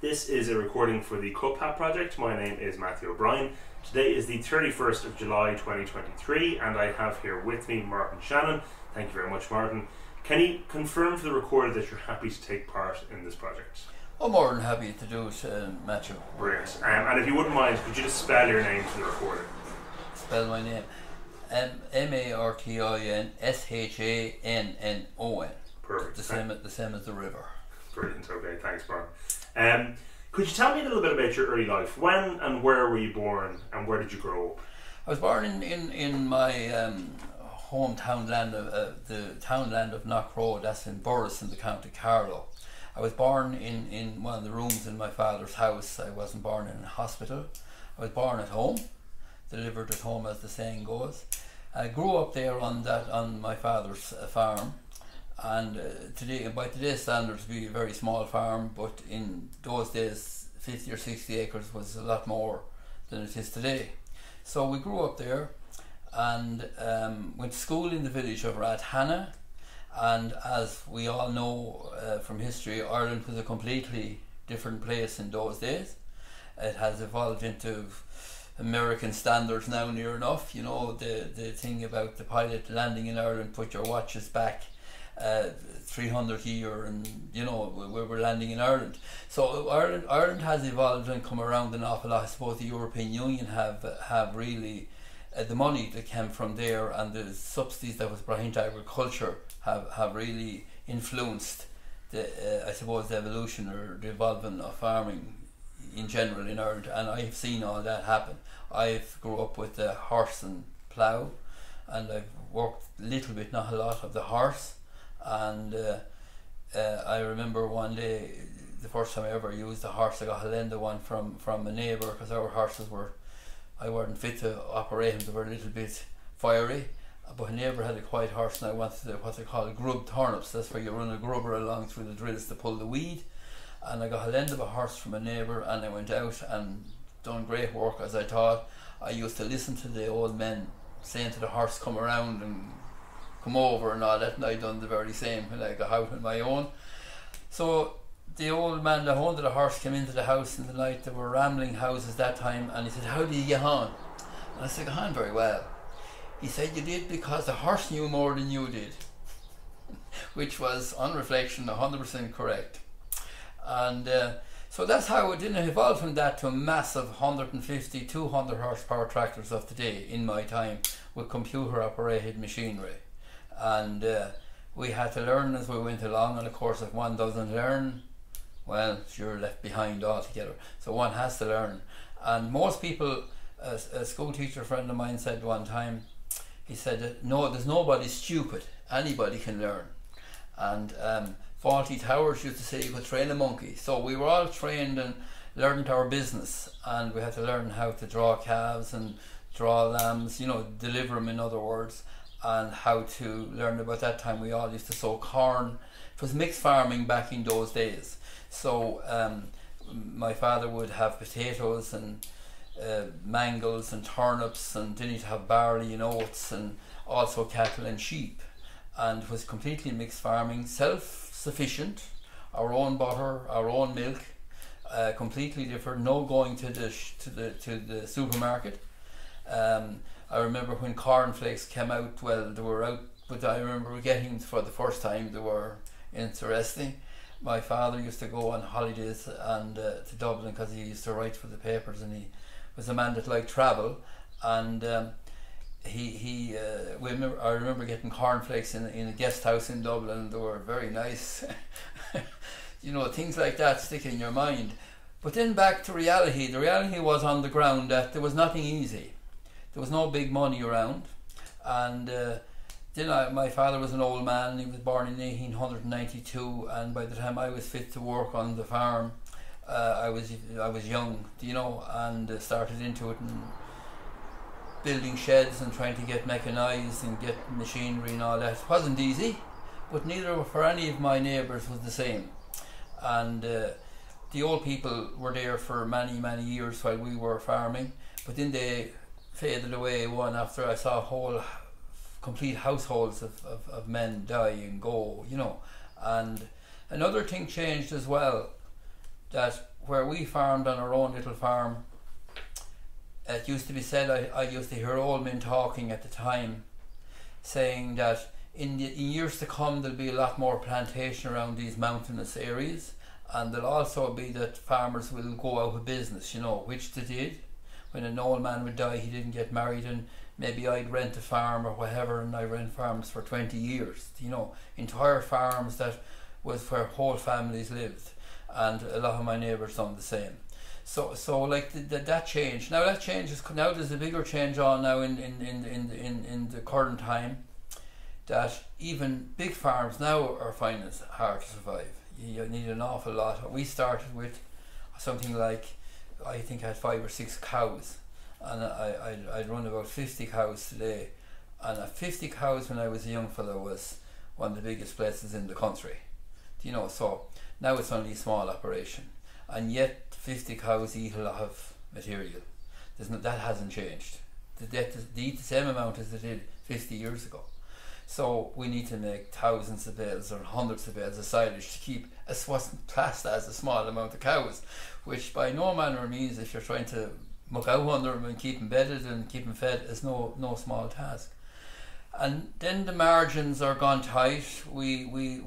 This is a recording for the CUPHAT project. My name is Matthew O'Brien. Today is the 31st of July 2023 and I have here with me Martin Shannon. Thank you very much, Martin. Can you confirm for the recorder that you're happy to take part in this project? I'm more than happy to do it, Matthew. Brilliant. And if you wouldn't mind, could you just spell your name for the recorder? Spell my name. MartinShannon. Perfect. The same as the river. Brilliant. Okay, thanks, Martin. Could you tell me a little bit about your early life? When and where were you born, and where did you grow up? I was born in my hometown land, the townland of Knockroad. That's in Burris in the County Carlow. I was born in one of the rooms in my father's house. I wasn't born in a hospital. I was born at home, delivered at home, as the saying goes. I grew up there on my father's farm. And by today's standards, it'd be a very small farm, but in those days 50 or 60 acres was a lot more than it is today. So we grew up there and went to school in the village of Rathhanna. And as we all know from history, Ireland was a completely different place in those days. It has evolved into American standards now, near enough. You know, the thing about the pilot landing in Ireland, put your watches back 300 year, and you know, we were landing in Ireland. So Ireland has evolved and come around an awful lot. I suppose the European Union have really the money that came from there and the subsidies that was brought into agriculture have really influenced the I suppose the evolution or the evolving of farming in general in Ireland, and I've seen all that happen. I've grew up with the horse and plough, and I've worked a little bit, not a lot, of the horse. And I remember one day, the first time I ever used a horse, I got a lenda one from a neighbour, because our horses I wasn't fit to operate them. They were a little bit fiery, but a neighbour had a quiet horse, and I wanted what they call grub turnips. That's where you run a grubber along through the drills to pull the weed. And I got a lend of a horse from a neighbour, and I went out and done great work, as I thought. I used to listen to the old men saying to the horse, come around and come over and all that, and I done the very same when I got out on my own. So the old man that owned the horse came into the house in the night. There were rambling houses that time, and he said, how do you get on? And I said, I got on very well. He said, you did because the horse knew more than you did. Which was, on reflection, 100% correct. And so that's how it didn't evolve from that to a massive 150, 200 horsepower tractors of today in my time, with computer operated machinery. And we had to learn as we went along, and of course if one doesn't learn, well, you're left behind altogether. So one has to learn. And most people, a school teacher friend of mine said one time, he said, no, there's nobody stupid, anybody can learn. And Faulty Towers used to say you could train a monkey. So we were all trained and learned our business, and we had to learn how to draw calves and draw lambs, you know, deliver them, in other words, and how to learn about that time. We all used to sow corn. It was mixed farming back in those days. So my father would have potatoes and mangels and turnips, and then he'd have barley and oats, and also cattle and sheep. And it was completely mixed farming, self-sufficient, our own butter, our own milk, completely different. No going to the supermarket. I remember when cornflakes came out. Well, they were out, but I remember getting them for the first time. They were interesting. My father used to go on holidays and to Dublin, because he used to write for the papers, and he was a man that liked travel. And I remember getting cornflakes in a guest house in Dublin. They were very nice. You know, things like that stick in your mind. But then back to reality. The reality was on the ground that there was nothing easy. There was no big money around. And then my father was an old man. He was born in 1892, and by the time I was fit to work on the farm, I was young, you know, and started into it, and building sheds and trying to get mechanised and get machinery and all that. It wasn't easy, but neither for any of my neighbours was the same. And the old people were there for many years while we were farming, but then they faded away one after. I saw whole complete households of men die and go, you know. And another thing changed as well. that where we farmed on our own little farm, it used to be said, I used to hear old men talking at the time, saying that in years to come there'll be a lot more plantation around these mountainous areas, and there'll also be that farmers will go out of business, you know, which they did. When an old man would die, he didn't get married, and maybe I'd rent a farm or whatever, and I rent farms for 20 years, you know, entire farms that was where whole families lived, and a lot of my neighbours done the same. So like that change. Now that change is, now there's a bigger change on now in the current time, that even big farms now are finding it hard to survive. You need an awful lot. We started with something like, I think I had 5 or 6 cows, and I'd run about 50 cows today, and 50 cows when I was a young fellow was one of the biggest places in the country, you know. So now it's only a small operation, and yet 50 cows eat a lot of material. That hasn't changed. They eat the same amount as they did 50 years ago. So we need to make thousands of bales or hundreds of bales of silage to keep what's classed as a small amount of cows, which by no manner of means, if you're trying to muck out under them and keep them bedded and keep them fed, is no small task. And then the margins are gone tight. We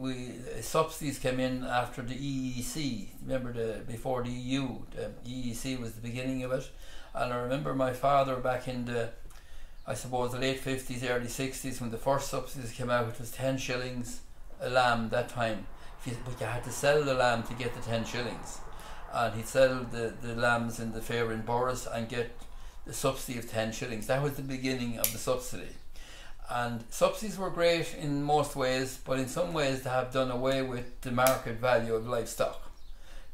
subsidies came in after the EEC. Remember, before the EU, the EEC was the beginning of it. And I remember my father back in the, I suppose, the late 50s, early 60s, when the first subsidies came out, it was 10 shillings a lamb that time. But you had to sell the lamb to get the 10 shillings. And he'd sell the lambs in the fair in Boris and get the subsidy of 10 shillings. That was the beginning of the subsidy. And subsidies were great in most ways, but in some ways they have done away with the market value of livestock.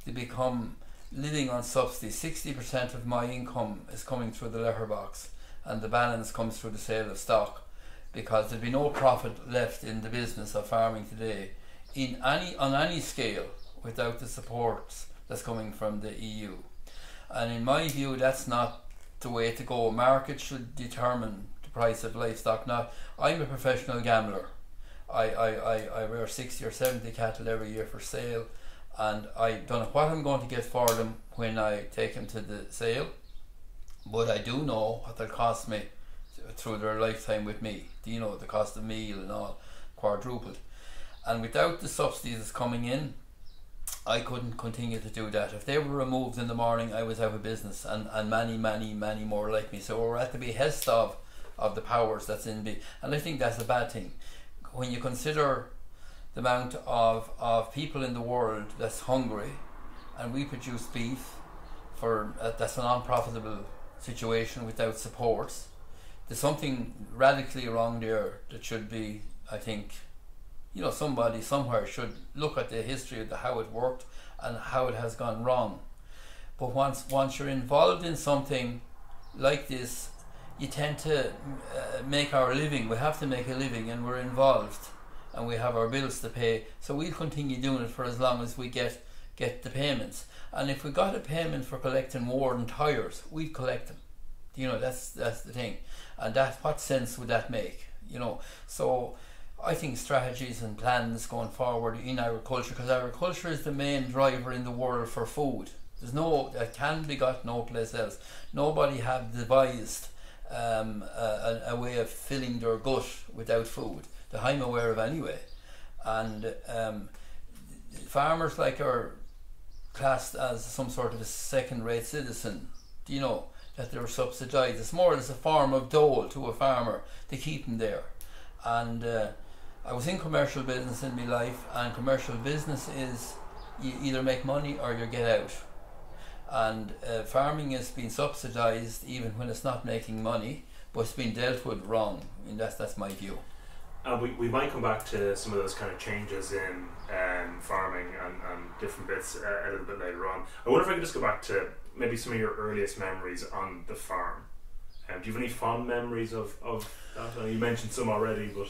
They become living on subsidies. 60% of my income is coming through the letterbox, and the balance comes through the sale of stock, because there'd be no profit left in the business of farming today on any scale without the supports that's coming from the EU. And in my view, that's not the way to go. Market should determine the price of livestock. Now, I'm a professional gambler. I rear 60 or 70 cattle every year for sale, and I don't know what I'm going to get for them when I take them to the sale, but I do know what they'll cost me through their lifetime with me. You know, the cost of meal and all quadrupled. And without the subsidies coming in, I couldn't continue to do that. If they were removed in the morning, I was out of business, and many more like me. So we're at the behest of the powers that's in the, and I think that's a bad thing. When you consider the amount of people in the world that's hungry, and we produce beef for that's an unprofitable situation without supports, there's something radically wrong there that should be, I think, you know, somebody somewhere should look at the history of how it worked and how it has gone wrong. But once you're involved in something like this, you tend to make our living. We have to make a living, and we're involved, and we have our bills to pay. So we'll continue doing it for as long as we get the payments. And if we got a payment for collecting worn tires, we'd collect them. You know, that's the thing. And what sense would that make? You know, so I think strategies and plans going forward in agriculture, because agriculture is the main driver in the world for food. That can be got no place else. Nobody have devised a way of filling their gut without food that I'm aware of anyway. And farmers like are classed as some sort of a second-rate citizen, you know, that they're subsidised. It's more as a form of dole to a farmer to keep them there. And I was in commercial business in my life, and commercial business is you either make money or you get out. And farming is being subsidised even when it's not making money, but it's being dealt with wrong, and that's my view. We might come back to some of those kind of changes in farming and different bits a little bit later on. I wonder if I could just go back to maybe some of your earliest memories on the farm. Do you have any fond memories of that? You mentioned some already, but...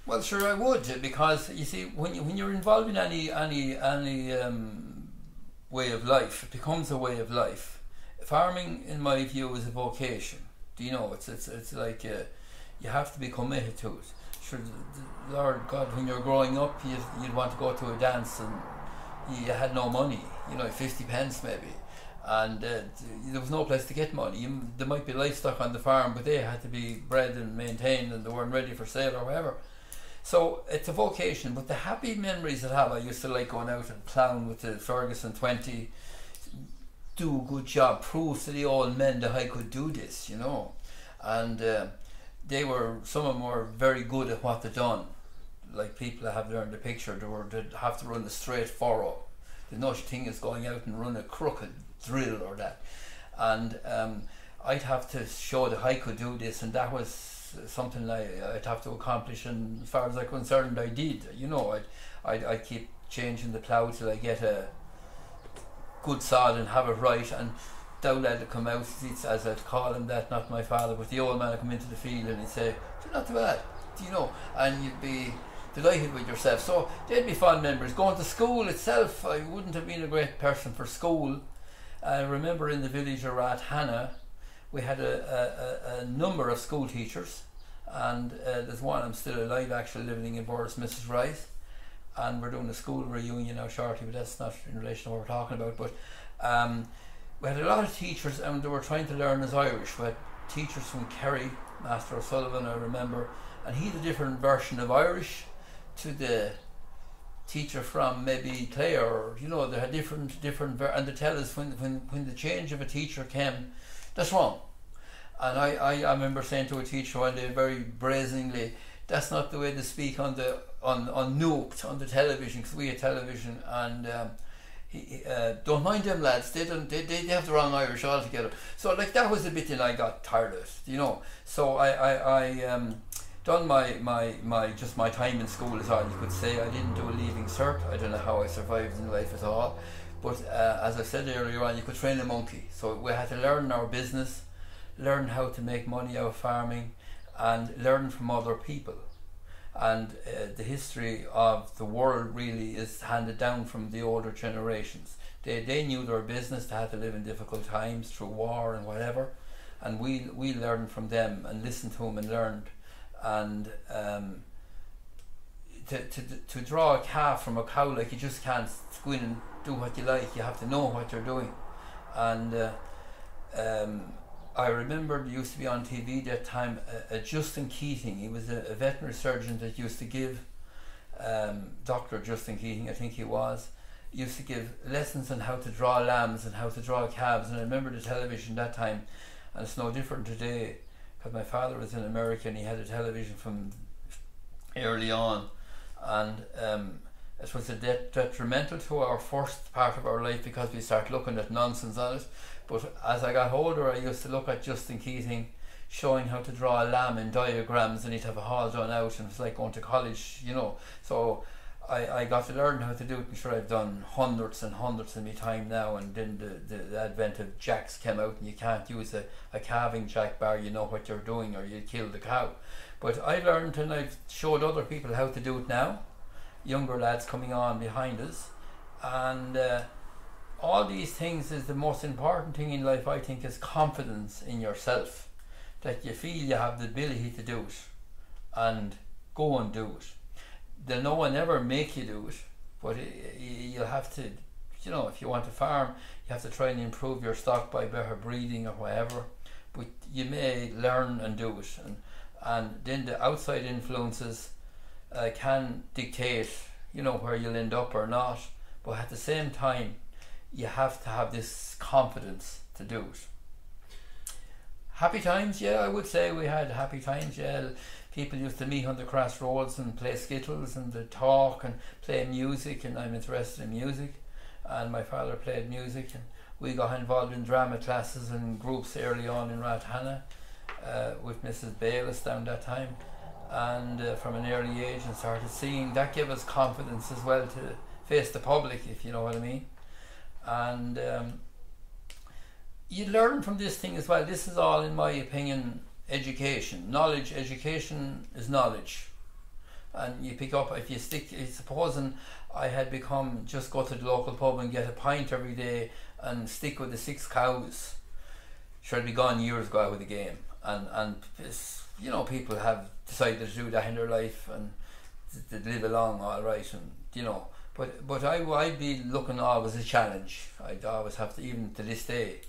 Well, sure, I would, because you see, when you're involved in any way of life, it becomes a way of life. Farming, in my view, is a vocation. Do you know? It's like you have to be committed to it. Sure, Lord God, when you're growing up, you'd want to go to a dance and you had no money. you know, 50 pence maybe. And there was no place to get money. There might be livestock on the farm, but they had to be bred and maintained, and they weren't ready for sale or whatever. So it's a vocation. But the happy memories I have, I used to like going out and ploughing with the Ferguson 20, do a good job, prove to the old men that I could do this, you know. And some of them were very good at what they'd done. Like people that have learned the picture, they'd have to run a straight furrow. There's no such thing as going out and run a crooked drill or that. And I'd have to show that I could do this, and that was something I'd have to accomplish, and as far as I'm concerned, I did. You know, I'd keep changing the plough till I get a good sod and have it right, and Dowlad would come out, as I'd call him that, not my father, but the old man would come into the field and he'd say, "You're not too bad," you know, and you'd be delighted with yourself. So they'd be fond memories. Going to school itself, I wouldn't have been a great person for school. I remember in the village of Rathhanna, we had a number of school teachers, and there's one, I'm still alive actually, living in Boris, Mrs. Rice, and we're doing a school reunion now shortly, but that's not in relation to what we're talking about. But we had a lot of teachers, and they were trying to learn us Irish. We had teachers from Kerry, Master O'Sullivan, I remember, and he had a different version of Irish to the teacher from maybe Clare, or you know, they had different and they tell us when the change of a teacher came, that's wrong. And I remember saying to a teacher one day very brazenly, that's not the way to speak on Nooked, on the television, because we had television, and don't mind them lads, they have the wrong Irish altogether. So like that was the bit that I got tired of, you know. So I done my time in school is all you could say. I didn't do a leaving cert. I don't know how I survived in life at all. But as I said earlier on, you could train a monkey. So we had to learn our business, learn how to make money out of farming, and learn from other people. And the history of the world really is handed down from the older generations. They knew their business. They had to live in difficult times through war and whatever, and we learned from them and listened to them and learned. And to draw a calf from a cow, like, you just can't go in and do what you like. You have to know what you're doing. And I remember there used to be on TV that time a Justin Keating. He was a veterinary surgeon that used to give, Dr. Justin Keating, I think he was, used to give lessons on how to draw lambs and how to draw calves. And I remember the television that time, and it's no different today, because my father was in America and he had a television from early on, and it was detrimental to our first part of our life because we started looking at nonsense on it. But as I got older, I used to look at Justin Keating showing how to draw a lamb in diagrams, and he'd have a hall done out, and it was like going to college, you know. So I got to learn how to do it. I'm sure I've done hundreds and hundreds in my time now, and then the advent of jacks came out, and you can't use a calving jack bar, you know what you're doing, or you'd kill the cow. But I learned, and I've showed other people how to do it now, younger lads coming on behind us, and all these things is the most important thing in life, I think, is confidence in yourself, that you feel you have the ability to do it, and go and do it. There'll no one ever make you do it, but you'll have to, you know, if you want to farm, you have to try and improve your stock by better breeding or whatever, but you may learn and do it. And then the outside influences can dictate, you know, where you'll end up or not, but at the same time, you have to have this confidence to do it. Happy times, yeah, I would say we had happy times, yeah. People used to meet on the crossroads and play skittles and talk and play music, and I'm interested in music, and my father played music, and we got involved in drama classes and groups early on in Rathhanna with Mrs. Bayliss down that time, and from an early age, and started singing. That gave us confidence as well to face the public, if you know what I mean. And you learn from this thing as well. This is all, in my opinion, education. Knowledge, education is knowledge. And you pick up, if you stick, supposing I had become, just go to the local pub and get a pint every day and stick with the 6 cows, sure, I'd be gone years ago with the game. And you know, people have decided to do that in their life, and they live along all right, and you know, But I'd be looking always a challenge. I'd always have to, even to this day,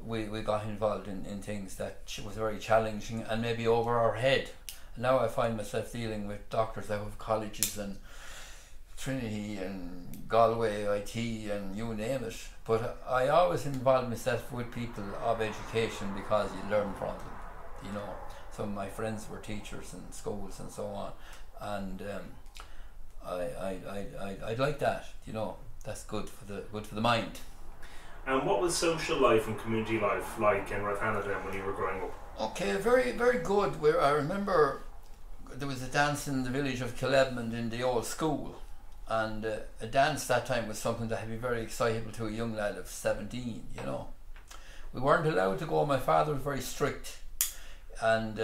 we got involved in things that was very challenging and maybe over our head. Now I find myself dealing with doctors out of colleges and Trinity and Galway IT and you name it. But I always involve myself with people of education because you learn from them. You know, some of my friends were teachers in schools and so on, and I'd like that. You know, that's good for the mind. And what was social life and community life like in Rathanna then when you were growing up? Okay, very, very good. Where I remember there was a dance in the village of Kilebman in the old school, and a dance that time was something that would be very excitable to a young lad of 17, you know. We weren't allowed to go. My father was very strict, and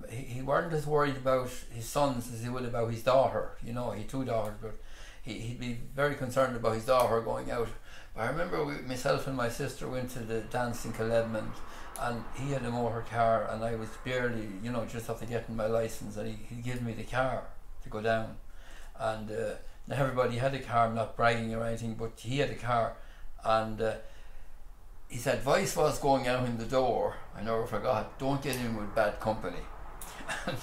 he weren't as worried about his sons as he would about his daughter. You know, he had 2 daughters, but he'd be very concerned about his daughter going out. I remember myself and my sister went to the dance in Kilebman, and he had a motor car and I was barely, you know, just after getting my license, and he'd give me the car to go down. And now everybody had a car, I'm not bragging or anything, but he had a car, and his advice was going out in the door, I never forgot, don't get in with bad company. And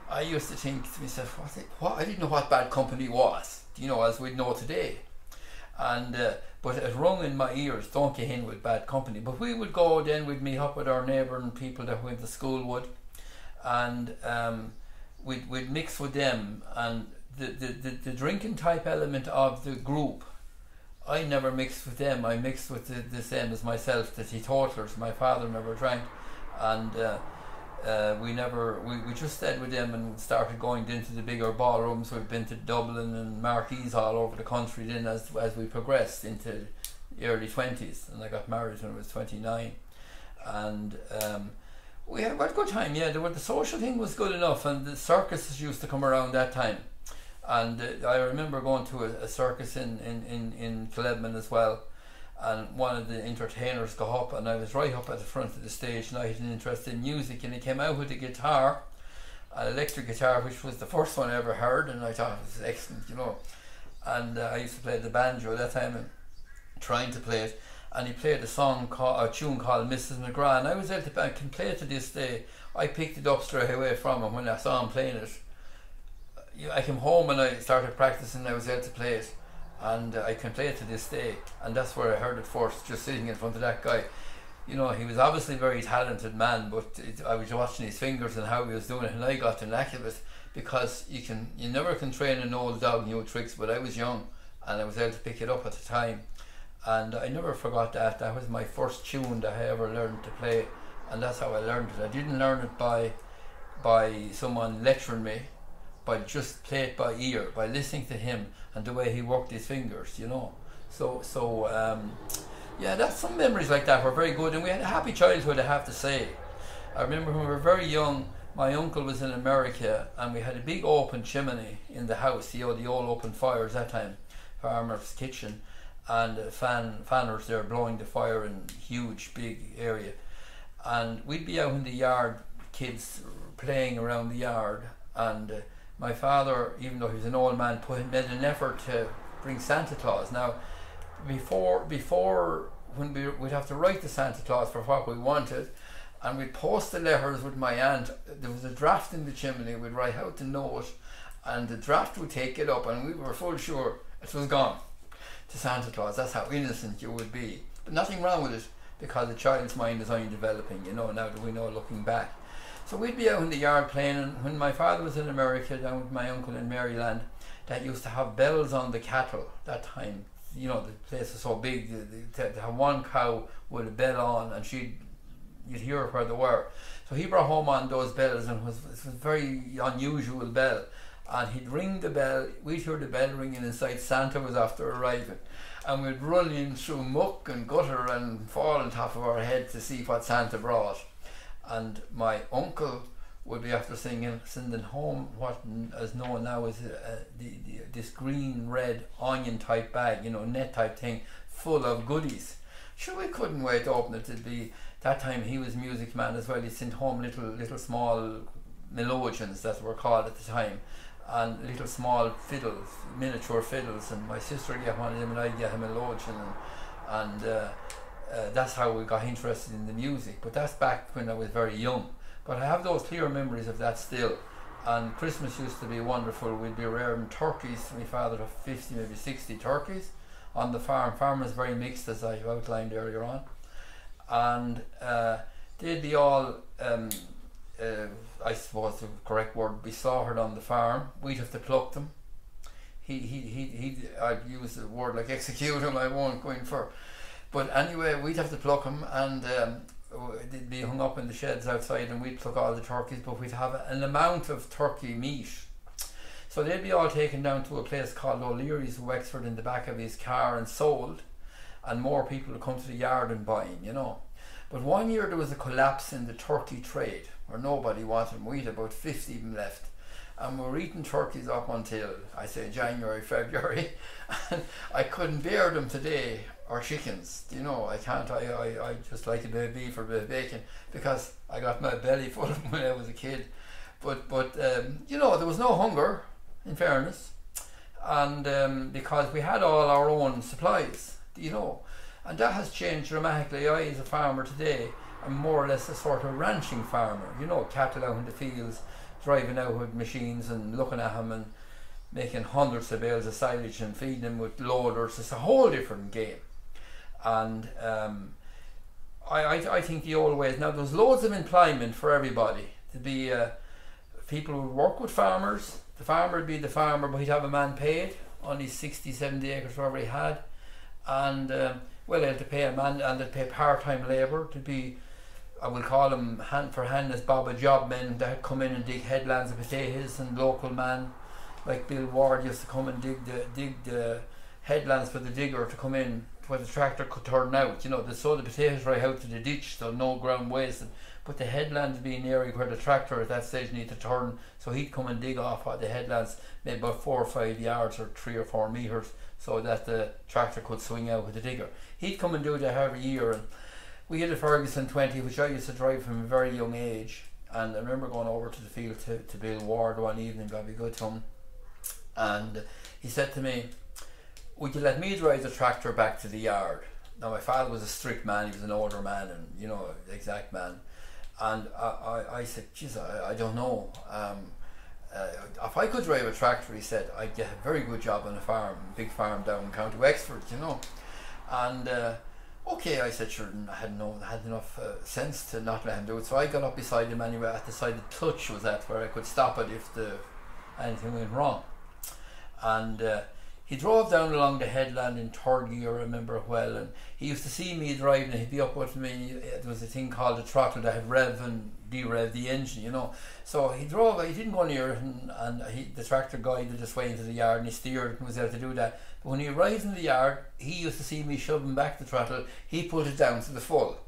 I used to think to myself, what? I didn't know what bad company was, you know, as we know today. And but it rung in my ears, don't get in with bad company. But we would go then, we'd meet up with our neighbour and people that went to school would, and we'd mix with them. And the drinking type element of the group, I never mixed with them. I mixed with the same as myself, the teetotalers. My father never drank, and we just stayed with them and started going into the bigger ballrooms. We've been to Dublin and marquees all over the country then as we progressed into the early 20s, and I got married when I was 29, and we had a good time. Yeah, the social thing was good enough, and the circuses used to come around that time, and I remember going to a circus in Kilebman as well. And one of the entertainers got up, and I was right up at the front of the stage, and I had an interest in music, and he came out with a guitar, an electric guitar, which was the first one I ever heard, and I thought it was excellent, you know. And I used to play the banjo at that time and trying to play it, and he played a tune called Mrs. McGrath, and I was able to, I can play it to this day. I picked it up straight away from him when I saw him playing it. I came home and I started practicing, and I was able to play it. And I can play it to this day, and that's where I heard it first, just sitting in front of that guy. You know, he was obviously a very talented man, but I was watching his fingers and how he was doing it, and I got the knack of it, because you never can train an old dog new tricks. But I was young and I was able to pick it up at the time, and I never forgot that. That was my first tune that I ever learned to play, and that's how I learned it. I didn't learn it by someone lecturing me, but just play it by ear, by listening to him and the way he worked his fingers, you know. So yeah, that's some memories like that were very good, and we had a happy childhood, I have to say. I remember when we were very young, my uncle was in America, and we had a big open chimney in the house, you know, the old open fires that time, farmer's kitchen, and fanners there blowing the fire in a big area. And we'd be out in the yard, kids playing around the yard, and my father, even though he was an old man, made an effort to bring Santa Claus. Now, before when we'd have to write to Santa Claus for what we wanted, and we'd post the letters with my aunt. There was a draft in the chimney. We'd write out the note, and the draft would take it up, and we were full sure it was gone to Santa Claus. That's how innocent you would be. But nothing wrong with it, because a child's mind is only developing, you know, now that we know looking back. So we'd be out in the yard playing, and when my father was in America, down with my uncle in Maryland, that used to have bells on the cattle that time. You know, the place was so big, to have one cow with a bell on, and you'd hear where they were. So he brought home on those bells, and it was a very unusual bell. And he'd ring the bell, we'd hear the bell ringing inside, Santa was after arriving. And we'd run in through muck and gutter and fall on top of our head to see what Santa brought. And my uncle would be after sending home what is known now as this green red onion type bag, you know, net type thing, full of goodies. Sure, we couldn't wait to open it. It'd be, that time he was music man as well. He sent home little small melodeons that were called at the time, and little small fiddles, miniature fiddles, and my sister get one of them and I'd get a melodeon, and that's how we got interested in the music. But that's back when I was very young. But I have those clear memories of that still. And Christmas used to be wonderful. We'd be rearing turkeys. My father had 50, maybe 60 turkeys on the farm. Farm was very mixed, as I outlined earlier on. And they'd be all, I suppose the correct word would be slaughtered on the farm. We'd have to pluck them. I'd use the word like execute them, I won't go in for. But anyway, we'd have to pluck them, and they'd be hung up in the sheds outside, and we'd pluck all the turkeys, but we'd have an amount of turkey meat. So they'd be all taken down to a place called O'Leary's, Wexford, in the back of his car and sold, and more people would come to the yard and buying, you know. But one year there was a collapse in the turkey trade, where nobody wanted them. We had about 50 of them left, and we were eating turkeys up until, I say, January, February, and I couldn't bear them today, or chickens, you know. I can't. I just like a bit of beef or a bit of bacon, because I got my belly full of them when I was a kid. But you know, there was no hunger, in fairness, and because we had all our own supplies, you know, and that has changed dramatically. I, as a farmer today, am more or less a sort of ranching farmer, you know, cattle out in the fields, driving out with machines and looking at them and making hundreds of bales of silage and feeding them with loaders. It's a whole different game. And I think the old ways, now there's loads of employment for everybody. There'd be people who would work with farmers. The farmer would be the farmer, but he'd have a man paid on his 60, 70 acres, whatever he had. And well, they'd have to pay a man, and they'd pay part-time labour to be, I will call them hand for hand as Bob a job men that come in and dig headlands of potatoes, and local man like Bill Ward used to come and dig the headlands for the digger to come in where the tractor could turn out. You know, they sow the potatoes right out to the ditch, so no ground wasted. But the headlands being the area where the tractor at that stage needed to turn, so he'd come and dig off the headlands, maybe about 4 or 5 yards or 3 or 4 metres, so that the tractor could swing out with the digger. He'd come and do that every year, and we had a Ferguson 20, which I used to drive from a very young age. And I remember going over to the field to Bill Ward one evening, got to be good to him, and he said to me, "Would you let me drive the tractor back to the yard?" Now my father was a strict man, he was an older man, and you know, exact man. And I said, "Geez, I don't know. If I could drive a tractor," he said, "I'd get a very good job on a farm, big farm down in County Wexford, you know." And okay, I said, sure. I had enough sense to not let him do it. So I got up beside him anyway, at the side the clutch was at, where I could stop it if anything went wrong. And he drove down along the headland in third gear, I remember well, and he used to see me driving, and he'd be up with me. There was a thing called a throttle that had rev and derev the engine, you know. So he drove, he didn't go near it, and the tractor guided us way into the yard, and he steered it and was able to do that. But when he arrived in the yard, he used to see me shoving back the throttle. He put it down to the full,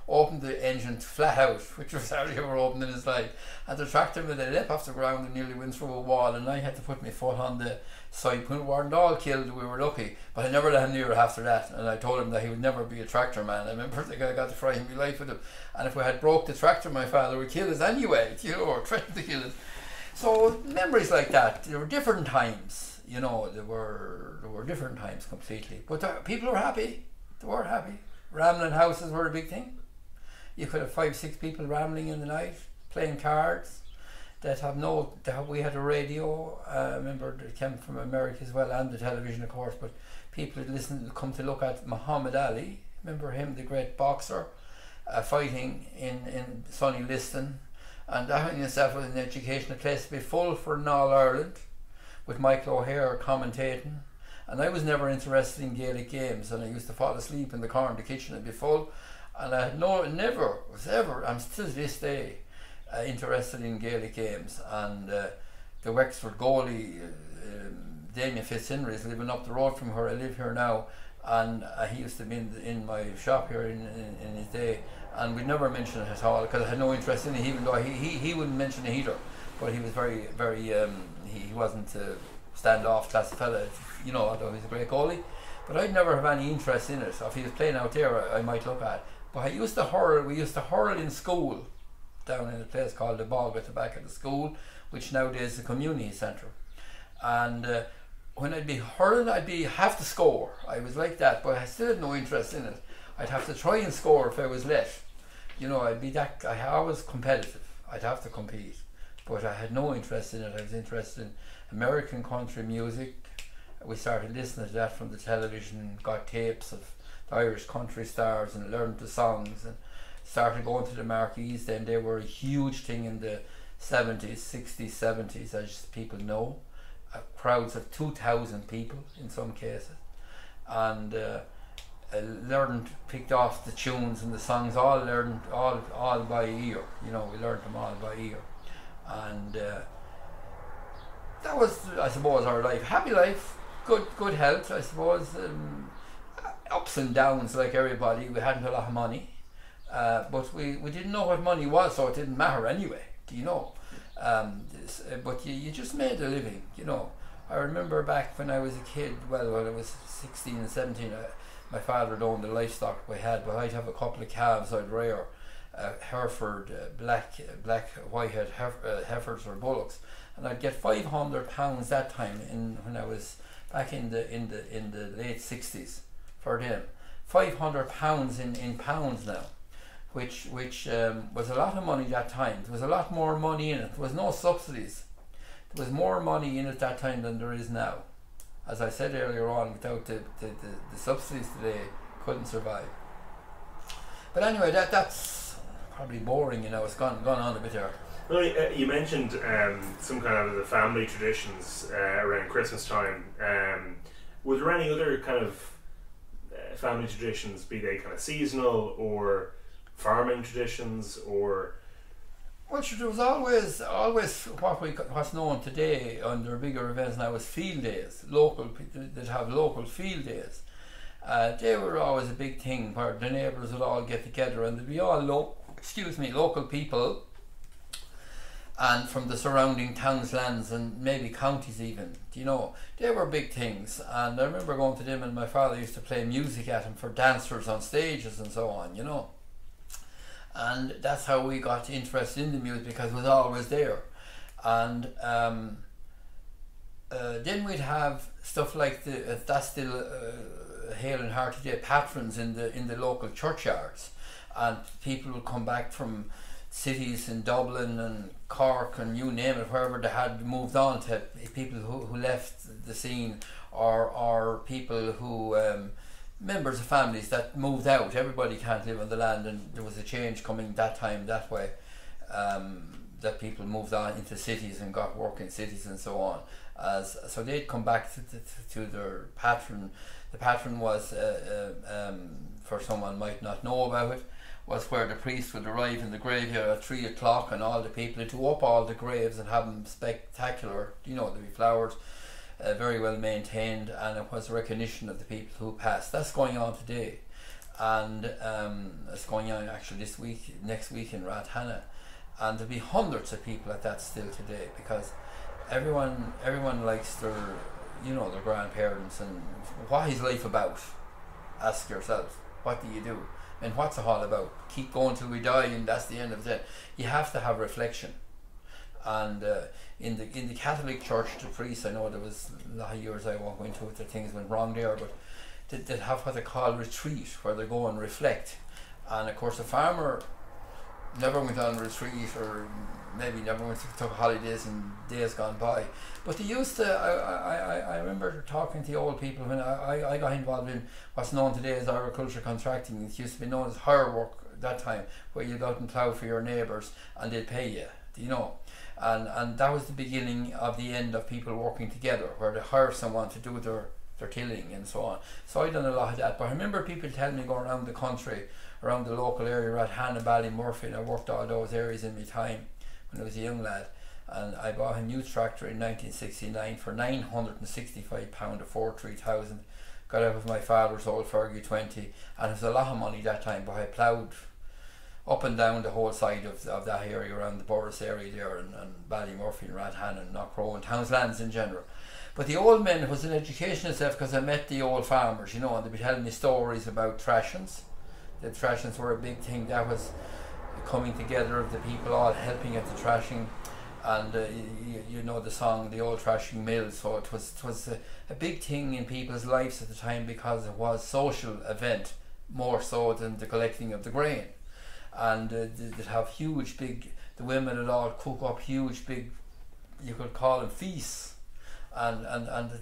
opened the engine flat out, which was hardly ever opened in his life, and the tractor with a lip off the ground and nearly went through a wall, and I had to put my foot on the side. We weren't all killed, we were lucky, but I never let him near it after that, and I told him that he would never be a tractor man. I remember the guy got to fry my life with him, and if we had broke the tractor, my father would kill us anyway, you know, or threatened to kill us. So memories like that. There were different times, you know, there were different times completely, but people were happy. They were happy. Rambling houses were a big thing. You could have 5, 6 people rambling in the night, playing cards. We had a radio, I remember it came from America as well, and the television of course, but people had come to look at Muhammad Ali, remember him, the great boxer, fighting in sunny Liston, and that in itself was an educational place to be full for an All-Ireland, with Michael O'Hare commentating, and I was never interested in Gaelic games, and I used to fall asleep in the corner of the kitchen and be full, and I never was ever, I'm still to this day, interested in Gaelic games. And the Wexford goalie, Damien Fitzhenry, is living up the road from where I live here now, and he used to be in my shop here in his day, and we'd never mention it at all because I had no interest in it, even though he wouldn't mention it either, but he was very he wasn't a stand-off class of fella, you know, although he was a great goalie, but I'd never have any interest in it. So if he was playing out there, I might look at. But we used to hurl in school down in a place called the Bog at the back of the school, which nowadays is a community centre. And when I'd be hurling, I'd be have to score. I was like that, but I still had no interest in it. I'd have to try and score if I was let. You know, I'd be that. I was competitive. I'd have to compete, but I had no interest in it. I was interested in American country music. We started listening to that from the television, got tapes of the Irish country stars and learned the songs, and started going to the marquees. Then they were a huge thing in the 70s, 60s, 70s, as people know. Crowds of 2,000 people in some cases, and learned, picked off the tunes and the songs, all learned all by ear. You know, we learned them all by ear, and that was, I suppose, our life. Happy life, good health, I suppose. Ups and downs like everybody. We hadn't a lot of money, but we didn't know what money was, so it didn't matter anyway. Do you know? But you just made a living, you know. I remember back when I was a kid, well, when I was 16 and 17, my father owned the livestock we had, but I'd have a couple of calves I'd rear, Hereford, black whitehead heifers or bullocks, and I'd get £500 that time when I was back in the late 60s for them. £500 in pounds now. Which was a lot of money that time. There was a lot more money in it. There was no subsidies. There was more money in it that time than there is now. As I said earlier on, without the subsidies today, couldn't survive. But anyway, that's probably boring, you know. It's gone on a bit there. Well, you mentioned some kind of the family traditions around Christmas time. Were there any other kind of family traditions, be they kind of seasonal or farming traditions, or? Well, sure, there was always what's known today under bigger events now as field days. Local people that have local field days. They were always a big thing where the neighbours would all get together, and there'd be all local people, and from the surrounding towns, lands, and maybe counties even. You know, they were big things, and I remember going to them, and my father used to play music at them for dancers on stages and so on. You know. And that's how we got interested in the music, because it was always there. And then we'd have stuff like that's still hail and hearty today, patrons in the local churchyards, and people would come back from cities in Dublin and Cork and you name it, wherever they had moved on to, people who left the scene, or people who members of families that moved out. Everybody can't live on the land, and there was a change coming that time that way, that people moved on into cities and got work in cities and so on. So they'd come back to their patron. The patron was, for someone might not know about it, was where the priest would arrive in the graveyard at 3 o'clock, and all the people would do up all the graves and have them spectacular. You know, there'd be flowers, very well maintained, and it was a recognition of the people who passed. That's going on today, and it's going on actually next week in Rathhanna, and there'll be hundreds of people at that still today, because everyone likes their grandparents, and what is life about? Ask yourself, what do you do, and what's it all about? Keep going till we die, and that's the end of it. You have to have reflection. And in the Catholic Church, the priests, I know there was a lot of years I won't go into it, that things went wrong there, but they have what they call retreat, where they go and reflect. And of course the farmer never went on retreat, or maybe never took holidays in days gone by, but they used to. I remember talking to the old people when I got involved in what's known today as agriculture contracting. It used to be known as hire work at that time, where you go out and plough for your neighbours and they'd pay you. Do you know? And that was the beginning of the end of people working together, where they hire someone to do their tilling and so on. So I done a lot of that. But I remember people telling me going around the country, around the local area, Rathhanna, Ballymurphy, and I worked all those areas in my time when I was a young lad. And I bought a new tractor in 1969 for £965, a 43000. Got out of my father's old Fergie 20, and it was a lot of money that time, but I ploughed up and down the whole side of that area, around the Boris area there, and Ballymurphy and Rathhanna and Knockrow and Townslands in general. But the old men, it was an education itself, because I met the old farmers, you know, and they'd be telling me stories about thrashings. The thrashings were a big thing. That was coming together of the people all helping at the thrashing, and you know the song, the old thrashing mill. So it was a big thing in people's lives at the time, because it was social event more so than the collecting of the grain. And they'd have huge big, the women would all cook up huge big, you could call them feasts, and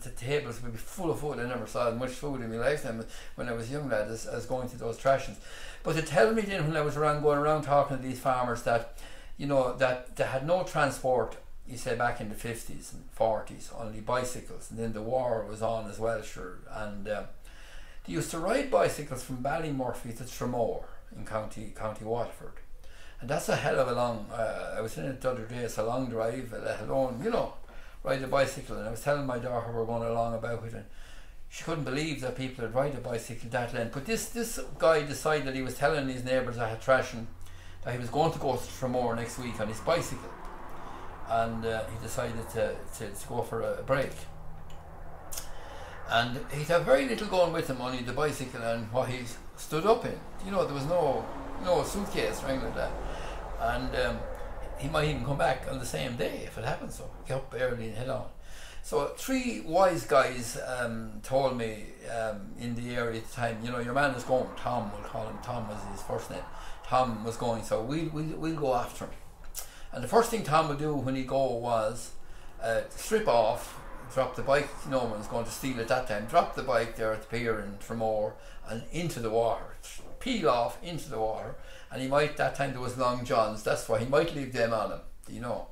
the tables would be full of food. I never saw as much food in my lifetime when I was young lad as going to those trashings. But to tell me then, when I was going around talking to these farmers, that you know that they had no transport, you say, back in the 50s and 40s, only bicycles, and then the war was on as well, sure, and they used to ride bicycles from Ballymurphy to Tramore in County Waterford. And that's a hell of a long, I was in it the other day, it's a long drive, let alone, you know, ride a bicycle. And I was telling my daughter we're going along about it, and she couldn't believe that people would ride a bicycle that length. But this guy decided, he was telling his neighbours that had thrashing, that he was going to go to Tramore next week on his bicycle. And he decided to go for a break. And he'd have very little going with him, only the bicycle and what he stood up in. You know, there was no suitcase or anything like that. And he might even come back on the same day if it happened, so get up early and head on. So 3 wise guys told me in the area at the time, you know, your man is going, Tom, we'll call him, Tom was his first name. Tom was going, so we'll go after him. And the first thing Tom would do when he go was strip off, drop the bike, no one's going to steal it that time, drop the bike there at the pier in Tramore and into the water, peel off into the water. And he might, that time there was long johns, that's why he might leave them on him, you know.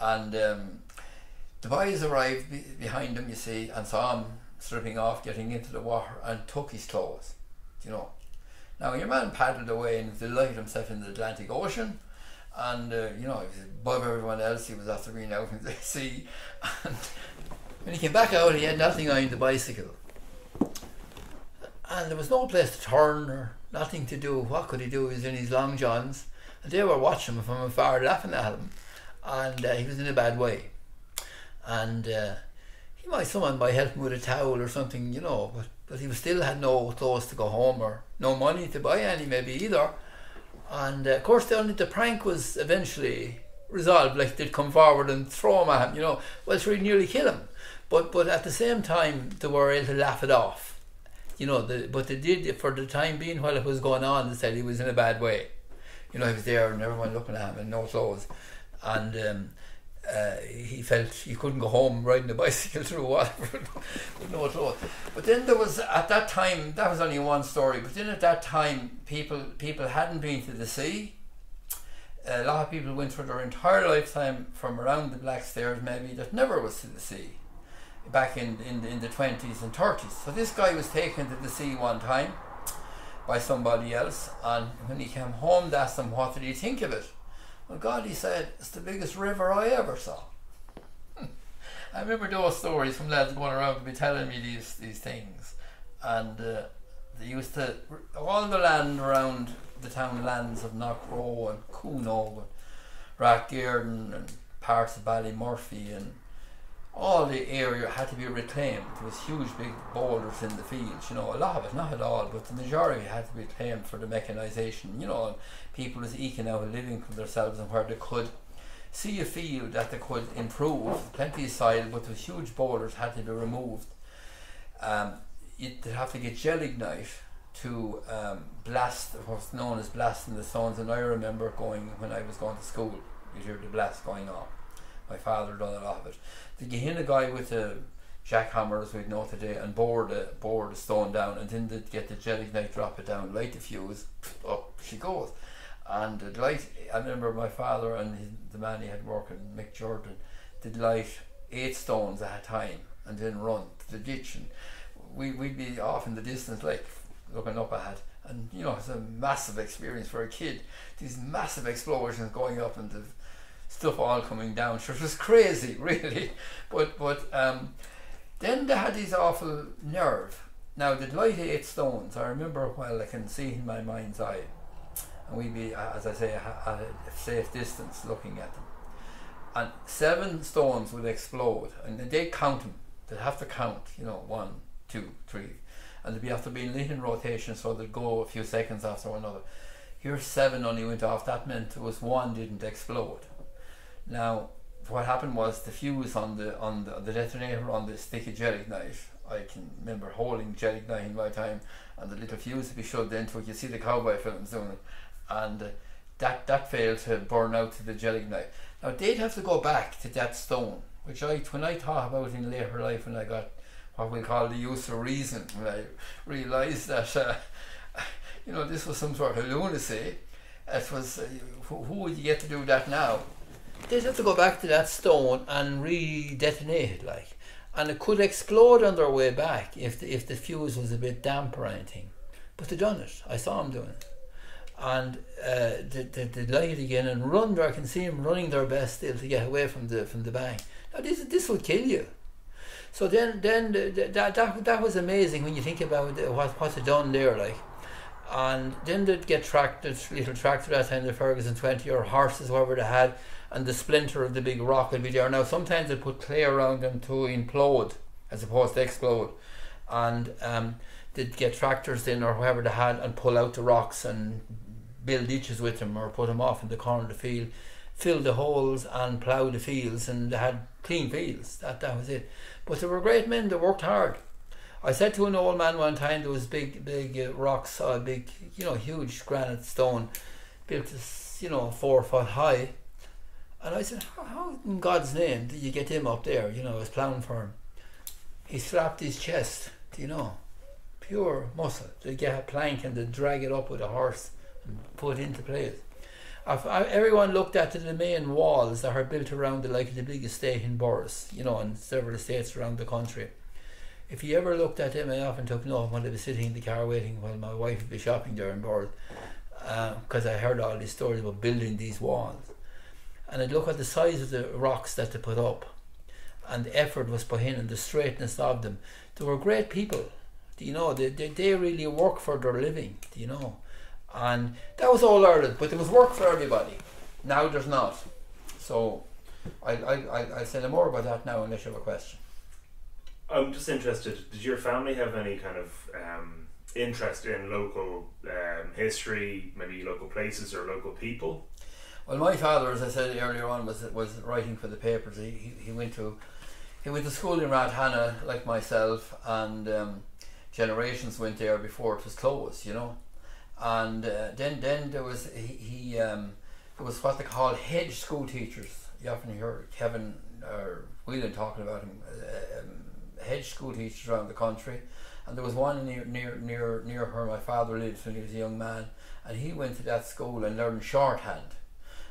And the boys arrived behind him, you see, and saw him stripping off, getting into the water, and took his clothes, you know. Now your man paddled away and delighted himself in the Atlantic Ocean, and you know, he was above everyone else. He was after being out in the sea, and when he came back out, he had nothing on the bicycle, and there was no place to turn or nothing to do. What could he do? He was in his long johns, and they were watching him from afar, laughing at him, and he was in a bad way. And someone might help him with a towel or something, you know, but he still had no clothes to go home, or no money to buy any maybe either. And of course the prank was eventually resolved, like they'd come forward and throw him at him, you know, well, it's really nearly kill him. But at the same time they were able to laugh it off, you know. But they did, for the time being while it was going on, they said he was in a bad way. You know, he was there and everyone looking at him and no clothes. And he felt he couldn't go home riding a bicycle through Waterford with no clothes. But then there was, at that time, that was only one story, but then at that time people hadn't been to the sea. A lot of people went for their entire lifetime from around the Blackstairs maybe that never was to the sea back in the 20s and 30s. So this guy was taken to the sea one time by somebody else, and when he came home they asked him what did he think of it. Well, God, he said, it's the biggest river I ever saw. I remember those stories from lads going around to be telling me these things. And they used to, all the land around the town lands of Knockrow and Coonogh and Rathgearden and parts of Ballymurphy, and all the area had to be reclaimed. There was huge big boulders in the fields, you know, a lot of it, not at all, but the majority had to be reclaimed for the mechanisation, you know, and people was eking out a living for themselves, and where they could see a field that they could improve, plenty of soil, but the huge boulders had to be removed. You'd have to get gelignite to blast what's known as blasting the stones, and I remember going, when I was going to school, you'd hear the blast going on. My father done a lot of it. They get in a guy with a jackhammer, as we know today, and bore the stone down, and then they'd get the gelignite, drop it down, light the fuse, up she goes. And the light, I remember my father and the man he had working, Mick Jordan, did light 8 stones at a time and then run to the ditch, and we'd be off in the distance, like looking up ahead, and you know, it's a massive experience for a kid, these massive explosions going up and the stuff all coming down. Sure, it was crazy, really. But then they had these awful nerve. Now they'd light 8 stones. I remember, well, I can see in my mind's eye, and we'd be, as I say, at a safe distance looking at them, and 7 stones would explode, and they'd count them. They'd have to count, you know, 1, 2, 3, and they'd be after being lit in rotation, so they'd go a few seconds after another. Here 7 only went off. That meant there was 1 didn't explode. Now what happened was the fuse on the detonator on the stick of gelignite. I can remember holding gelignite in my time, and the little fuse would be shoved into it. You see the cowboy films doing it, and that failed to burn out to the gelignite. Now they'd have to go back to that stone, which when I thought about in later life, when I got what we call the use of reason, when I realised that this was some sort of lunacy. It was who would you get to do that now? They'd have to go back to that stone and re-detonate it, like, and it could explode on their way back if the fuse was a bit damp or anything. But they done it. I saw them doing it, and they light it again and run there. I can see them running their best still to get away from the bang. Now this would kill you. So then that was amazing when you think about what they done there, like. And then they'd get little tractor that time, the Ferguson 20 or horses, whatever they had, and the splinter of the big rock would be there. Now sometimes they put clay around them to implode as opposed to explode, and they'd get tractors in or whoever they had and pull out the rocks and build ditches with them or put them off in the corner of the field, fill the holes and plough the fields, and they had clean fields. That was it. But they were great men. They worked hard. I said to an old man one time, there was big rocks, big, huge granite stone, built 4 foot high, and I said, how in God's name did you get him up there? I was ploughing for him. He slapped his chest, pure muscle. They get a plank and they drag it up with a horse and put it into place. Everyone looked at the main walls that are built around the big estate in Boris, and several estates around the country. If you ever looked at them, I often took note when I was sitting in the car waiting while my wife would be shopping there in Boris, because I heard all these stories about building these walls. And I'd look at the size of the rocks that they put up, and the effort was put in and the straightness of them. They were great people, they really work for their living, and that was all Ireland, but there was work for everybody. Now there's not. So I'll say no more about that now unless you have a question. I'm just interested, did your family have any kind of interest in local history, maybe local places or local people? Well, my father, as I said earlier on, was writing for the papers. He went to school in Rathhanna like myself, and generations went there before it was closed, And then there was there was what they call hedge school teachers. You often hear Kevin or Whelan talking about him. Hedge school teachers around the country, and there was one near where my father lived when he was a young man, and he went to that school and learned shorthand.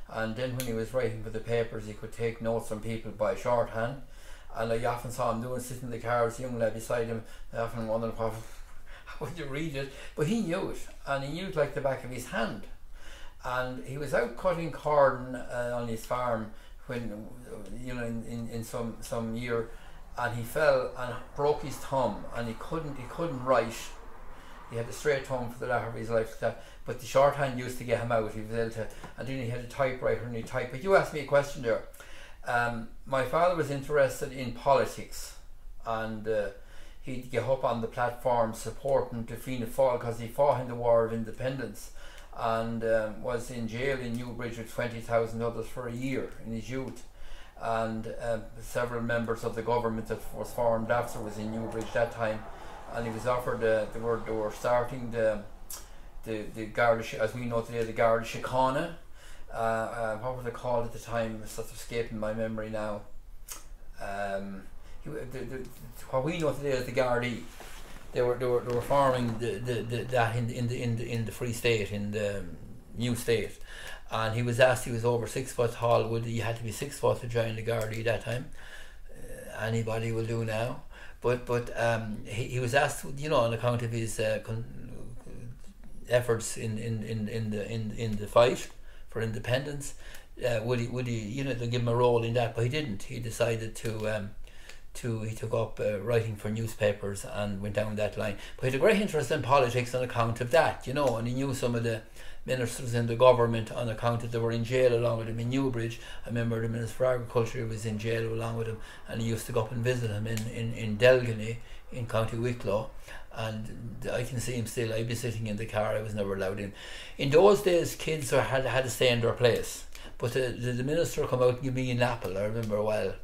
And then when he was writing for the papers, he could take notes from people by shorthand, and I often saw him sitting in the car with a young lad beside him. I often wondered how would you read it, but he knew it, and he knew it like the back of his hand. And he was out cutting corn on his farm when in some year, and he fell and broke his thumb, and he couldn't write. He had a straight thumb for the latter of his life, but the shorthand used to get him out. He was able to, and then he had a typewriter and he typed. But you asked me a question there. My father was interested in politics, and he'd get up on the platform supporting the Fianna Fáil because he fought in the War of Independence, and was in jail in Newbridge with 20,000 others for a year in his youth. And several members of the government that was formed after was in Newbridge that time, and he was offered they were starting the Garda, as we know today, the Garda Síochána. What were they called at the time? It's sort of escaping my memory now. What we know today as the Gardaí. They were forming that in the Free State, in the new state. And he was asked, he was over 6 foot tall, you had to be 6 foot to join the Gardaí that time. Anybody will do now. But he was asked, on account of his efforts in the fight for independence, would he to give him a role in that, but he didn't. He decided he took up writing for newspapers and went down that line. But he had a great interest in politics on account of that, and he knew some of the ministers in the government on account that they were in jail along with him in Newbridge. I remember the Minister for Agriculture was in jail along with him, and he used to go up and visit him in Delgany in County Wicklow, and I can see him still. I'd be sitting in the car, I was never allowed in. In those days, kids had to stay in their place. But the minister come out and give me an apple, I remember well,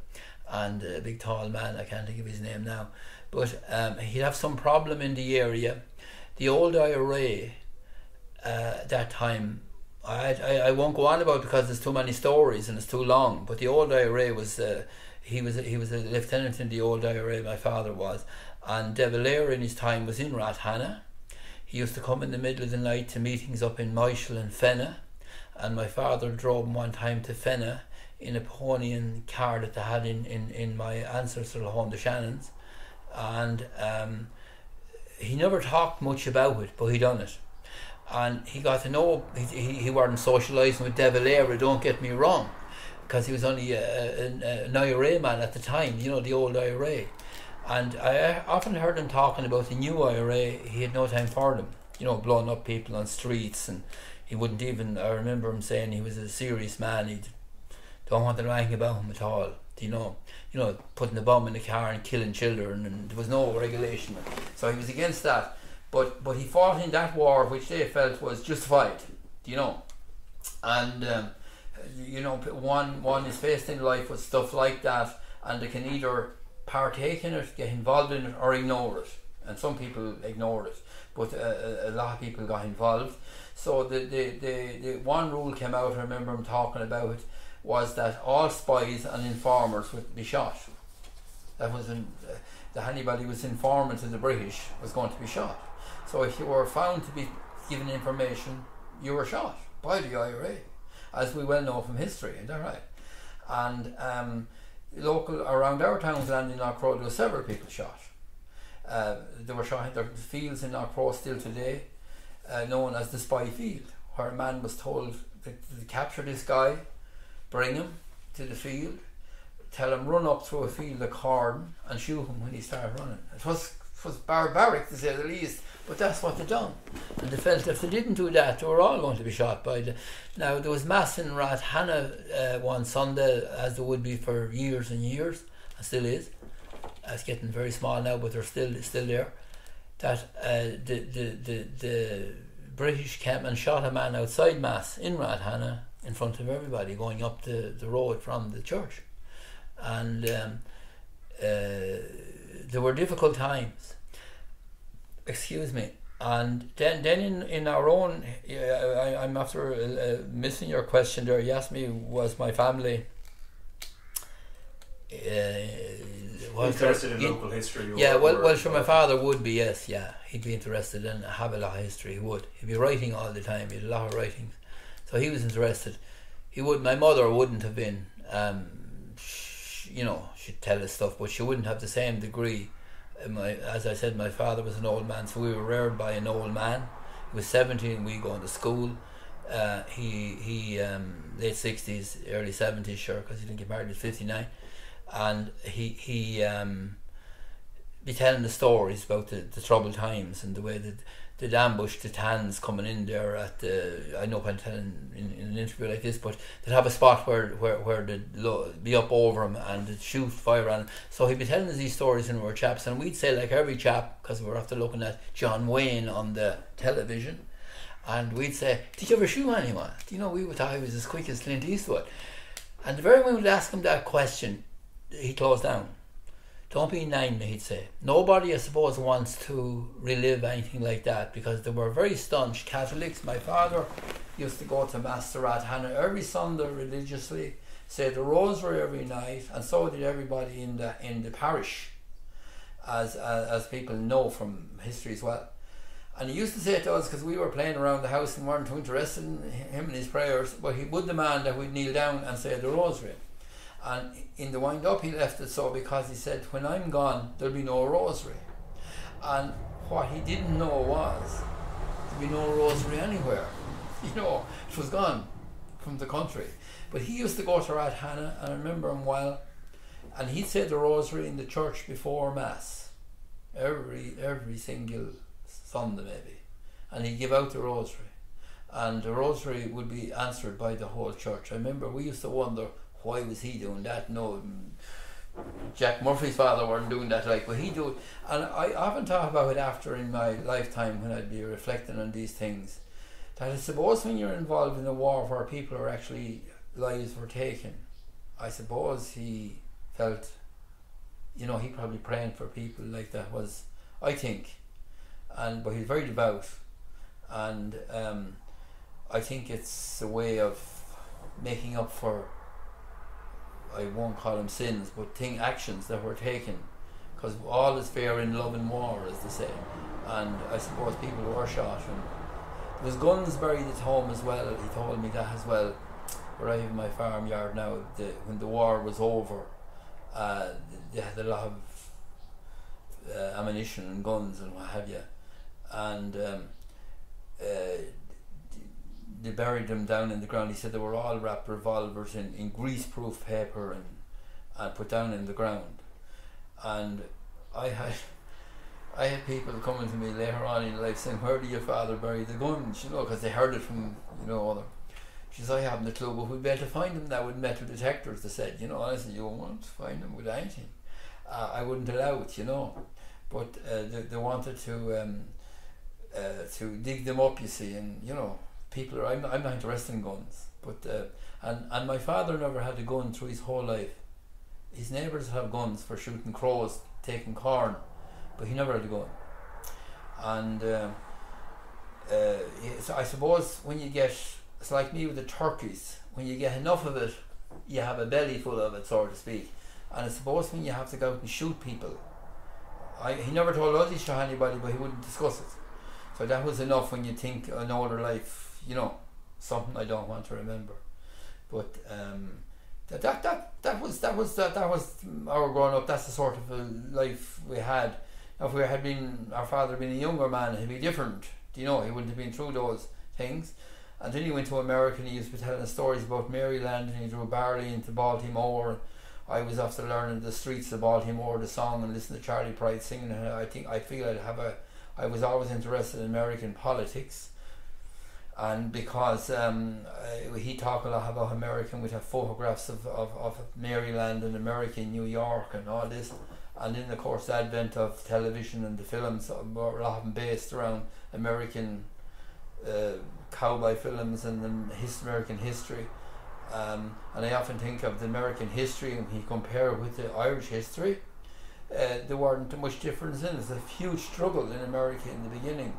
and a big tall man, I can't think of his name now, but he'd have some problem in the area. The old IRA that time, I won't go on about because there's too many stories and it's too long, but the old IRA was he was a lieutenant in the old IRA, my father was, and De Valera in his time was in Rathhanna. He used to come in the middle of the night to meetings up in Michael and Fenna, and my father drove him one time to Fenna in a pony and car that they had in my ancestral home, the Shannons, and he never talked much about it, but he done it. And he got to know, he wasn't socialising with De Valera, don't get me wrong, because he was only an IRA man at the time, you know, the old IRA. And I often heard him talking about the new IRA. He had no time for them, you know, blowing up people on streets, and he wouldn't even, I remember him saying he was a serious man, he don't want to know anything about him at all, you know, putting a bomb in the car and killing children, and there was no regulation. So he was against that. But he fought in that war, which they felt was justified, you know. And, you know, one is faced in life with stuff like that, and they can either partake in it, get involved in it, or ignore it. And some people ignored it, but a lot of people got involved. So the one rule came out, I remember him talking about it, was that all spies and informers would be shot. That was that anybody who was informant to the British was going to be shot. So if you were found to be given information, you were shot by the IRA, as we well know from history, is that right? And local around our town's land in Knockrow, there were several people shot. They were shot. There are fields in Knockrow still today, known as the Spy Field, where a man was told to capture this guy, bring him to the field, tell him run up through a field of corn and shoot him when he started running. It was barbaric, to say the least, but that's what they done. And they felt if they didn't do that, they were all going to be shot by the... Now, there was mass in Rathhanna one Sunday, as there would be for years and years, and still is. It's getting very small now, but they're still there. That the British came and shot a man outside mass in Rathhanna in front of everybody, going up the road from the church. And there were difficult times. Excuse me. And then in our own, I'm after missing your question there. You asked me, was my family interested in local history? Yeah, well, sure, my father would be, yes, yeah. He'd be interested in, have a lot of history, he would. He'd be writing all the time, he had a lot of writings. So he was interested. He would. My mother wouldn't have been, you know, she'd tell us stuff, but she wouldn't have the same degree. As I said, my father was an old man, so we were reared by an old man. He was 17, we going to school. He late 60s, early 70s, sure, because he didn't get married at 59. And he be telling the stories about the troubled times and the way that they'd ambush the Tans coming in there at the... I know I'm telling in an interview like this, but they'd have a spot where they'd be up over him and they'd shoot fire on him. So he'd be telling us these stories when we were chaps, and we'd say, like every chap, because we were after looking at John Wayne on the television, and we'd say, did you ever shoot anyone? You know, we would thought he was as quick as Clint Eastwood. And the very moment we'd ask him that question, he closed down. Don't be nine, he'd say. Nobody, I suppose, wants to relive anything like that, because they were very staunch Catholics. My father used to go to Mass to Rathhanna every Sunday religiously, say the rosary every night, and so did everybody in the parish, as people know from history as well. And he used to say it to us, because we were playing around the house and weren't too interested in him and his prayers, but he would demand that we'd kneel down and say the rosary. And in the wind up he left it so, because he said, when I'm gone there'll be no rosary. And what he didn't know was there'd be no rosary anywhere. You know, it was gone from the country. But he used to go to Rathhanna, and I remember him well, and he'd say the rosary in the church before Mass every single Sunday maybe, and he'd give out the rosary, and the rosary would be answered by the whole church. I remember we used to wonder, why was he doing that? No, Jack Murphy's father weren't doing that, like, but he do it. And I often thought about it after in my lifetime, when I'd be reflecting on these things, that I suppose when you're involved in a war where people are actually lives were taken, I suppose he felt, you know, he probably praying for people like that was, I think, but he's very devout, and I think it's a way of making up for, I won't call them sins, but actions that were taken, because all is fair in love and war, as they say, and I suppose people were shot, and there was guns buried at home as well. He told me that as well, where I have my farmyard now. When the war was over, they had a lot of ammunition and guns and what have you, and they buried them down in the ground. He said they were all wrapped revolvers in greaseproof paper and put down in the ground. And I had people coming to me later on in life saying, "Where did your father bury the guns?" You know, because they heard it from, you know, other. She says, "I haven't a clue, but we'd be able to find them now with metal detectors," they said. You know, and I said, "You won't find them with anything." I wouldn't allow it, you know, but they wanted to dig them up, you see, and you know, people are. I'm not interested in guns, but and my father never had a gun through his whole life. His neighbours have guns for shooting crows, taking corn, but he never had a gun. And so I suppose when you get, it's like me with the turkeys, when you get enough of it, you have a belly full of it, so to speak. And I suppose when you have to go out and shoot people, he never told us he shot anybody, but he wouldn't discuss it. So that was enough when you think an older life, you know, something I don't want to remember. But that was our growing up. That's the sort of a life we had. Now, if our father had been a younger man, it'd be different. You know, he wouldn't have been through those things. And then he went to America and he used to be telling us stories about Maryland, and he drew barley into Baltimore. I was after learning the streets of Baltimore, the song, and listening to Charlie Pride singing. And I was always interested in American politics. And because he talked a lot about American, we'd have photographs of Maryland and America in New York and all this. And then, of course, the advent of television and the films were often based around American cowboy films and American history. And I often think of the American history, and he compare it with the Irish history. There weren't much difference in it. There's a huge struggle in America in the beginning.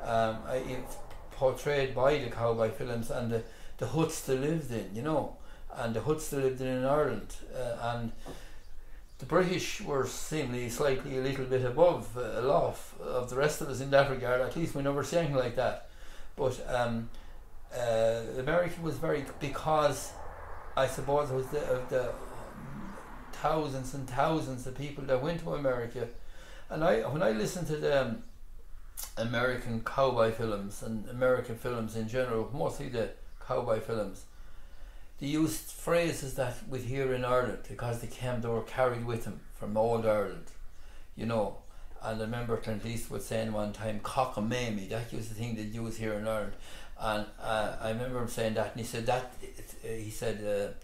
It's portrayed by the cowboy films and the huts they lived in, you know, and the huts they lived in Ireland. And the British were seemingly slightly a little bit above a lot of the rest of us in that regard. At least we never see anything like that. But America was very, because I suppose it was the thousands and thousands of people that went to America. And when I listened to the American cowboy films and American films in general, mostly the cowboy films, they used phrases that we'd hear in Ireland because they were carried with them from old Ireland, you know. And I remember Clint Eastwood saying one time, "cock a mamie," that was the thing they'd use here in Ireland. And I remember him saying that, and he said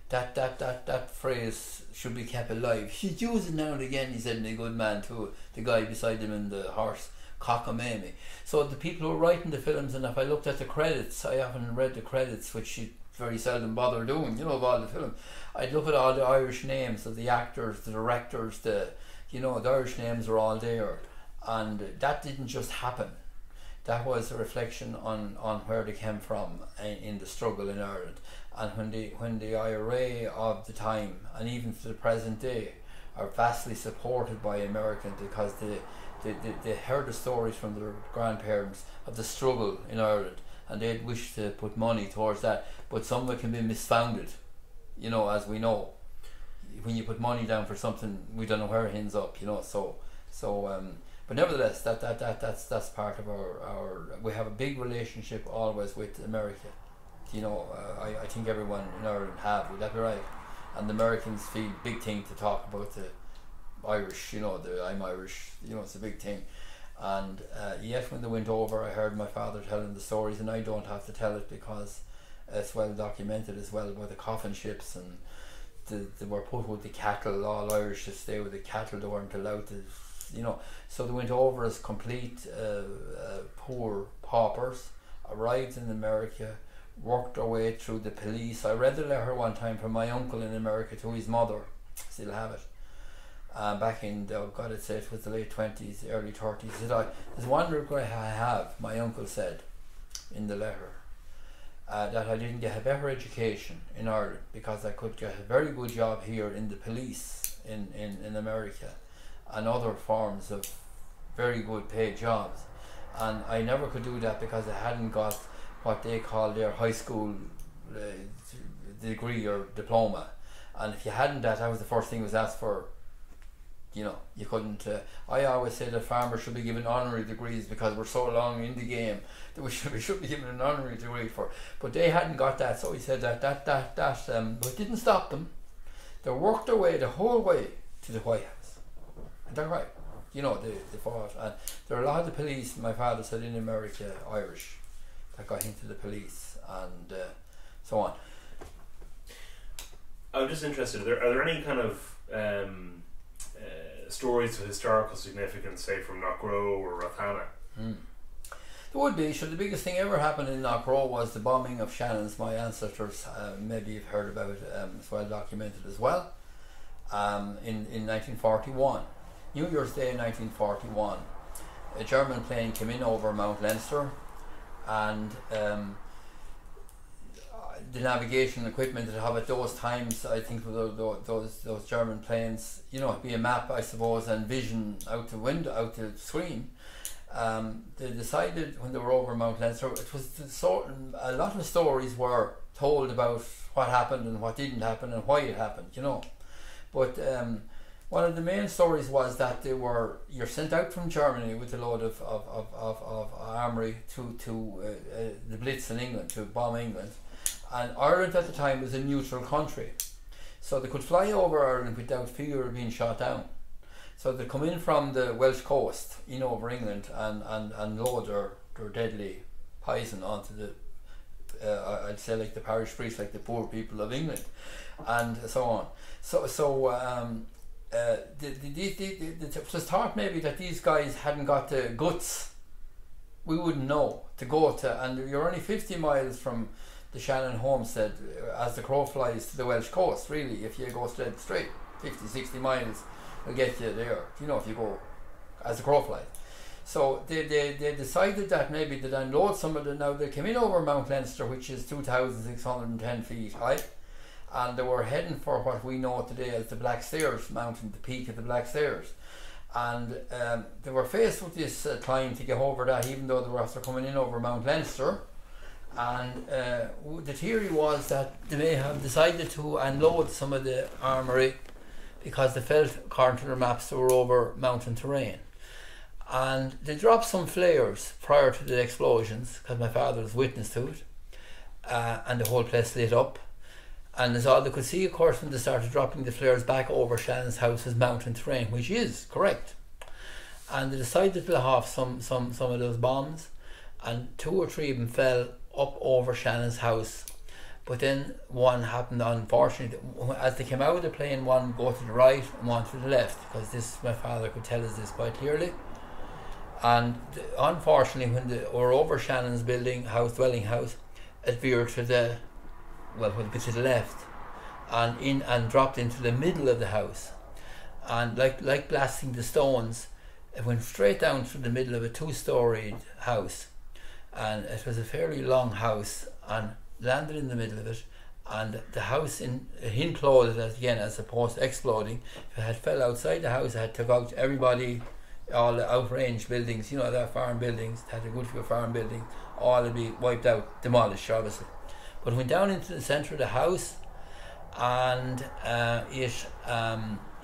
that phrase should be kept alive. He'd use it now and again, he said, and a good man too, the guy beside him in the horse, "cock a mamie." So the people who were writing the films, and if I looked at the credits, I often read the credits, which you very seldom bother doing, you know, of all the films. I'd look at all the Irish names of the actors, the directors, the Irish names are all there, and that didn't just happen. That was a reflection on where they came from in the struggle in Ireland. And when the IRA of the time, and even to the present day, are vastly supported by Americans, because they heard the stories from their grandparents of the struggle in Ireland, and they'd wish to put money towards that, but some of it can be misfounded, you know, as we know. When you put money down for something, we don't know where it ends up, you know. But nevertheless, that's part of our. We have a big relationship always with America, you know. I think everyone in Ireland have. Would that be right? And the Americans feel big thing to talk about the Irish, you know. I'm Irish, you know. It's a big thing. And yet, when they went over, I heard my father telling the stories, and I don't have to tell it because it's well documented as well, about the coffin ships, and they were put with the cattle. All Irish to stay with the cattle. They weren't allowed to, you know. So they went over as complete poor paupers, arrived in America, worked our way through the police. I read the letter one time from my uncle in America to his mother, still have it. Back in, God, I'd say it was the late 20s, early 30s. He said, there's one regret I have, my uncle said in the letter, that I didn't get a better education in Ireland, because I could get a very good job here in the police in America and other forms of very good paid jobs. And I never could do that because I hadn't got what they call their high school degree or diploma. And if you hadn't that was the first thing was asked for. You know, you couldn't. I always say that farmers should be given honorary degrees because we're so long in the game that we should be given an honorary degree for. But they hadn't got that, so he said that but it didn't stop them. They worked their way the whole way to the White House. And they're right. You know, they fought. And there are a lot of the police, my father said, in America, Irish, that got into the police and so on. I'm just interested, are there any kind of stories of historical significance, say from Knockrow or Rathana? There would be. Sure, the biggest thing ever happened in Knockrow was the bombing of Shannon's. My ancestors, maybe you've heard about it, it's well documented as well, in 1941. New Year's Day 1941, a German plane came in over Mount Leinster, and the navigation equipment that have at those times, I think those German planes, you know, it'd be a map, I suppose, and vision out the window, out the screen. They decided when they were over Mount Leinster, it was a lot of stories were told about what happened and what didn't happen and why it happened, you know. But one of the main stories was that you're sent out from Germany with a load of armoury to the Blitz in England, to bomb England. And Ireland at the time was a neutral country, so they could fly over Ireland without fear of being shot down. So they come in from the Welsh coast, you know, over England, and load their deadly poison onto the, I'd say, like the parish priest, like the poor people of England, and so on. It was thought maybe that these guys hadn't got the guts, we wouldn't know, to go to, and you're only 50 miles from the Shannon homestead as the crow flies to the Welsh coast, really. If you go straight 50, 60 miles will get you there, you know, if you go as the crow flies. So they decided that maybe they'd unload some of the, now they came in over Mount Leinster, which is 2,610 feet high, and they were heading for what we know today as the Blackstairs mountain, the peak of the Blackstairs. And they were faced with this climb to get over that, even though they were after coming in over Mount Leinster. And the theory was that they may have decided to unload some of the armoury because they felt, according to their maps, they were over mountain terrain. And they dropped some flares prior to the explosions, because my father was witness to it, and the whole place lit up. And as all they could see, of course, when they started dropping the flares back over Shannon's house as mountain terrain, which is correct. And they decided to let off some of those bombs, and 2 or 3 of them fell up over Shannon's house. But then one happened, unfortunately, as they came out of the plane, one go to the right and one to the left, because this, my father could tell us this quite clearly. And unfortunately, when they were over Shannon's dwelling house, it veered to the, to the left, and dropped into the middle of the house. And like blasting the stones, it went straight down through the middle of a 2-storied house. And it was a fairly long house, and landed in the middle of it, and the house imploded again, as opposed to exploding. If it had fell outside the house, it had took out everybody, all the outrange buildings, you know, their farm buildings, had a good few farm buildings, all would be wiped out, demolished, obviously. But it went down into the centre of the house, and it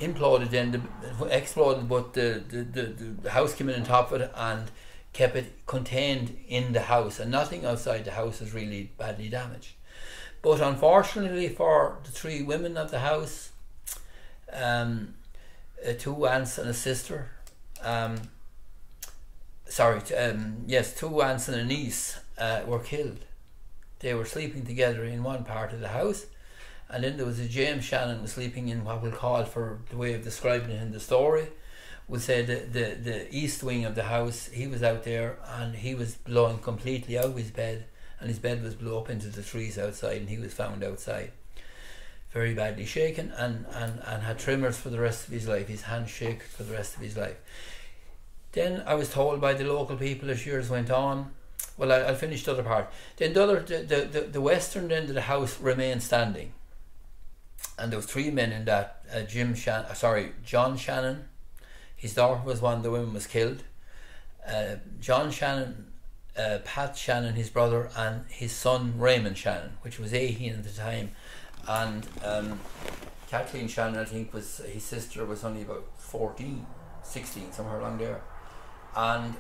imploded then, exploded, but the house came in on top of it and kept it contained in the house, and nothing outside the house was really badly damaged. But unfortunately for the 3 women of the house, 2 aunts and a sister, 2 aunts and a niece were killed. They were sleeping together in one part of the house, and then there was a James Shannon was sleeping in what we'll call, for the way of describing it in the story, we'll say the east wing of the house. He was out there, and he was blown completely out of his bed, and his bed was blew up into the trees outside, and he was found outside, very badly shaken, and had tremors for the rest of his life. His hands shaken for the rest of his life. Then I was told by the local people as years went on. Well, I'll finish the other part. Then the western end of the house remained standing, and there was 3 men in that. John Shannon, his daughter was one of the women was killed. John Shannon, Pat Shannon, his brother, and his son Raymond Shannon, which was 18 at the time, and Kathleen Shannon, I think, was his sister, was only about 14, 16, somewhere along there. And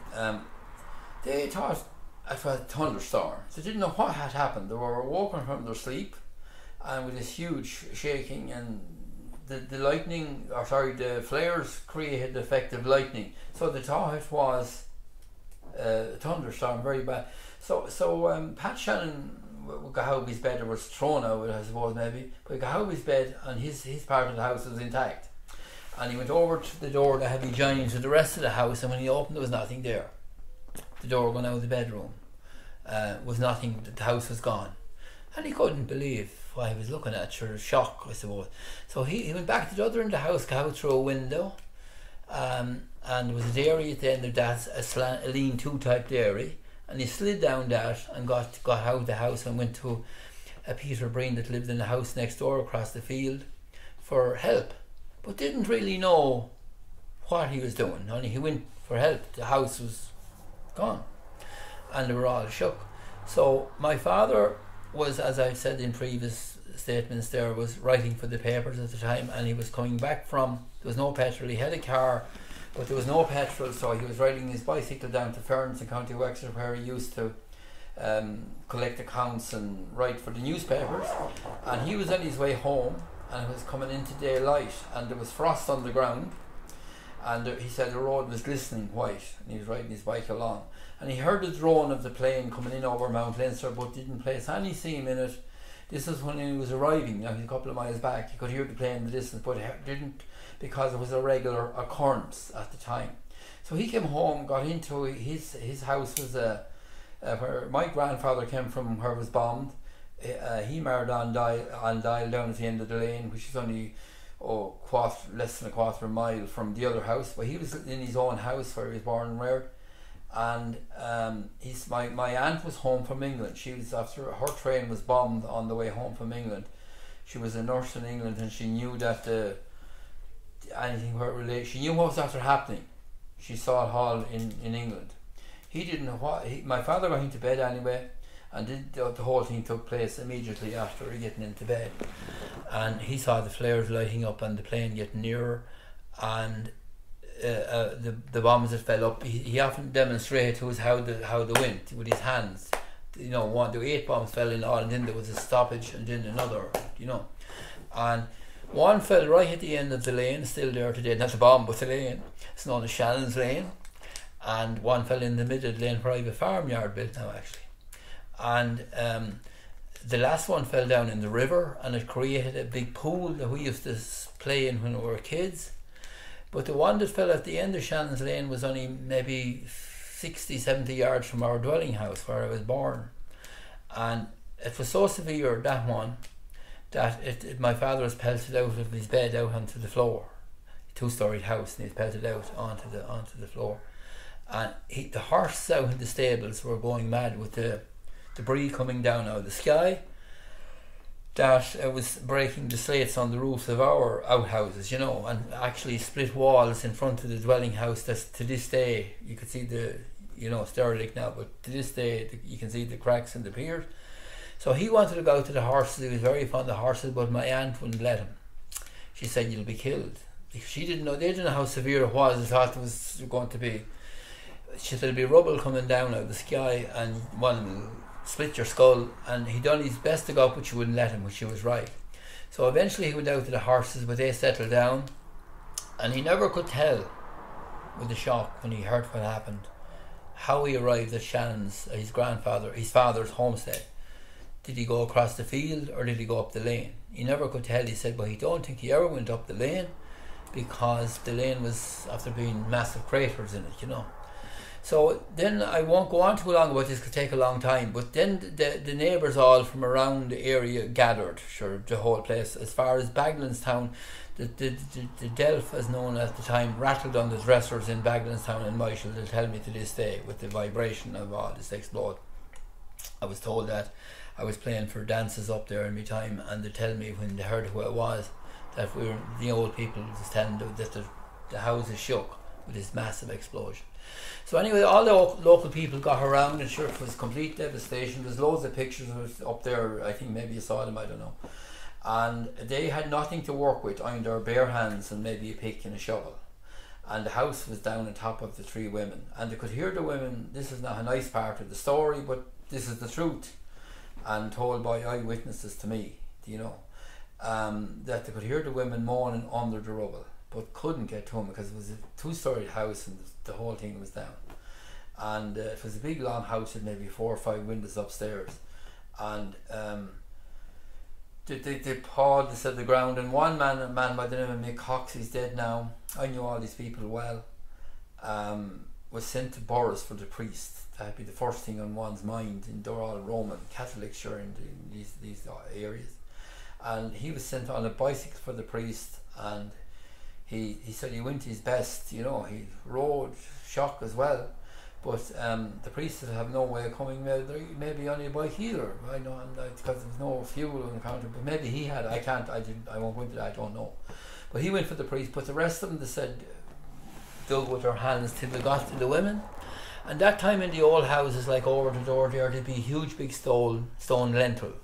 they thought it was a thunderstorm. They didn't know what had happened. They were woken from their sleep, and with this huge shaking, and the lightning, the flares created the effect of lightning. So they thought it was a thunderstorm, very bad. So Pat Shannon got out of his bed, or was thrown out, I suppose, maybe, but he got out of his bed, and his part of the house was intact. And he went over to the door that had been joining to the rest of the house, and when he opened, there was nothing there. The door going out of the bedroom was nothing. The house was gone, and he couldn't believe what he was looking at. Sure, shock, I suppose. So he went back to the other end of the house, got out through a window, and there was a dairy at the end of that, a lean-to type dairy, and he slid down that and got out of the house and went to a Peter Breen that lived in the house next door across the field for help, but didn't really know what he was doing. Only he went for help. The house was gone, and they were all shook. So my father was, as I've said in previous statements there, was writing for the papers at the time, and he was coming back from, there was no petrol. He had a car, but there was no petrol, so he was riding his bicycle down to Ferns in County Wexford, where he used to collect accounts and write for the newspapers. And he was on his way home, and it was coming into daylight, and there was frost on the ground, and he said the road was glistening white, and he was riding his bike along, and he heard the drone of the plane coming in over Mount Leinster, but didn't place any seam in it. This was when he was arriving. Now he's a couple of miles back. He could hear the plane in the distance, but it didn't, because it was a regular occurrence at the time. So he came home, got into his house was where my grandfather came from, where it was bombed. He married on Dial down at the end of the lane, which is only less than a quarter of a mile from the other house. But he was in his own house where he was born and reared. And my aunt was home from England. She was, after her train was bombed on the way home from England. She was a nurse in England, and she knew that anything where it related, she knew what was after happening. She saw it all in England. He didn't know what. My father got into bed anyway, and the whole thing took place immediately after getting into bed. And he saw the flares lighting up and the plane getting nearer, and the bombs that fell up. He often demonstrated to us how they went with his hands. You know, there were 8 bombs fell in all, and then there was a stoppage, and then another. You know, and one fell right at the end of the lane, still there today. Not the bomb, but the lane. It's known as Shannon's Lane. And one fell in the middle lane where I have a farmyard built now, actually. And the last one fell down in the river, and it created a big pool that we used to play in when we were kids. But the one that fell at the end of Shannon's Lane was only maybe 60, 70 yards from our dwelling house where I was born. And it was so severe, that one, that my father was pelted out of his bed out onto the floor. A 2-storied house, and he was pelted out onto the floor. And the horses out in the stables were going mad with the debris coming down out of the sky, that it was breaking the slates on the roofs of our outhouses, you know, and actually split walls in front of the dwelling house. That's, to this day, you could see it's derelict now, but to this day you can see the cracks in the piers. So he wanted to go to the horses. He was very fond of horses, but my aunt wouldn't let him. She said, "You'll be killed." She didn't know. They didn't know how severe it was. They thought it was going to be. She said, "There'll be rubble coming down out of the sky, and one will split your skull." And he done his best to go up, but she wouldn't let him, which she was right. So eventually he went out to the horses, but they settled down, and he never could tell, with the shock when he heard what happened, how he arrived at Shannon's, his father's homestead. Did he go across the field, or did he go up the lane? He never could tell. He said, but he don't think he ever went up the lane, because the lane was, after being massive craters in it, you know. So then I won't go on too long about this, could take a long time, but then the neighbours all from around the area gathered, sure, the whole place, as far as Baglanstown. The Dyfed, as known at the time, rattled on the dressers in Baglanstown and Michael, they'll tell me to this day, with the vibration of all this explode. I was told that I was playing for dances up there in my time, and they tell me when they heard who it was, that the old people was telling them that the houses shook with this massive explosion. So anyway, all the local people got around, and sure, it was complete devastation. There's loads of pictures of it up there. I think maybe you saw them, I don't know. And they had nothing to work with, only their bare hands and maybe a pick and a shovel. And the house was down on top of the 3 women, and they could hear the women. This is not a nice part of the story, but this is the truth, and told by eyewitnesses to me, that they could hear the women moaning under the rubble, but couldn't get to them because it was a 2-story house and the whole thing was down. And it was a big long house with maybe 4 or 5 windows upstairs. And they pawed, they said, the ground. And one man, a man by the name of Mick Cox, he's dead now. I knew all these people well. Was sent to Boris for the priest. That'd be the first thing on one's mind. And they're all Roman Catholics, sure, in these areas. And he was sent on a bicycle for the priest, and he said he went his best, he rode shock as well, but the priest would have no way of coming, maybe on a bike either, I know, because there was no fuel on the counter, but maybe he had. I won't go into that, I don't know. But he went for the priest, but the rest of them, they said, dug with their hands till they got to the women. And that time in the old houses, like over the door there, there'd be a huge big stone lentil.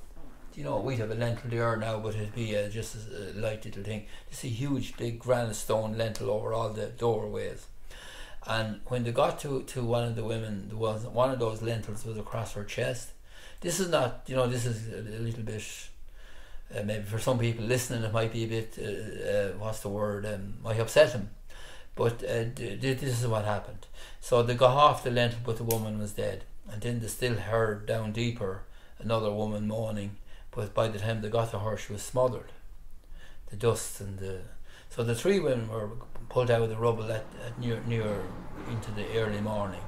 We'd have a lentil there now, but it'd be just a light little thing. Just a huge big granite stone lentil over all the doorways. And when they got to one of the women, there was one of those lentils was across her chest. This is not, this is a little bit, maybe for some people listening, it might be a bit, might upset them. But this is what happened. So they got off the lentil, but the woman was dead. And then they still heard down deeper another woman moaning. But by the time they got to her, she was smothered. The dust and so the 3 women were pulled out of the rubble at near into the early morning.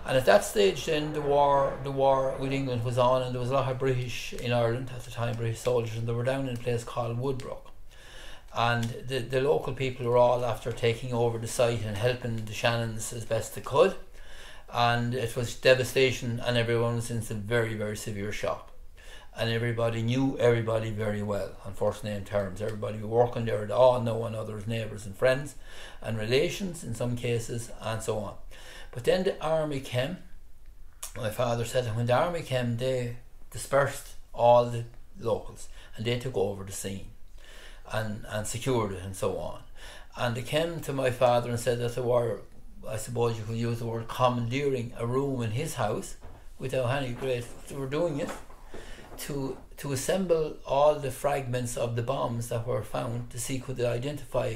And at that stage, then the war with England was on, and there was a lot of British in Ireland at the time, British soldiers, and they were down in a place called Woodbrook. And the local people were all after taking over the site and helping the Shannons as best they could. And it was devastation, and everyone was in some very, very severe shock. And everybody knew everybody very well on first name terms. Everybody working there had all know one another's neighbours and friends and relations in some cases, and so on. But then the army came. My father said that when the army came, they dispersed all the locals and they took over the scene and secured it and so on. And they came to my father and said that they were, I suppose you could use the word, commandeering a room in his house without any great, they were doing it to assemble all the fragments of the bombs that were found to see could they identify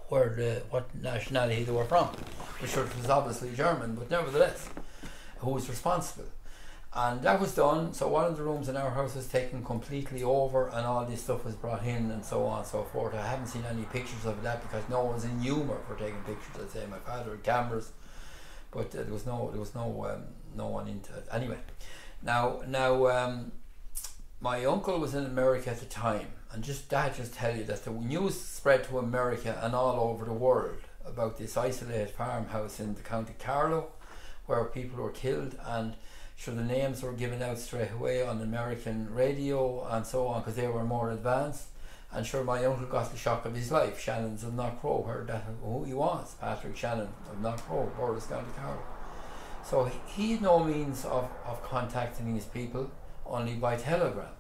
what nationality they were from. The shirt was obviously German, but nevertheless, who was responsible. And that was done. So one of the rooms in our house was taken completely over, and all this stuff was brought in, and so on and so forth. I haven't seen any pictures of that because no one's in humour for taking pictures. I'd say my father had cameras, but there was no one into it. Anyway, now my uncle was in America at the time, and just tell you that the news spread to America and all over the world about this isolated farmhouse in the County Carlow where people were killed, and sure the names were given out straight away on American radio and so on because they were more advanced. And sure, my uncle got the shock of his life. Shannon's of Knockrow heard that who he was, Patrick Shannon of Knockrow, Boris County Carlow. So he had no means of contacting these people, only by telegram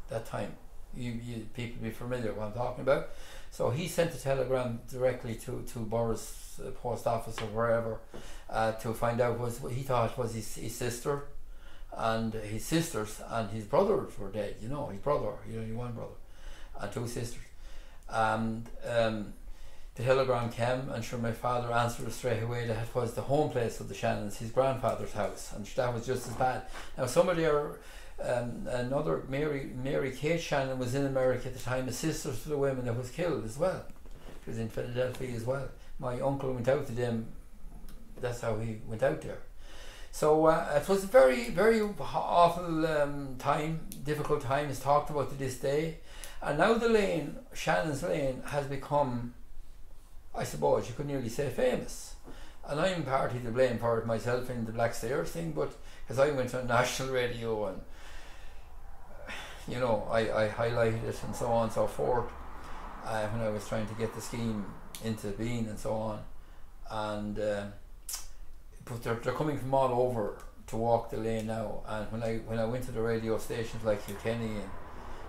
that time. You people be familiar with what I'm talking about. So he sent a telegram directly to Boris post office or wherever to find out what he thought was his sister and his sisters and his brothers were dead. His brother, one brother and 2 sisters. And the telegram came, and sure my father answered straight away that it was the home place of the Shannons, his grandfather's house, and that was just as bad. Now somebody another Mary Kate Shannon was in America at the time, a sister to the women that was killed as well. She was in Philadelphia as well. My uncle went out to them that's how he went out there. So it was a very, very awful time, difficult times talked about to this day. And now the lane, Shannon's Lane, has become, I suppose you could nearly say, famous. And I'm partly to blame for it myself in the Blackstairs thing, but because I went on national radio and you know, I highlighted it and so on and so forth when I was trying to get the scheme into being and so on. And but they're coming from all over to walk the lane now. And when I went to the radio stations like Kilkenny and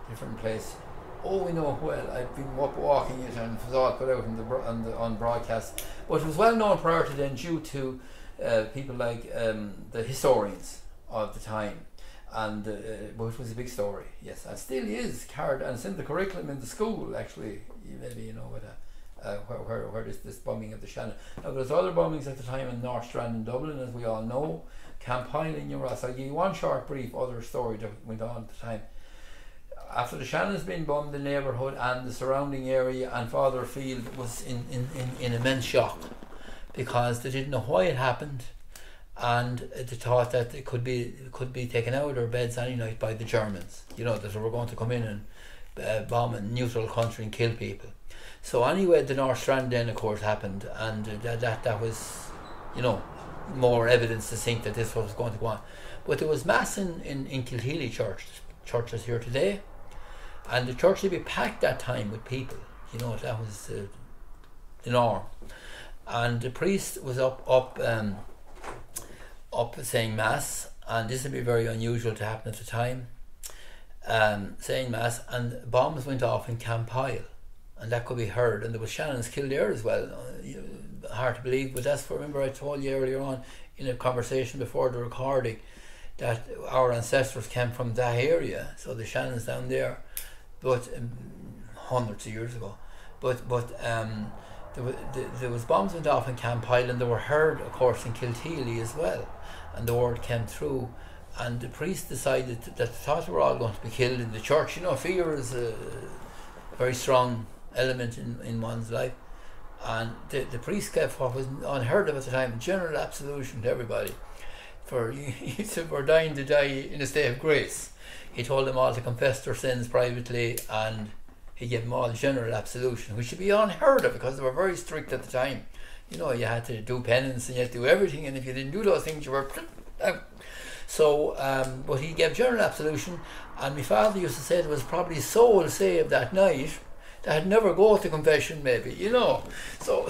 different places, oh, we know well, I've been walking it and it was all put out on broadcast. But it was well known prior to then due to people like the historians of the time. And but it was a big story, yes, and still is carried, and it's in the curriculum in the school actually. Maybe you know where this bombing of the Shannon. Now there's other bombings at the time in North Strand in Dublin, as we all know. Campile in Ross. I'll give you one short brief other story that went on at the time. After the Shannon's been bombed, the neighbourhood and the surrounding area and Fotherfield was in immense shock, because they didn't know why it happened. And they thought that it could be taken out of their beds any night by the Germans, you know, that they were going to come in and bomb a neutral country and kill people. So anyway, the North Strand then of course happened, and that was, you know, more evidence to think that this was going to go on. But there was mass in Kilteely churches here today, and the church would be packed that time with people, you know, that was the norm. And the priest was up saying mass, and this would be very unusual to happen at the time, saying mass, and bombs went off in Campile, and that could be heard, and there was Shannon's killed there as well. Hard to believe, but that's for, remember I told you earlier on in a conversation before the recording that our ancestors came from that area, so the Shannon's down there, but hundreds of years ago, but there was bombs went off in Campile, and they were heard of course in Kilteely as well, and the word came through, and the priest decided that they thought they were all going to be killed in the church. You know, fear is a very strong element in one's life, and the priest gave what was unheard of at the time, general absolution to everybody, for he said we're dying to die in a state of grace. He told them all to confess their sins privately, and he gave them all general absolution, which should be unheard of because they were very strict at the time. You know, you had to do penance and you had to do everything, and if you didn't do those things, you were out. So, but he gave general absolution, and my father used to say there was probably soul saved that night that had never go to confession, maybe, you know. So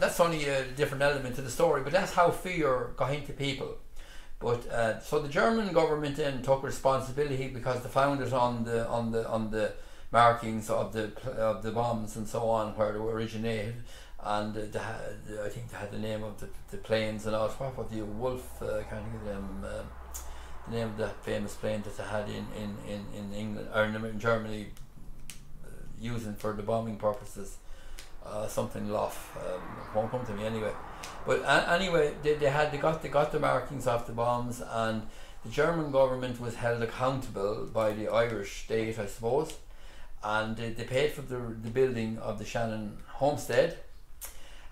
that's only a different element to the story, but that's how fear got into people. But so the German government then took responsibility because they found it on the markings of the bombs and so on where they were originated, and I think they had the name of the planes and all. What the Wolf? Can't think of them. The name of that famous plane that they had in England or in Germany, using for the bombing purposes. Something Loff. Won't come to me anyway. But anyway, they got the markings of the bombs, and the German government was held accountable by the Irish state, I suppose, and they paid for the building of the Shannon homestead.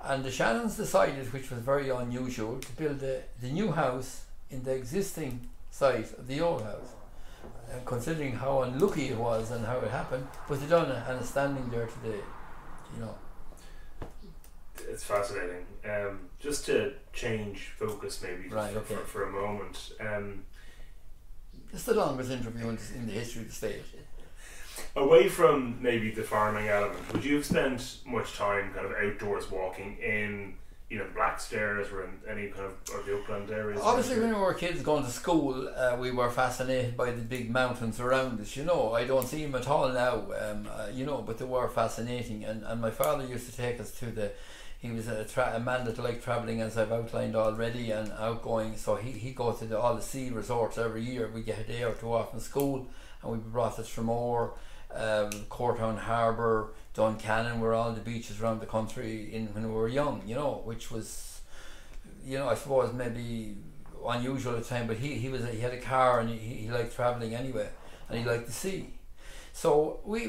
And the Shannons decided, which was very unusual, to build the new house in the existing site of the old house. Considering how unlucky it was and how it happened, but they done it, and it's standing there today, you know. It's fascinating. Just to change focus maybe right, okay. for a moment. It's the longest interview in the history of the state. Away from maybe the farming element, would you have spent much time kind of outdoors walking in, you know, the Blackstairs or in any kind of or the upland areas? Obviously, when we were kids going to school, we were fascinated by the big mountains around us. You know, I don't see them at all now. You know, but they were fascinating. And my father used to take us to he was a man that liked travelling, as I've outlined already, and outgoing. So he'd go to all the sea resorts every year. We get a day or two off in school, and we brought us from Tramore, Courtown Harbour, Duncannon, were all the beaches around the country when we were young, you know, which was, you know, I suppose maybe unusual at the time, but he had a car, and he liked travelling anyway, and he liked the sea. So we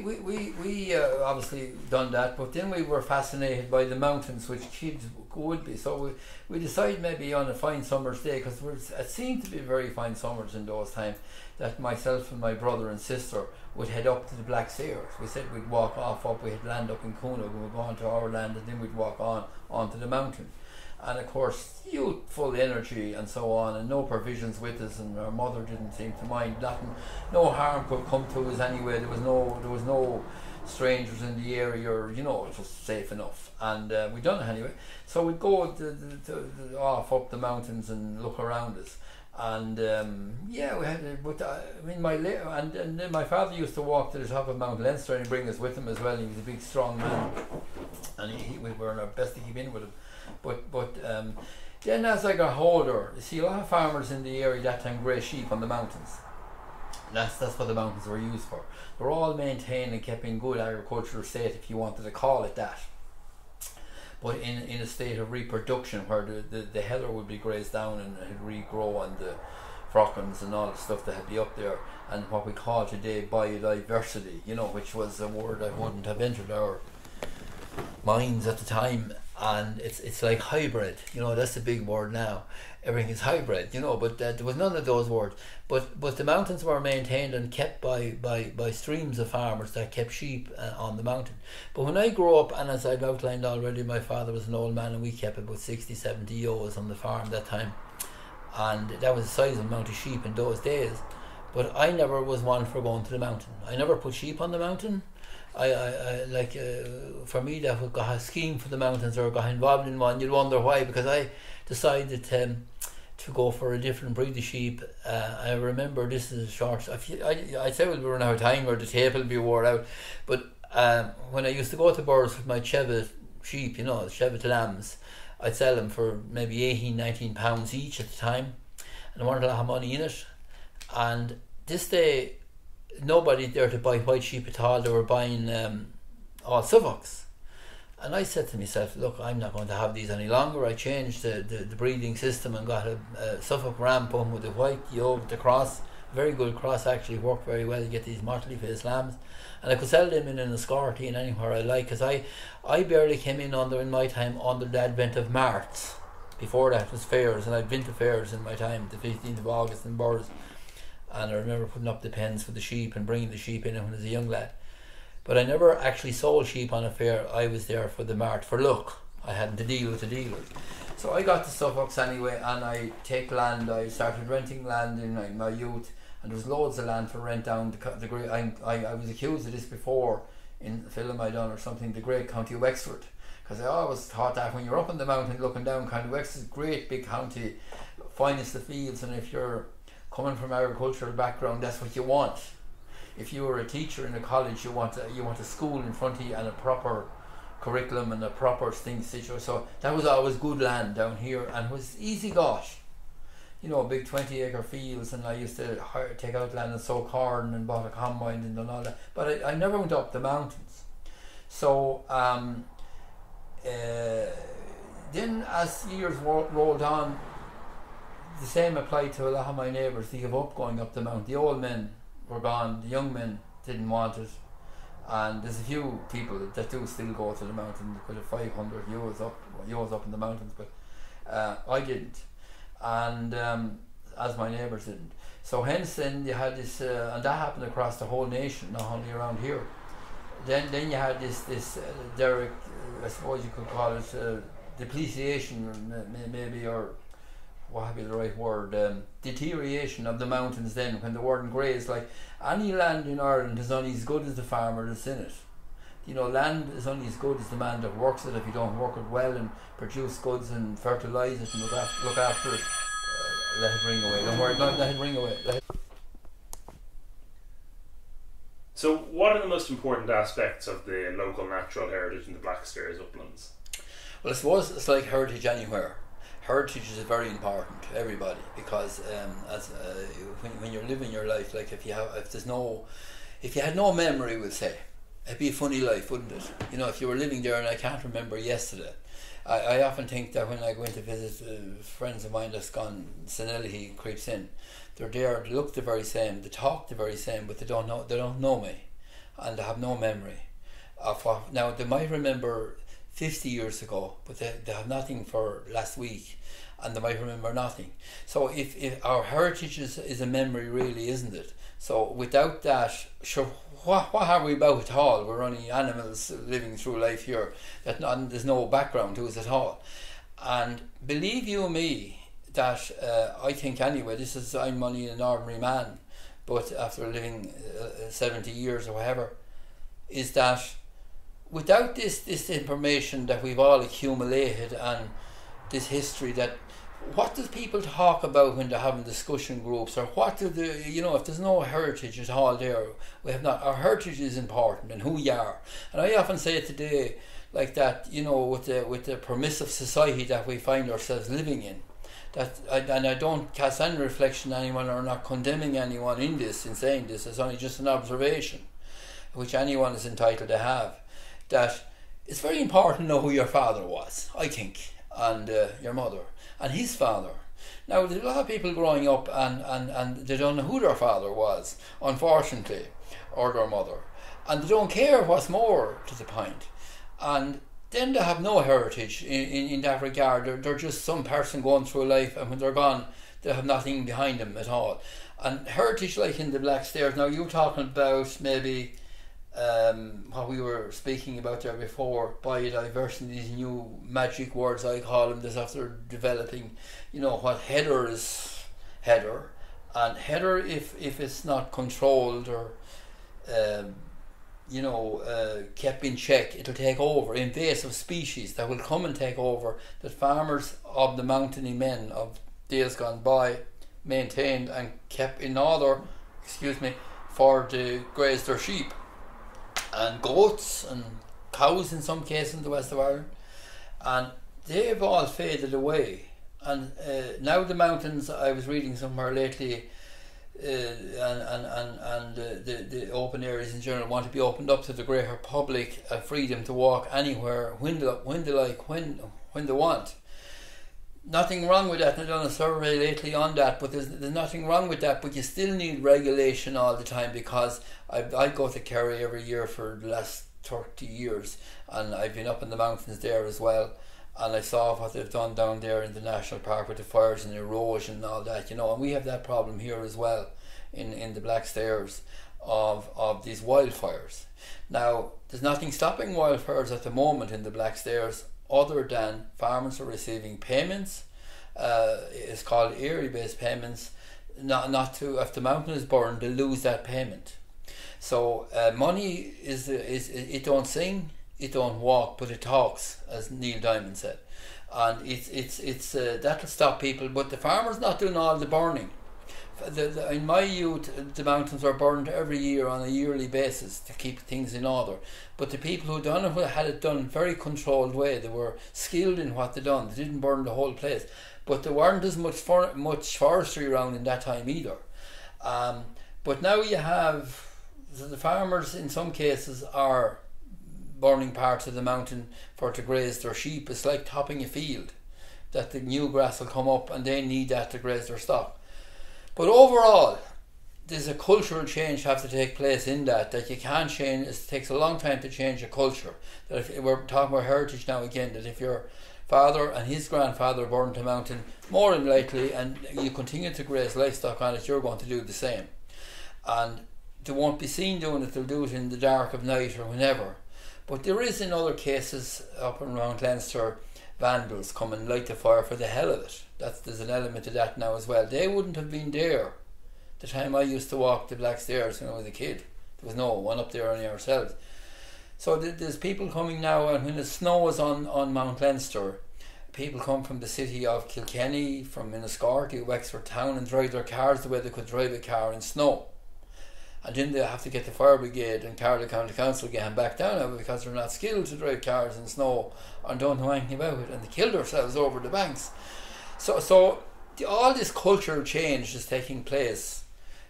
obviously done that, but then we were fascinated by the mountains, which kids would be. So we decided maybe on a fine summer's day, because it seemed to be very fine summers in those times, that myself and my brother and sister would head up to the Blackstairs. We said we'd walk off up, we had land up in Cuna, we would go on to our land, and then we'd walk onto the mountain. And of course, youthful energy and so on, and no provisions with us, and our mother didn't seem to mind. Nothing, no harm could come to us anyway. There was no strangers in the area, or it was safe enough. And we done it anyway. So we'd go off up the mountains and look around us. And we had. But and then my father used to walk to the top of Mount Leinster and bring us with him as well. He was a big, strong man, and we were on our best to keep in with him. But then as I got older, you see a lot of farmers in the area that time graze sheep on the mountains. That's what the mountains were used for. They were all maintained and kept in good agricultural state, if you wanted to call it that. But in a state of reproduction, where the heather would be grazed down and it would regrow on the frockens and all the stuff that had be up there, and what we call today biodiversity, which was a word that wouldn't have entered our minds at the time. And it's like hybrid, that's the big word now. Everything is hybrid, but there was none of those words. But the mountains were maintained and kept by streams of farmers that kept sheep on the mountain. But when I grew up, and as I've outlined already, my father was an old man, and we kept about 60, 70 ewes on the farm that time. And that was the size of amount of sheep in those days. But I never was one for going to the mountain. I never put sheep on the mountain. For me, that would got a scheme for the mountains, or got involved in one. You'd wonder why, because I decided to go for a different breed of sheep. I remember, this is a short. I say we'll run out of time, or the tape will be wore out. But when I used to go to Burrs with my Cheviot sheep, the Cheviot lambs, I'd sell them for maybe 18, 19 pounds each at the time, and I wanted a lot of money in it. And this day, nobody there to buy white sheep at all. They were buying all Suffolks. And I said to myself, look, I'm not going to have these any longer. I changed the breeding system and got a Suffolk ram pum with the white yoke, the cross. Very good cross, actually worked very well. You get these motley faced lambs. And I could sell them in an escorty and anywhere I like, because I barely came in my time under the advent of marts. Before that was fairs, and I'd been to fairs in my time, the 15th of August in Burrs. And I remember putting up the pens for the sheep and bringing the sheep in when I was a young lad. But I never actually sold sheep on a fair. I was there for the mart, for luck. I hadn't to deal with the dealers. So I got to Suffolk's anyway, and I take land. I started renting land in my youth, and there was loads of land for rent down the great. I was accused of this before in a film I done or something, the great county of Wexford, because I always thought that when you're up on the mountain looking down, County Wexford's a great big county, finest of fields, and if you're coming from agricultural background, that's what you want. If you were a teacher in a college, you want a school in front of you and a proper curriculum and a proper thing situation. So that was always good land down here, and it was easy gosh. Big 20-acre fields, and I used to take out land and sow corn and bought a combine and done all that. But I never went up the mountains. So then as years rolled on, the same applied to a lot of my neighbours. They gave up going up the mountain. The old men were gone, the young men didn't want it, and there's a few people that do still go to the mountain. They put a 500 euros up in the mountains, but I didn't, and as my neighbours didn't. So hence then you had this, and that happened across the whole nation, not only around here. Then you had this Derek, I suppose you could call it depreciation, maybe, or what would be the right word, deterioration of the mountains then, when they weren't grazed. Like any land in Ireland is only as good as the farmer that's in it. Land is only as good as the man that works it. If you don't work it well and produce goods and fertilise it and look after it, let it ring away. Don't worry, let it ring away. So what are the most important aspects of the local natural heritage in the Blackstairs Uplands? Well, I suppose it's like heritage anywhere. Heritage is very important to everybody, because when you're living your life, like if you had no memory, we'll say, it'd be a funny life, wouldn't it? If you were living there and I can't remember yesterday. I often think that when I go in to visit friends of mine that's gone senility creeps in, they're there, they look the very same, they talk the very same, but they don't know me. and they have no memory of what. Now they might remember 50 years ago, but they have nothing for last week, and they might remember nothing. So if our heritage is a memory, really, isn't it? So without that, sure, what are we about at all? We're only animals living through life here. There's no background to us at all. And believe you me, that I think anyway, I'm only an ordinary man, but after living 70 years or whatever, is that without this information that we've all accumulated and this history, that what do people talk about when they're having discussion groups, or what do they, if there's no heritage at all there, we have not. Our heritage is important, and who you are. And I often say today, like that, with the permissive society that we find ourselves living in, and I don't cast any reflection on anyone or not condemning anyone in saying this. It's only just an observation, which anyone is entitled to have. That it's very important to know who your father was, I think, and your mother, and his father. Now, there's a lot of people growing up and they don't know who their father was, unfortunately, or their mother, and they don't care what's more to the point. And then they have no heritage in that regard. They're just some person going through life, and when they're gone, they have nothing behind them at all. And heritage, like in the Blackstairs, now you were talking about maybe what we were speaking about there before, biodiversity, these new magic words I call them, this after developing, what header is header, and header, if it's not controlled or kept in check, it'll take over. Invasive species that will come and take over, that farmers of the mountainy men of days gone by maintained and kept in order, for to graze their sheep and goats and cows in some cases in the west of Ireland, and they've all faded away. And now the mountains, I was reading somewhere lately, and the open areas in general want to be opened up to the greater public, freedom to walk anywhere when they like, when they want. Nothing wrong with that. I've done a survey lately on that, but there's nothing wrong with that, but you still need regulation all the time, because I go to Kerry every year for the last 30 years, and I've been up in the mountains there as well, and I saw what they've done down there in the national park with the fires and erosion and all that, and we have that problem here as well in the Blackstairs of these wildfires. Now, there's nothing stopping wildfires at the moment in the Blackstairs, other than farmers are receiving payments. It's called area-based payments. Not to, if the mountain is burned, they lose that payment. So money is it don't sing, it don't walk, but it talks, as Neil Diamond said. And it's that'll stop people. But the farmer's not doing all the burning. In my youth, the mountains were burned every year on a yearly basis to keep things in order. But the people who done it had it done in a very controlled way. They were skilled in what they done. They didn't burn the whole place. But there weren't as much forestry around in that time either. But now you have the farmers in some cases are burning parts of the mountain for to graze their sheep. It's like topping a field, that the new grass will come up and they need that to graze their stock. But overall, there's a cultural change have to take place in that you can't change. It takes a long time to change a culture. That if we're talking about heritage now again, that if your father and his grandfather burned a mountain, more than likely, and you continue to graze livestock on it, you're going to do the same. And they won't be seen doing it, they'll do it in the dark of night or whenever. But there is, in other cases up and around Leinster, vandals come and light the fire for the hell of it. There's an element to that now as well. They wouldn't have been there the time I used to walk the Blackstairs when I was a kid. There was no one up there only ourselves. So there's people coming now, and when it snows on Mount Leinster, people come from the city of Kilkenny, from Enniscorthy, Wexford town, and drive their cars the way they could drive a car in snow. And then they have to get the fire brigade and Carlow County Council getting back down because they're not skilled to drive cars in snow and don't know anything about it, and they kill themselves over the banks. So all this cultural change is taking place.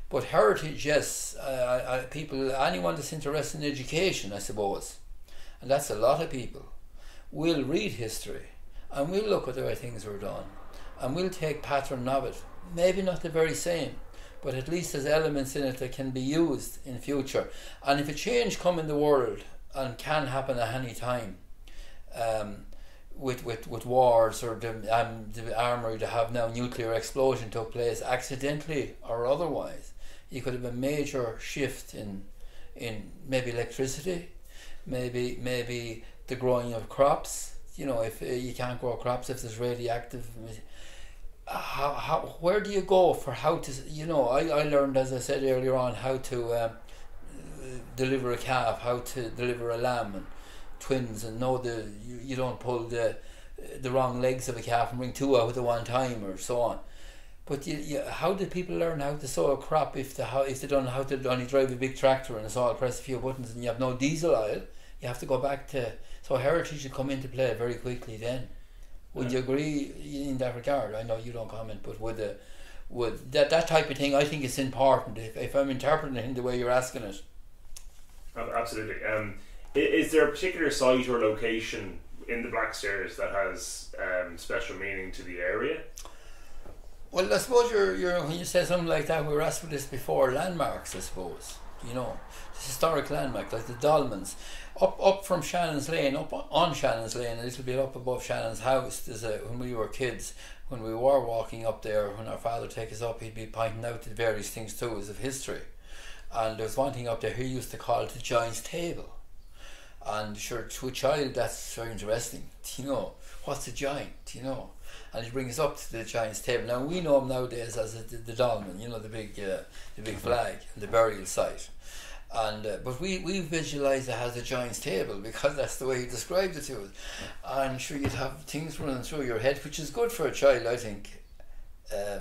But heritage, yes, anyone that's interested in education, I suppose, and that's a lot of people, will read history and will look at the way things were done and will take pattern of it. Maybe not the very same, but at least there's elements in it that can be used in future. And if a change come in the world, and can happen at any time, with wars or the armory to have now nuclear explosion took place accidentally or otherwise, you could have a major shift in maybe electricity, maybe the growing of crops. You know, if you can't grow crops if there's radioactive. Where do you go for how to? You know, I learned, as I said earlier on, how to deliver a calf, how to deliver a lamb, and twins, and know you don't pull the wrong legs of a calf and bring two out at one time or so on. But how do people learn how to sow a crop if they don't know how to only drive a big tractor and it's all press a few buttons and you have no diesel oil? You have to go back to, so heritage should come into play very quickly then. Would you agree in that regard? I know you don't comment, but would that type of thing, I think it's important if I'm interpreting it in the way you're asking it. Absolutely. Is there a particular site or location in the Blackstairs that has special meaning to the area? Well, I suppose you're when you say something like that, we were asked for this before, landmarks, I suppose. You know, historic landmarks like the Dolmens. Up from Shannon's Lane, up on Shannon's Lane, a little bit up above Shannon's house, when we were kids, when we were walking up there, when our father would take us up, he'd be pointing out the various things to us of history. And there was one thing up there he used to call it the Giant's Table. And sure, to a child that's very interesting. You know, what's a giant, you know? And he brings us up to the Giant's Table. Now we know him nowadays as the dolmen, you know, the big flag, the burial site. And but we visualise it as a Giant's Table because that's the way he described it to us. And sure, you'd have things running through your head, which is good for a child, I think,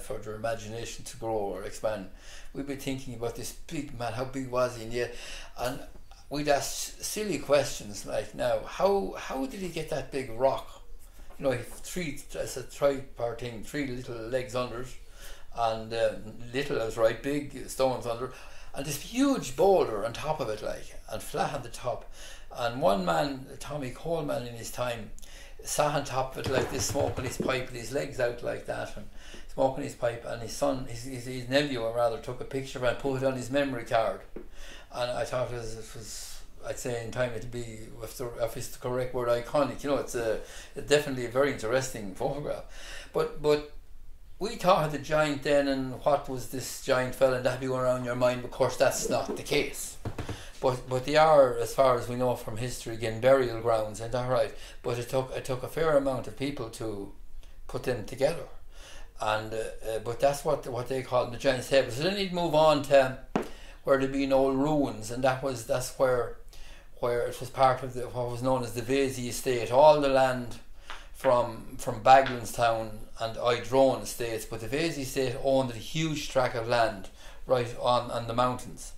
for their imagination to grow or expand. We'd be thinking about this big man, how big was he? And we'd ask silly questions like, now, how did he get that big rock? You know, it's a tripart thing, 3 little legs under it, and little is right, big stones under, and this huge boulder on top of it, like, and flat on the top. And one man, Tommy Coleman in his time, sat on top of it like this, smoking his pipe with his legs out like that, and smoking his pipe, and his son, his nephew rather, took a picture and put it on his memory card. And I thought it was I'd say in time it'll be, if it's the correct word, iconic. You know, it's definitely a very interesting photograph. But we thought of the giant then, and what was this giant fella, and that'd be going around your mind. Of course, that's not the case. But they are, as far as we know from history, again, burial grounds, and that right. But it took a fair amount of people to put them together, and but that's what they call the Giant's Table. So then you'd move on to where there'd been old ruins, and that's where it was part of what was known as the Vesey estate, all the land from Baglanstown and Idrone estates, but the Vesey estate owned a huge tract of land right on the mountains.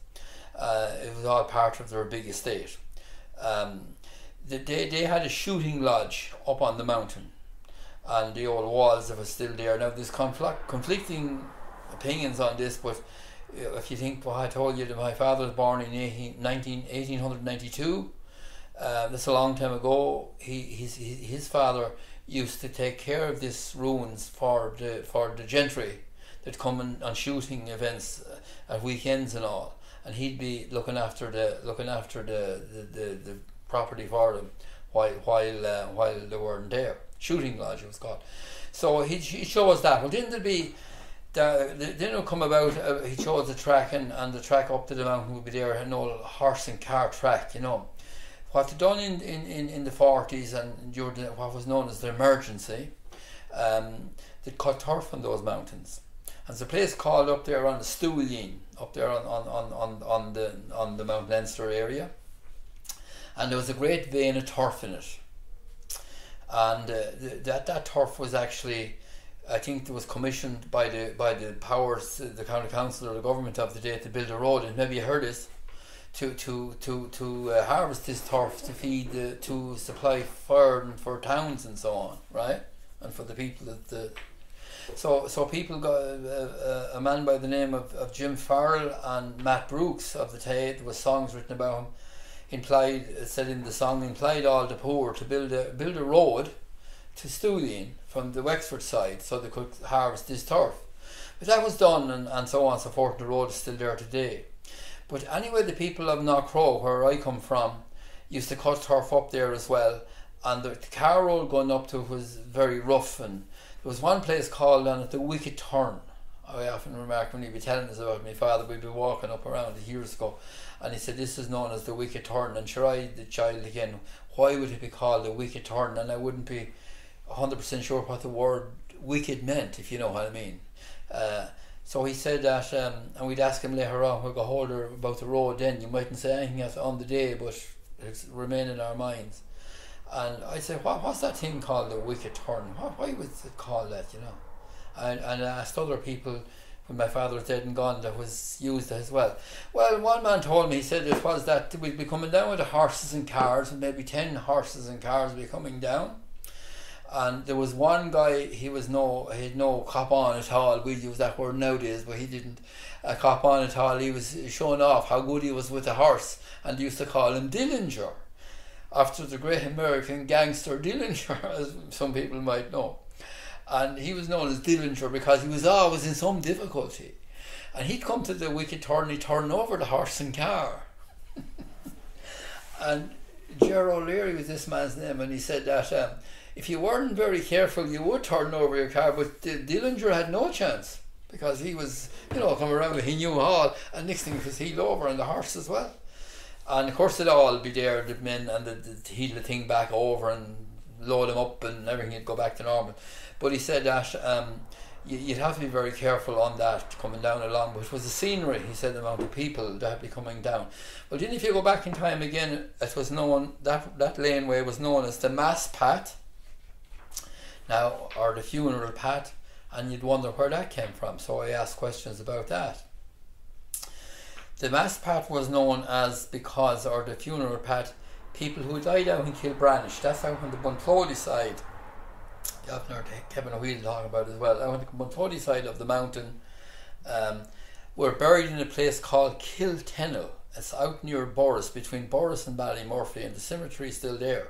It was all part of their big estate. They had a shooting lodge up on the mountain, and the old walls that were still there. Now there's conflicting opinions on this, but if you think what I told you that my father was born in 1892, that's a long time ago. His father used to take care of these ruins for the gentry that come on shooting events at weekends and all, and he'd be looking after the property for them while they weren't there. Shooting lodge it was called. So he showed us that. Well, then there'd be. Then it'll come about, he chose the track, and the track up to the mountain would be there, an old horse and cart track, you know. What they done in the 40s and during what was known as the emergency, they cut turf on those mountains. And there's a place called up there on the Stooline, up there on the Mount Leinster area. And there was a great vein of turf in it. And that turf was actually, I think it was commissioned by the powers, the county council or the government of the day, to build a road, and maybe you heard this, to harvest this turf to feed to supply fire for towns and so on, right, and for the people so people got a man by the name of Jim Farrell and Matt Brooks of the Tay. There was songs written about him. Said in the song, implied all the poor to build a road to Stooline from the Wexford side, so they could harvest this turf. But that was done, and so on and so forth. The road is still there today. But anyway, the people of Knockrow, where I come from, used to cut turf up there as well, and the car road going up to it was very rough, and there was one place called on it the Wicked Turn. I often remark when he'd be telling us about my father, we'd be walking up around it years ago, and he said this is known as the Wicked Turn, and sure, I, the child again, why would it be called the Wicked Turn? And I wouldn't be 100% sure what the word wicked meant, if you know what I mean. So he said that, and we'd ask him later on, we'll go hold her about the road then, you mightn't say anything on the day, but it's remain in our minds. And I said, what's that thing called, the Wicked Turn? Why was it called that, you know? And I asked other people when my father was dead and gone that was used as well. Well, one man told me, he said it was that we'd be coming down with the horses and cars, and maybe 10 horses and cars would be coming down. And there was one guy, he had no cop on at all. We use that word nowadays, but he didn't cop on at all. He was showing off how good he was with the horse, and they used to call him Dillinger, after the great American gangster Dillinger, as some people might know. And he was known as Dillinger because he was always in some difficulty. And he'd come to the Wicked Turn, he'd turn over the horse and car. And Ger O'Leary was this man's name, and he said that if you weren't very careful, you would turn over your car, but Dillinger had no chance because he was, you know, coming around, he knew all, and next thing he was heeled over, and the horse as well. And of course, it'd all be there, the men, and the heel the thing back over and load them up, and everything would go back to normal. But he said that you'd have to be very careful on that coming down along. But it was the scenery, he said, the amount of people that would be coming down. Well, then if you go back in time again, it was known, that laneway was known as the Mass Path, now, or the Funeral Path, and you'd wonder where that came from. So I asked questions about that. The Mass Path was known as because, or the Funeral Path, people who died out in Kilbranish, that's out on the Buntody side. You often heard Kevin O'Whelan talking about it as well. Out on the Buntody side of the mountain, were buried in a place called Kiltennel. It's out near Borris, between Borris and Ballymurphy, and the cemetery is still there.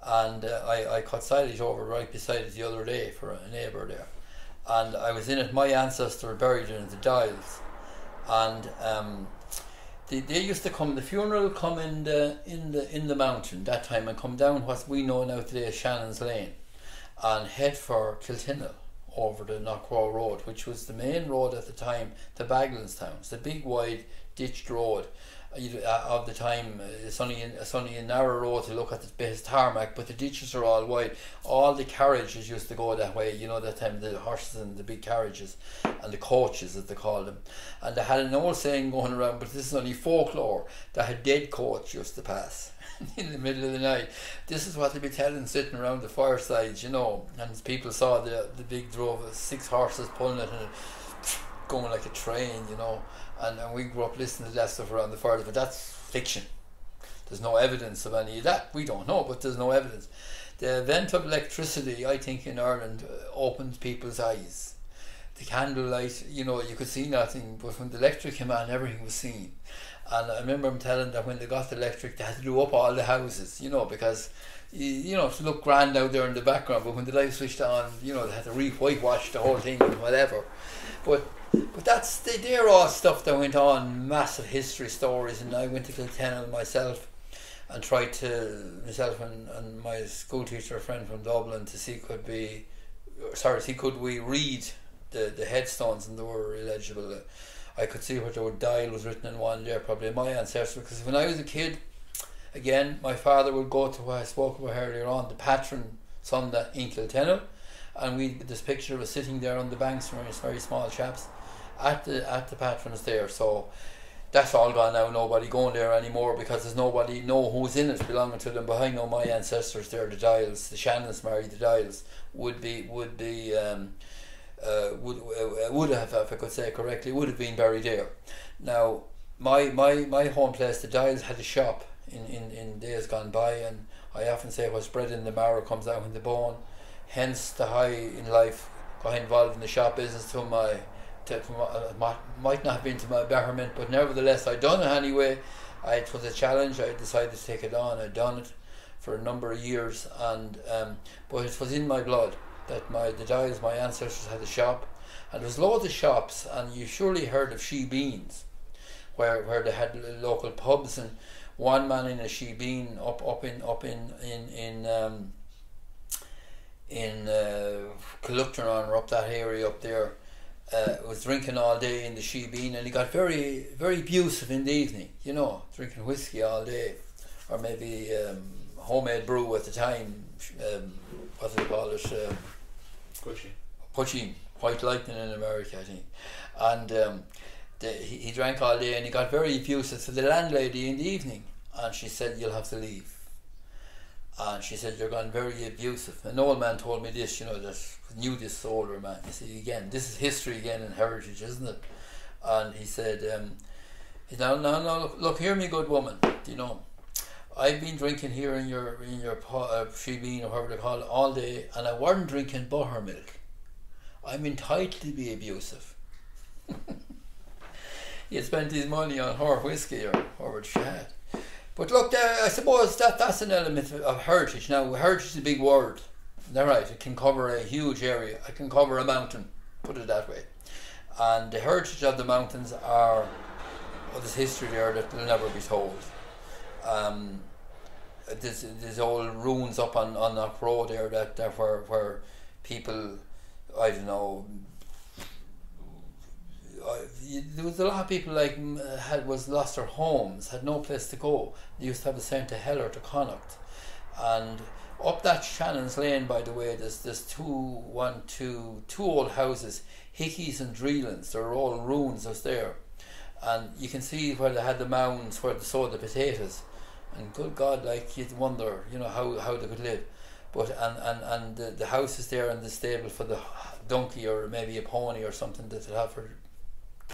And I caught silage over right beside it the other day for a neighbour there, and I was in it. My ancestors were buried in the Dyfed, and they used to come. The funeral come in the mountain that time, and come down what we know now today as Shannon's Lane, and head for Kiltennel over the Knockrow Road, which was the main road at the time to Baglanstown. It's the big wide ditched road of the time. It's only a narrow road to look at the base tarmac, but the ditches are all wide. All the carriages used to go that way, you know, that time, the horses and the big carriages and the coaches as they called them. And they had an old saying going around, but this is only folklore, that a dead coach used to pass in the middle of the night. This is what they'd be telling sitting around the firesides, you know, and people saw the big drove of 6 horses pulling it and going like a train, you know. And we grew up listening to that stuff around the fires, but that's fiction. There's no evidence of any of that. We don't know, but there's no evidence. The event of electricity, I think, in Ireland opened people's eyes. The candlelight, you know, you could see nothing, but when the electric came on, everything was seen. And I remember them telling that when they got the electric, they had to do up all the houses, you know, because, you know, to look grand out there in the background, but when the light switched on, you know, they had to whitewash the whole thing and whatever. But they're all stuff that went on, massive history stories. And I went to Kiltennel myself and tried to, myself and my school teacher, a friend from Dublin, to see could we read the headstones, and they were illegible. I could see what the word dial was written in one there, probably my ancestor, because when I was a kid, again, my father would go to what I spoke about earlier on, the Patron Sunda in Kiltennel, and this picture was sitting there on the banks from very small chaps at the patrons there. So that's all gone now. Nobody going there anymore because there's nobody know who's in it belonging to them. But I know my ancestors there, the Dials, the Shannons married the Dials, would have, if I could say it correctly, would have been buried there. Now my home place, the Dials, had a shop in days gone by, and I often say what's bred in the marrow comes out in the bone. Hence the high in life got involved in the shop business might not have been to my betterment, but nevertheless I done it anyway. It was a challenge. I decided to take it on. I'd done it for a number of years, and but it was in my blood that the Dials, my ancestors, had a shop, And there was loads of shops, and you surely heard of She Beans, where they had local pubs, and one man in a She Bean up in Culupton or up that area up there, was drinking all day in the She Bean, and he got very, very abusive in the evening, you know, drinking whiskey all day, or maybe homemade brew at the time, what do they call it? Puching, White Lightning in America, I think. And he drank all day, and he got very abusive to the landlady in the evening, and she said, "You'll have to leave." And she said, "You're gone very abusive." An old man told me this, you know, that knew this older man. You see, again, this is history again and heritage, isn't it? And he said, "No, look, hear me, good woman. You know, I've been drinking here in your She Bean or whatever they call it all day, and I weren't drinking buttermilk. I'm entitled to be abusive." He had spent his money on her whiskey or whatever she had. But look, I suppose that's an element of heritage. Now, heritage is a big word. They're right, it can cover a huge area. It can cover a mountain, put it that way. And the heritage of the mountains are, well, there's history there that will never be told. There's old ruins up on that road there that where people, I don't know, there was a lot of people like was lost their homes, had no place to go. They used to have to send to Hell or to Connacht. And up that Shannon's Lane, by the way, there's two old houses, Hickeys and Dreelands. They're all ruins that's there, and you can see where they had the mounds where they sowed the potatoes. And good God, like, you'd wonder, you know, how they could live. But and the house is there, and the stable for the donkey or maybe a pony or something that they'd have for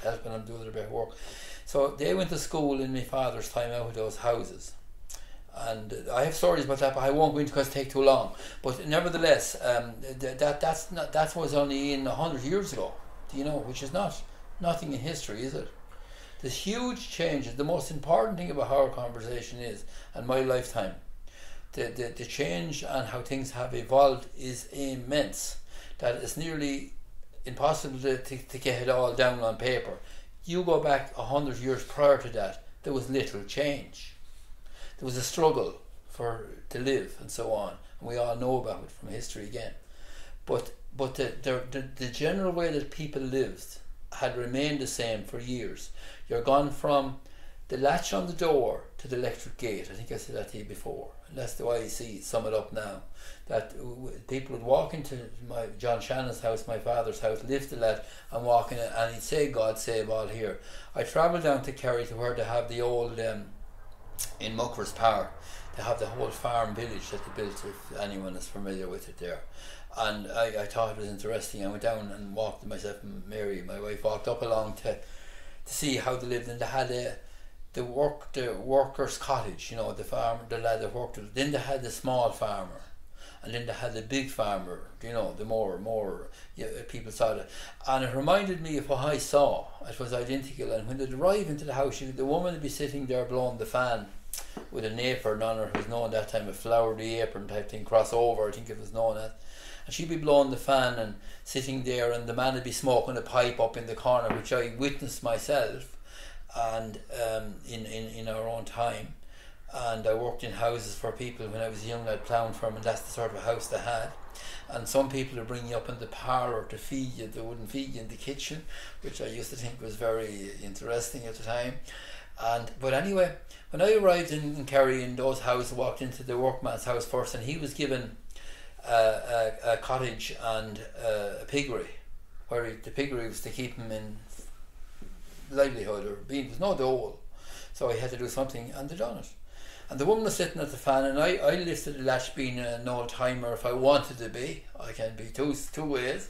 helping them do their bit of work. So they went to school in my father's time out of those houses, and I have stories about that, but I won't go into because it take too long. But nevertheless, that was only in 100 years ago, you know, which is nothing in history, is it? There's huge changes. The most important thing about our conversation is, and my lifetime, the change and how things have evolved is immense. That it's nearly impossible to get it all down on paper. You go back 100 years prior to that, there was little change. There was a struggle to live and so on, and we all know about it from history again. But the general way that people lived had remained the same for years. You're gone from the latch on the door to the electric gate. I think I said that to you before, and that's the way I see sum it up now. That people would walk into John Shannon's house, my father's house, lift the latch and walk in, and he'd say, "God save all here." I travelled down to Kerry to where they have the old, in Muckford's Park, they have the whole farm village that they built, if anyone is familiar with it there. And I thought it was interesting. I went down and walked, myself and Mary, my wife, walked up along to see how they lived, and they had the workers' cottage, you know, the farmer, the lad that worked with it. Then they had the small farmer, and then they had the big farmer, you know, the more people saw it. And it reminded me of what I saw. It was identical. And when they'd arrive into the house, the woman would be sitting there blowing the fan with an apron on her. It was known that time, a flowery apron type thing, crossover, I think it was known as. And she'd be blowing the fan and sitting there, and the man would be smoking a pipe up in the corner, which I witnessed myself, and in our own time. And I worked in houses for people when I was young. I'd ploughed for them, and that's the sort of house they had. And some people would bring you up in the parlour to feed you. They wouldn't feed you in the kitchen, which I used to think was very interesting at the time. But anyway, when I arrived in Kerry in those houses, I walked into the workman's house first, and he was given a cottage and a piggery, where the piggery was to keep him in livelihood, or being, was no dole, so he had to do something, and they done it. And the woman was sitting at the fan, and I lifted the latch, being an old timer if I wanted to be. I can be two ways.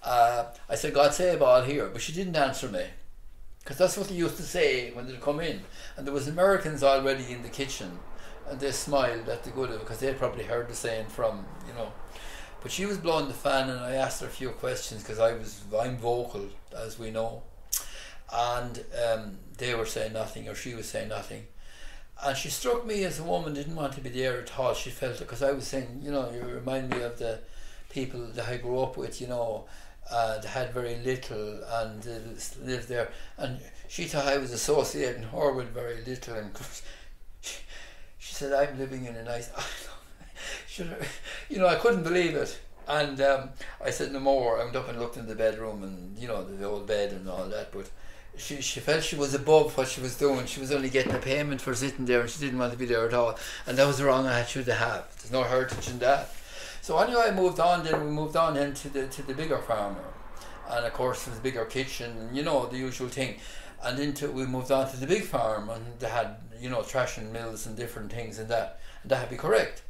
I said, "God save all here," but she didn't answer me, because that's what they used to say when they'd come in. And there was Americans already in the kitchen, and they smiled at the good of it, because they'd probably heard the saying from, you know. But she was blowing the fan, and I asked her a few questions, because I'm vocal, as we know. And they were saying nothing, or she was saying nothing. And she struck me as a woman didn't want to be there at all. She felt it, because I was saying, you know, you remind me of the people that I grew up with, you know, They had very little, and they lived there. And she thought I was associating her with very little, and she said, I'm living in a nice I couldn't believe it. And I said no more. I went up and looked in the bedroom, and the old bed and all that, but she felt she was above what she was doing. She was only getting a payment for sitting there, and she didn't want to be there at all, and that was the wrong attitude to have. There's no heritage in that. So anyway, we moved on then to the bigger farmer, and of course there was a bigger kitchen, and the usual thing. And then we moved on to the big farm, and they had thrashing mills and different things and that had to be correct.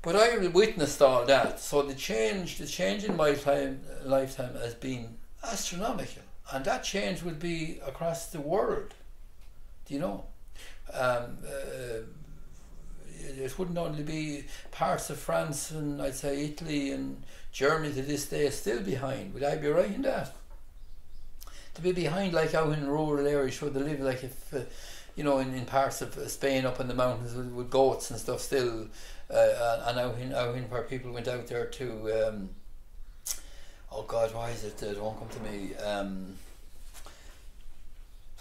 But I witnessed all that, so the change in my lifetime has been astronomical, and that change will be across the world. It wouldn't only be parts of France and I'd say Italy and Germany to this day is still behind. Would I be right in that? To be behind, like out in rural areas, where they live, like if in parts of Spain up in the mountains with goats and stuff still, and out in where people went out there to oh God, why is it it won't come to me,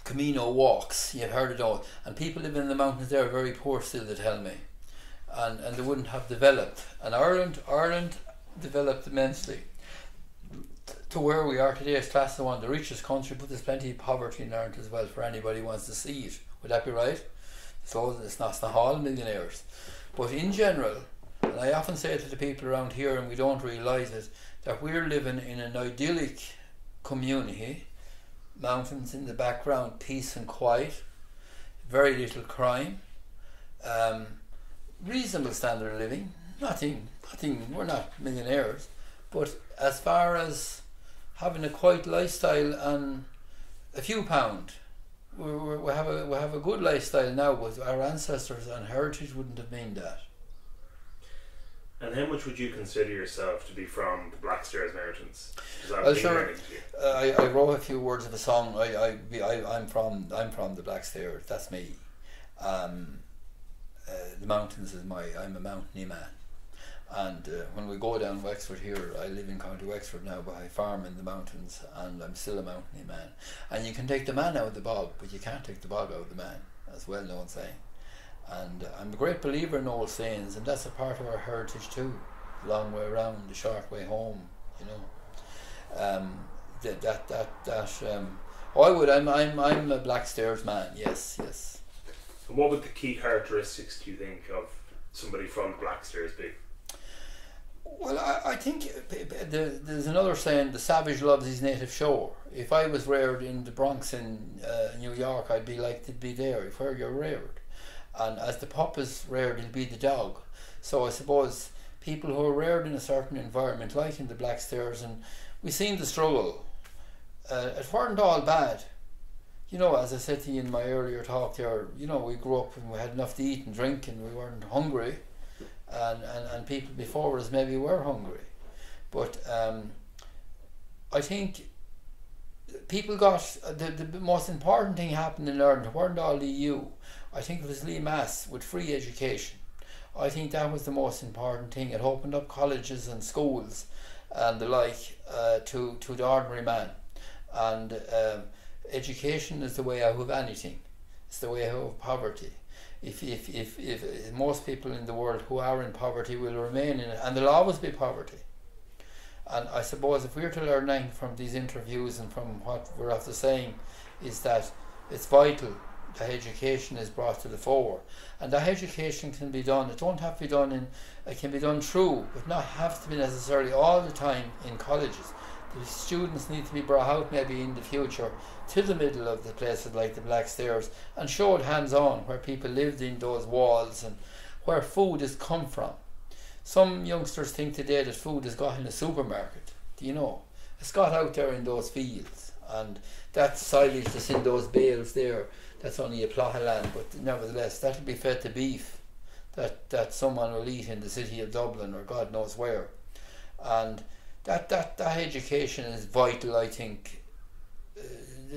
Camino walks. You've heard it all, and people living in the mountains there are very poor still, they tell me, and they wouldn't have developed. And Ireland developed immensely to where we are today as class of one, the richest country, but there's plenty of poverty in Ireland as well for anybody who wants to see it. Would that be right? So it's not all millionaires. But in general, and I often say to the people around here, and we don't realise it, that we're living in an idyllic community, mountains in the background, peace and quiet, very little crime, reasonable standard of living, nothing, we're not millionaires, but as far as having a quiet lifestyle and a few pound, we have a good lifestyle now, but our ancestors and heritage wouldn't have been that. And how much would you consider yourself to be from the Blackstairs Mountains? Well, sure. I wrote a few words of a song. I'm from the Blackstairs. That's me. The mountains is I'm a mountainy man. And when we go down Wexford here, I live in County Wexford now, but I farm in the mountains, and I'm still a mountainy man. And you can take the man out of the bog, but you can't take the bog out of the man. That's a well-known saying. And I'm a great believer in old sayings, and that's a part of our heritage too. The long way around, the short way home. I'm a Blackstairs man. Yes. And what would the key characteristics, do you think, of somebody from the Blackstairs be? Well, I think there's another saying: the savage loves his native shore. If I was reared in the Bronx in New York, I'd be like to be there. Where you're reared, and as the pup is reared, he'll be the dog. So I suppose people who are reared in a certain environment, like in the Blackstairs, and we've seen the struggle. It weren't all bad. As I said to you in my earlier talk there, we grew up and we had enough to eat and drink, and we weren't hungry. And people before us maybe were hungry, but I think people got the most important thing happened in Ireland. It weren't all the EU. I think it was Lee Mass with free education. I think that was the most important thing. It opened up colleges and schools and the like to the ordinary man, and education is the way out of anything. It's the way out of poverty. If most people in the world who are in poverty will remain in it, and there'll always be poverty. And I suppose if we're to learn anything from these interviews and from what we're after saying, is that it's vital that education is brought to the fore, and that education can be done. It don't have to be done it can be done through, but not have to be necessarily all the time in colleges. The students need to be brought out maybe in the future to the middle of the places like the Blackstairs and showed hands-on where people lived in those walls and where food has come from. Some youngsters think today that food has got in a supermarket. Do you know? It's got out there in those fields, and that silage that's in those bales there, that's only a plot of land, but nevertheless that'll be fed to beef that someone will eat in the city of Dublin or God knows where. And that education is vital, I think.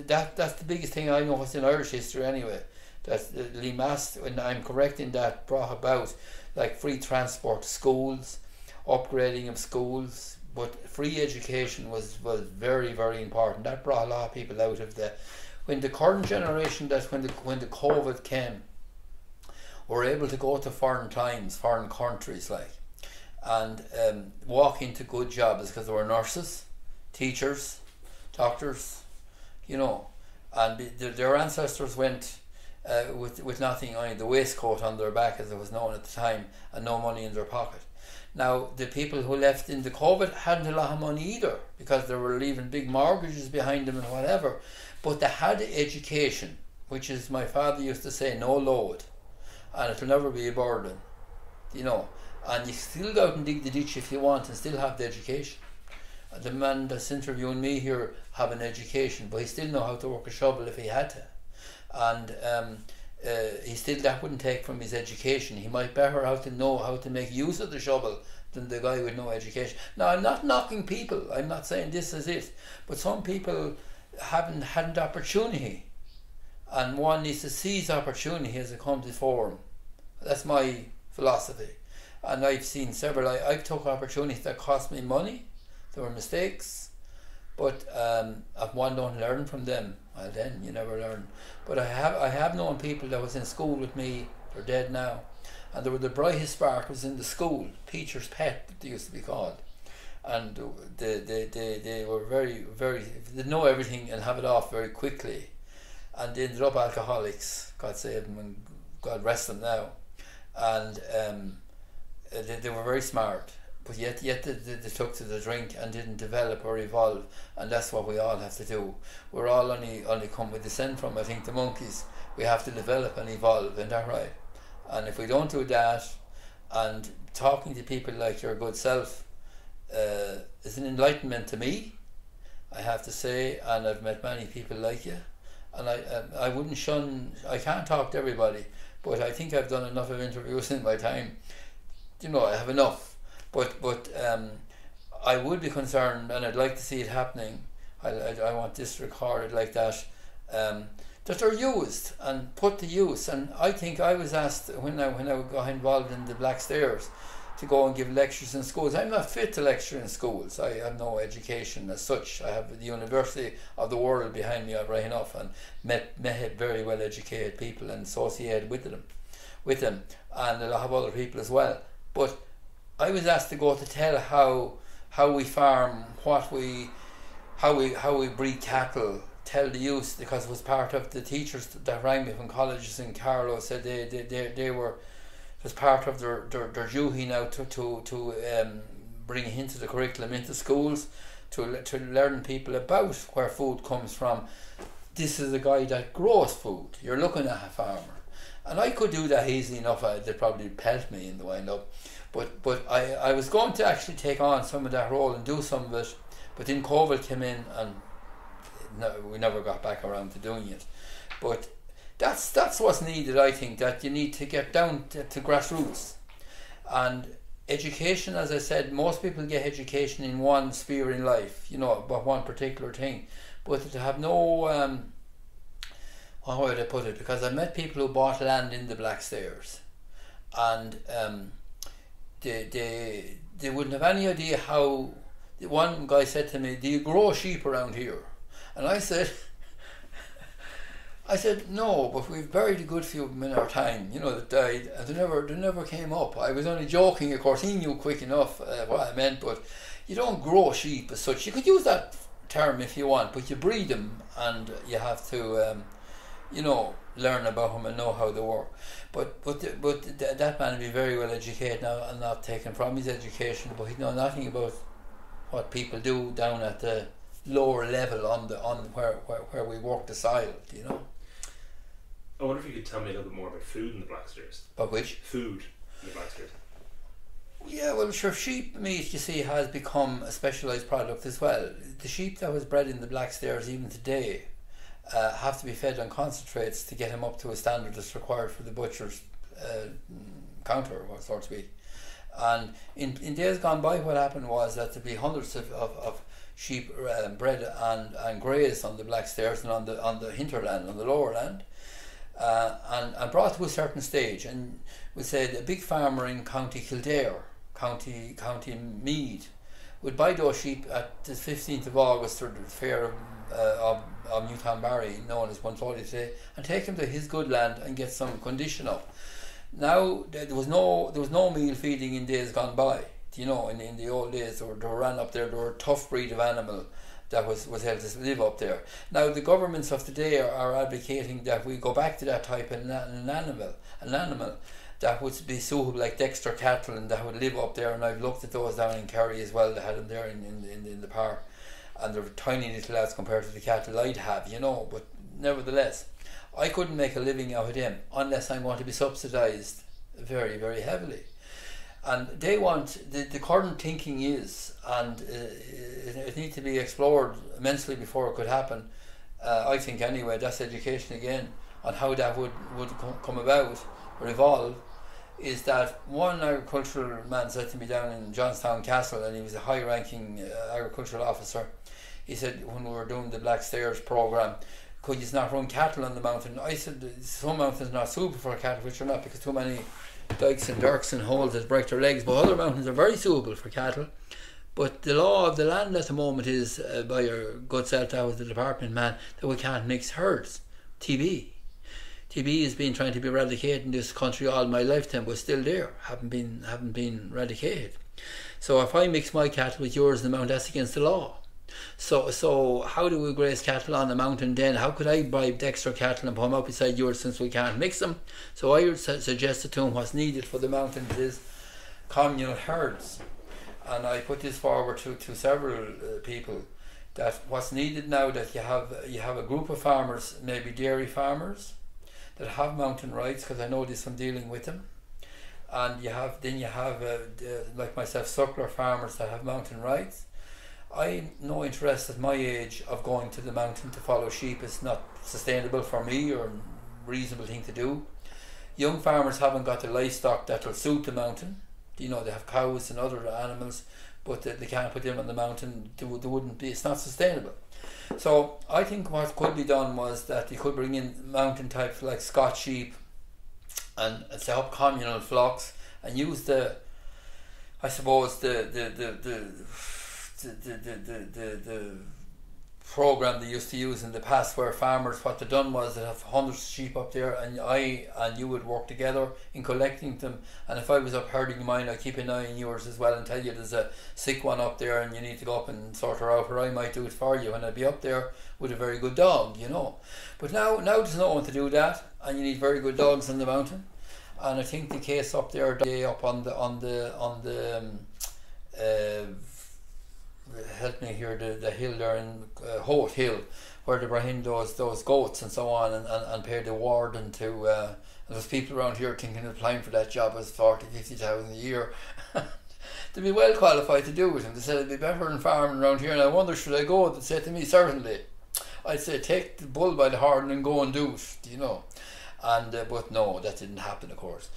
That's the biggest thing I know what's in Irish history anyway. That Lee Mass, when I'm correct in that, brought about like free transport to schools, upgrading of schools, but free education was very, very important. That brought a lot of people out of when the current generation, that when the COVID came, were able to go to foreign countries, like, and walk into good jobs because they were nurses, teachers, doctors, and their ancestors went with nothing, only the waistcoat on their back, as it was known at the time, and no money in their pocket. Now, the people who left in the COVID hadn't a lot of money either, because they were leaving big mortgages behind them and whatever, but they had education, which is, my father used to say, no load, and it'll never be a burden, and you still go out and dig the ditch if you want and still have the education. The man that's interviewing me here have an education, but he still know how to work a shovel if he had to, and that wouldn't take from his education. He might better know how to make use of the shovel than the guy with no education. Now, I'm not knocking people, I'm not saying this is it, but some people hadn't opportunity, and one needs to seize opportunity as it comes before him. That's my philosophy, and I've seen several. I've took opportunities that cost me money. There were mistakes, but if one don't learn from them, well, then you never learn. But I have known people that was in school with me. They're dead now, and they were the brightest sparkles in the school, teacher's pet, they used to be called, and they were very, very, they know everything and have it off very quickly, and they ended up alcoholics. God save them and God rest them now, and they were very smart. But yet they took to the drink and didn't develop or evolve, and that's what we all have to do. We're all only come with descent from, I think, the monkeys. We have to develop and evolve, isn't that right? And if we don't do that, and talking to people like your good self is an enlightenment to me, I have to say, and I've met many people like you, and I wouldn't shun. I can't talk to everybody, but I think I've done enough of interviews in my time. I have enough. But I would be concerned, and I'd like to see it happening. I want this recorded like that, that they're used and put to use. And I think I was asked when I got involved in the Blackstairs to go and give lectures in schools. I'm not fit to lecture in schools. I have no education as such. I have the University of the World behind me right enough, and met very well educated people and associated with them, and a lot of other people as well. But I was asked to go to tell how we farm, how we breed cattle, tell the youth, because it was part of the teachers that rang me from colleges in Carlow, said they were, it was part of their duty now to bring into the curriculum into schools, to learn people about where food comes from. This is a guy that grows food. You're looking at a farmer, and I could do that easily enough. They'd probably pelt me in the wind up. But I was going to actually take on some of that role and do some of it, but then COVID came in and we never got back around to doing it. But that's what's needed. I think that you need to get down to grassroots, and education, as I said, most people get education in one sphere in life, about one particular thing, but to have no how would I put it, because I met people who bought land in the Blackstairs, and they wouldn't have any idea how. One guy said to me, "Do you grow sheep around here?" And I said no, but we've buried a good few of them in our time, that died, and they never came up. I was only joking, of course. He knew quick enough what I meant, but you don't grow sheep as such. You could use that term if you want, but you breed them, and you have to learn about them and know how they work. But that man would be very well educated now, and not taken from his education, but he'd know nothing about what people do down at the lower level on where we work the soil, I wonder if you could tell me a little bit more about food in the Blackstairs. About which? Food in the Blackstairs. Yeah, well, sure, sheep meat, you see, has become a specialised product as well. The sheep that was bred in the Blackstairs even today have to be fed on concentrates to get them up to a standard that's required for the butcher's counter, or so to speak. And in days gone by, what happened was that there'd be hundreds of sheep bred and grazed on the Blackstairs and on the hinterland, on the lower land, and brought to a certain stage. And we said a big farmer in County Kildare, County Meath, would buy those sheep at the 15th of August or the fair of Newtownbarry, known as Bunfoley today, and take them to his good land and get some condition up. Now there was no meal feeding in days gone by. You know, in the old days, they ran up there. They were a tough breed of animal that was able to live up there. Now the governments of today are advocating that we go back to that type of an animal that would be suitable, like Dexter cattle, and that would live up there. And I've looked at those down in Kerry as well. They had them there in the park, and they're tiny little lads compared to the cattle I'd have, you know. But nevertheless, I couldn't make a living out of them unless I'm going to be subsidised very, very heavily. And they want, the current thinking is, and it needs to be explored immensely before it could happen, I think anyway, that's education again, on how that would come about or evolve, is that one agricultural man said to me down in Johnstown Castle, and he was a high-ranking agricultural officer. He said, when we were doing the Blackstairs programme, could you not run cattle on the mountain? I said, some mountains are not suitable for cattle, which are not, because too many dikes and dirks and holes that break their legs, but other mountains are very suitable for cattle. But the law of the land at the moment is, by your good self, that was the department man, that we can't mix herds. TB has been trying to be eradicated in this country all my lifetime, but still there, haven't been eradicated. So if I mix my cattle with yours in the mountain, that's against the law. So how do we graze cattle on the mountain then? How could I buy Dexter cattle and put them up beside yours, since we can't mix them? So I suggested to him what's needed for the mountains is communal herds. And I put this forward to several people, that what's needed now, that you have a group of farmers, maybe dairy farmers, that have mountain rights, because I know this from dealing with them. And you have like myself, suckler farmers that have mountain rights. I'm no interest at my age of going to the mountain to follow sheep. It's not sustainable for me or a reasonable thing to do. Young farmers haven't got the livestock that will suit the mountain. You know, they have cows and other animals, but they can't put them on the mountain. They wouldn't be. It's not sustainable. So I think what could be done was that you could bring in mountain types like Scotch sheep and set up communal flocks and use the program they used to use in the past, where farmers, what they done was they have hundreds of sheep up there, and I and you would work together in collecting them. And if I was up herding mine, I'd keep an eye on yours as well and tell you there's a sick one up there and you need to go up and sort her out, or I might do it for you, and I'd be up there with a very good dog, you know. But now there's no one to do that, and you need very good dogs on the mountain. And I think the case up there, up on the help me here, the hill there in Holt Hill, where they brought in those goats and so on, and paid the warden to, and there's people around here thinking of applying for that job as 40,000-50,000 a year. They'd be well qualified to do it, and they said it'd be better than farming around here, and I wonder, should I go? They'd say to me, certainly. I'd say, take the bull by the horn and go and do it, you know. And but no, that didn't happen, of course.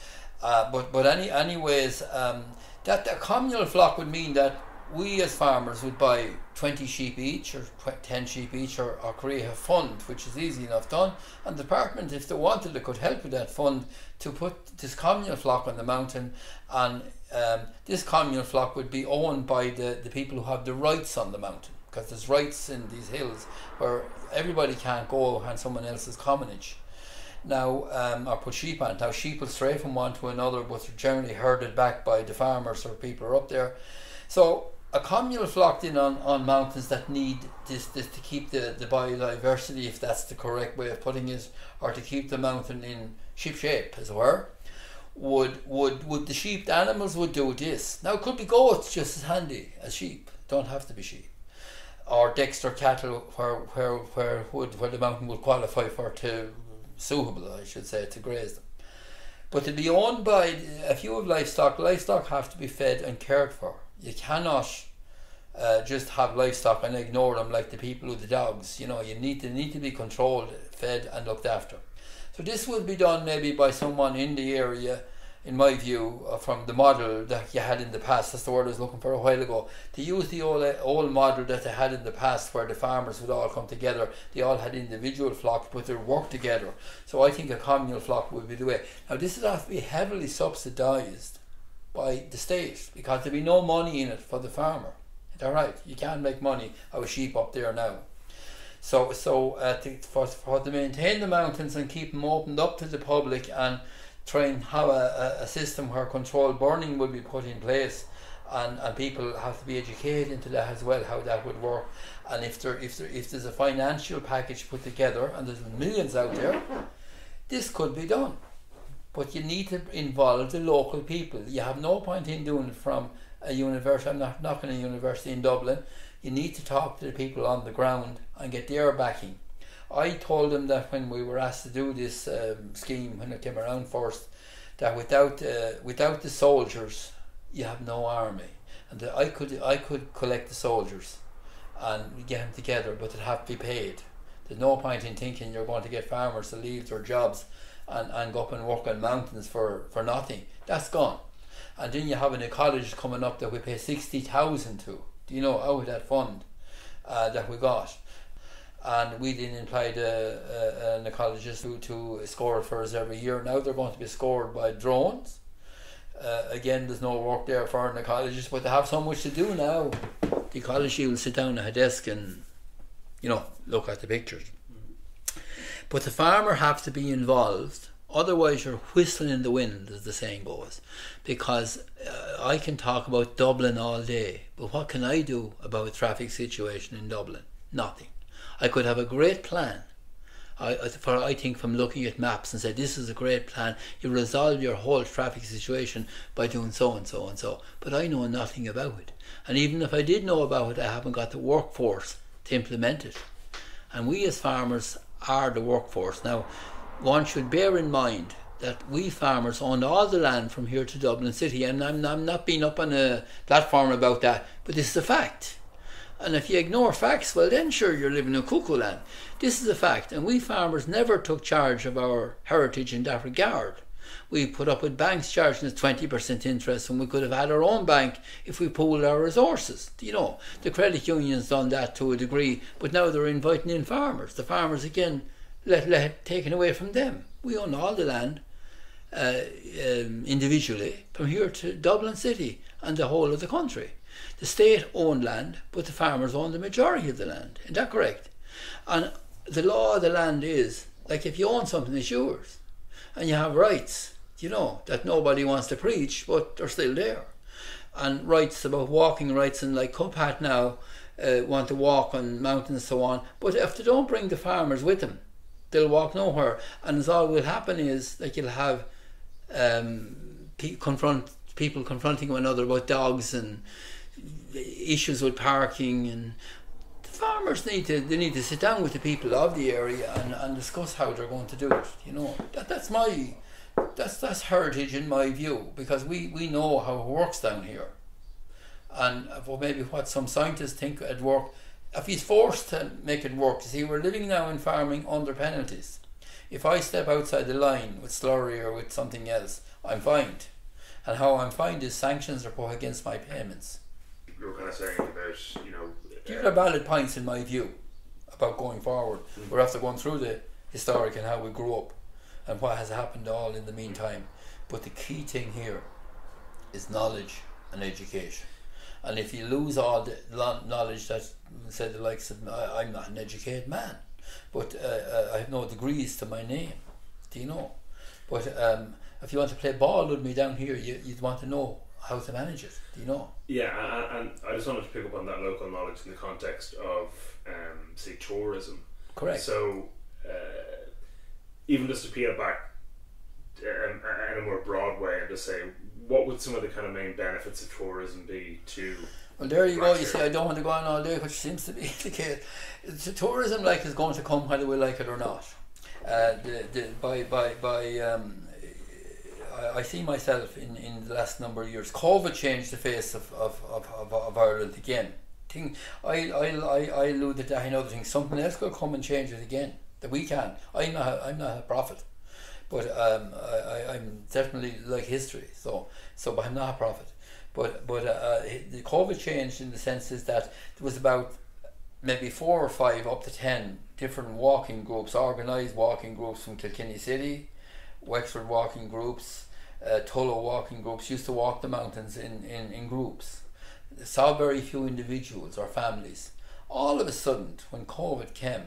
Anyways, that the communal flock would mean that we as farmers would buy 20 sheep each, or 10 sheep each, or create a fund, which is easy enough done. And the department, if they wanted, they could help with that fund to put this communal flock on the mountain. And this communal flock would be owned by the people who have the rights on the mountain, because there's rights in these hills where everybody can't go on someone else's commonage. Now, or put sheep on. Now, sheep will stray from one to another, but they're generally herded back by the farmers or people who are up there. So a communal flock in on mountains that need this to keep the biodiversity, if that's the correct way of putting it, or to keep the mountain in ship shape, as it were, would the sheep, the animals would do this. Now, it could be goats just as handy as sheep. Don't have to be sheep. Or Dexter cattle, where the mountain would qualify for suitable, I should say, to graze them. But to be owned by, if you have livestock have to be fed and cared for. You cannot just have livestock and ignore them like the people with the dogs. You know, they need to be controlled, fed and looked after. So this will be done maybe by someone in the area, in my view, from the model that you had in the past. That's the word I was looking for a while ago. To use the old model that they had in the past, where the farmers would all come together. They all had individual flocks, but they worked together. So I think a communal flock would be the way. Now, this would have to be heavily subsidised by the state, because there'd be no money in it for the farmer. They're right. You can't make money out of sheep up there now. So to maintain the mountains and keep them opened up to the public and try and have a system where controlled burning will be put in place, and people have to be educated into that as well, how that would work. And if there's a financial package put together, and there's millions out there, this could be done. But you need to involve the local people. You have no point in doing it from a university. I'm not knocking a university in Dublin. You need to talk to the people on the ground and get their backing. I told them that when we were asked to do this scheme, when it came around first, that without the soldiers, you have no army. And that I could collect the soldiers and get them together, but they'd have to be paid. There's no point in thinking you're going to get farmers to leave their jobs and go up and work on mountains for nothing. That's gone. And then you have an ecologist coming up that we pay 60,000 to, out of that fund that we got. And we then employed an ecologist to score for us every year. Now they're going to be scored by drones. Again, there's no work there for an ecologist, but they have so much to do now. The ecologist will sit down at a desk and, look at the pictures. But the farmer has to be involved, otherwise you're whistling in the wind, as the saying goes. Because I can talk about Dublin all day, but what can I do about a traffic situation in Dublin? Nothing. I could have a great plan. I think from looking at maps and say, this is a great plan, you resolve your whole traffic situation by doing so and so and so. But I know nothing about it. And even if I did know about it, I haven't got the workforce to implement it. And we as farmers are the workforce. Now, one should bear in mind that we farmers own all the land from here to Dublin City, and I'm not being up on a platform about that, but this is a fact. And if you ignore facts, well then sure, you're living in cuckoo land. This is a fact, and we farmers never took charge of our heritage in that regard. We put up with banks charging us 20% interest, and we could have had our own bank if we pooled our resources. The credit unions done that to a degree, but now they're inviting in farmers. The farmers again taken away from them. We own all the land individually from here to Dublin City and the whole of the country. The state owned land, but the farmers own the majority of the land. Is that correct? And the law of the land is, like, if you own something, it's yours. And you have rights, that nobody wants to preach, but they're still there. And rights about walking rights, and like CUPHAT now want to walk on mountains and so on. But if they don't bring the farmers with them, they'll walk nowhere. And all will happen is, like, you'll have people confronting one another about dogs and issues with parking, and the farmers need to sit down with the people of the area and discuss how they're going to do it. That's heritage in my view, because we know how it works down here, and maybe what some scientists think it'd work. If he's forced to make it work, see, we're living now in farming under penalties. If I step outside the line with slurry or with something else, I'm fined, and how I'm fined is sanctions are put against my payments. You're kind of saying about, These are valid points in my view about going forward. We're after going through the historic and how we grew up and what has happened all in the meantime. But the key thing here is knowledge and education. And if you lose all the knowledge, that said the likes of, I'm not an educated man, but I have no degrees to my name, But if you want to play ball with me down here, you'd want to know how to manage it, Yeah, and I just wanted to pick up on that local knowledge in the context of, say, tourism. Correct. So, even just to peel back in a more broad way and just say, what would some of the kind of main benefits of tourism be to... Well, there you go. You see, I don't want to go on all day, which seems to be the case. The tourism, is going to come whether we like it or not. I see myself in the last number of years. COVID changed the face of Ireland again. I alluded to another thing. Something else could come and change it again. That we can. I'm not a prophet, but I'm definitely like history. So but I'm not a prophet. But the COVID changed in the sense is that there was about maybe 4 or 5 up to 10 different walking groups, organised walking groups from Kilkenny City, Wexford walking groups, Tullow walking groups used to walk the mountains in groups. saw very few individuals or families. All of a sudden, when COVID came,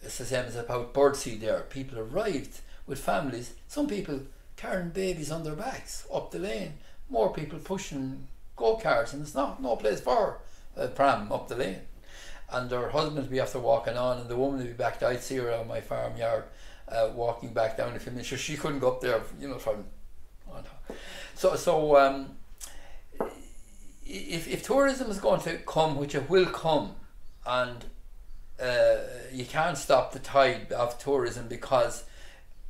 it's the same as about birdseed there. People arrived with families, some people carrying babies on their backs up the lane, more people pushing go-karts, and there's no place for a pram up the lane. And their husbands would be after walking on, and the woman would be back there. I'd see her out my farmyard walking back down a few minutes. She couldn't go up there, from on top. So if tourism is going to come, which it will come, and you can't stop the tide of tourism, because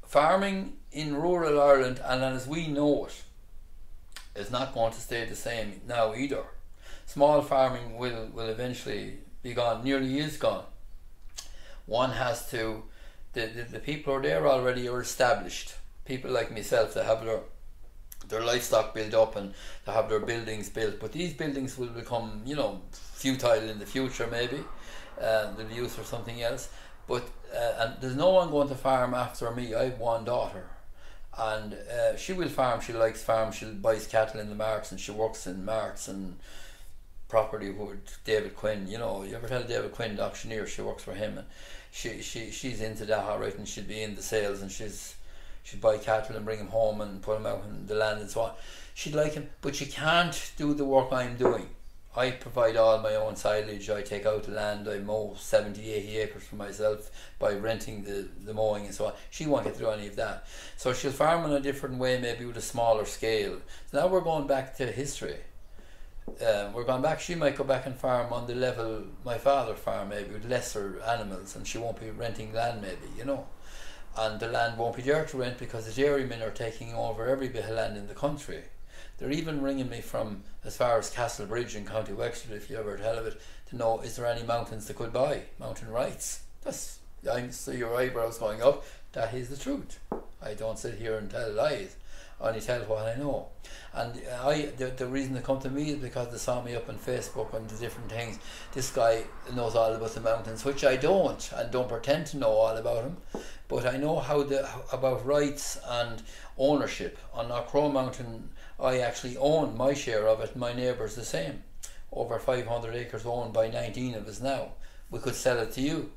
farming in rural Ireland, and as we know it, is not going to stay the same now either. Small farming will eventually be gone, nearly is gone. One has to, the people who are there already are established. People like myself that have their livestock built up and they have their buildings built, but these buildings will become, futile in the future maybe. They'll be used for something else. But and there's no one going to farm after me. I have one daughter, and she will farm. She likes farm. She buys cattle in the marts, and she works in marts and property with David Quinn. You ever tell David Quinn, the auctioneer? She works for him, and she's into that all right, and she'd be in the sales, and she'd buy cattle and bring them home and put them out in the land and so on. She'd like him, but she can't do the work I'm doing. I provide all my own silage. I take out the land. I mow 70, 80 acres for myself by renting the mowing and so on. She won't get to do any of that. So she'll farm in a different way, maybe with a smaller scale. So now we're going back to history. We're going back. She might go back and farm on the level my father farmed, maybe with lesser animals, and she won't be renting land, maybe, And the land won't be there to rent because the dairymen are taking over every bit of land in the country. They're even ringing me from as far as Castlebridge in County Wexford, if you ever heard of it, to know, is there any mountains they could buy, mountain rights. I see your eyebrows going up. That is the truth. I don't sit here and tell lies. I only tell what I know. And the reason they come to me is because they saw me up on Facebook and the different things. This guy knows all about the mountains, which I don't, and don't pretend to know all about them. But I know about rights and ownership. On Knockrow Mountain, I actually own my share of it. My neighbour's the same. Over 500 acres owned by 19 of us now. We could sell it to you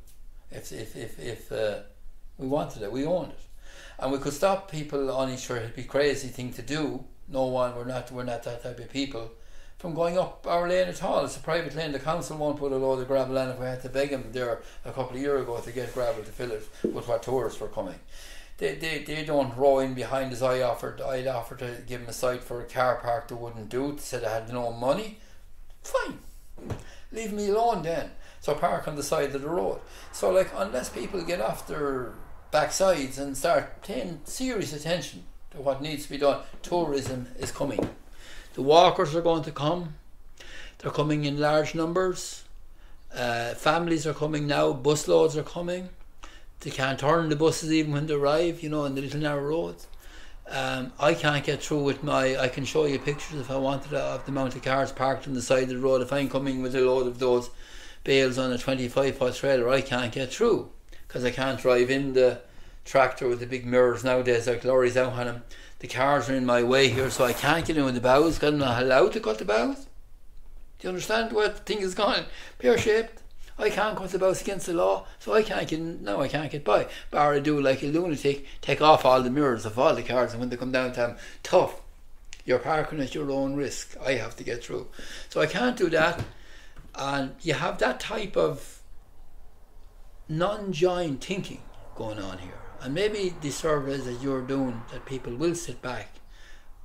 if we wanted it. We owned it, and we could stop people on each other. It'd be a crazy thing to do. We're not that type of people, from going up our lane at all. It's a private lane. The council won't put a load of gravel in. If we had to beg them there a couple of years ago to get gravel to fill it with what tourists were coming. They don't row in behind us. I'd offer to give them a site for a car park. They wouldn't do it. Said I had no money. Fine, leave me alone then. So park on the side of the road. So unless people get off their backsides and start paying serious attention to what needs to be done, tourism is coming. The walkers are going to come. They're coming in large numbers. Families are coming now. Busloads are coming. They can't turn the buses even when they arrive, in the little narrow roads. I can't get through with I can show you pictures if I wanted of the amount of cars parked on the side of the road. If I'm coming with a load of those bales on a 25-foot trailer, I can't get through because I can't drive in the tractor with the big mirrors nowadays, like lorries out on them. The cars are in my way here, so I can't get in with the bows because I'm not allowed to cut the bows. Do you understand where the thing is gone? Pear-shaped. I can't cut the bows against the law, so I can't get by. Bar I do like a lunatic, take off all the mirrors of all the cars, and when they come down to them, tough. You're parking at your own risk. I have to get through. So I can't do that. And you have that type of non-joint thinking going on here. And maybe the surveys that you're doing, that people will sit back,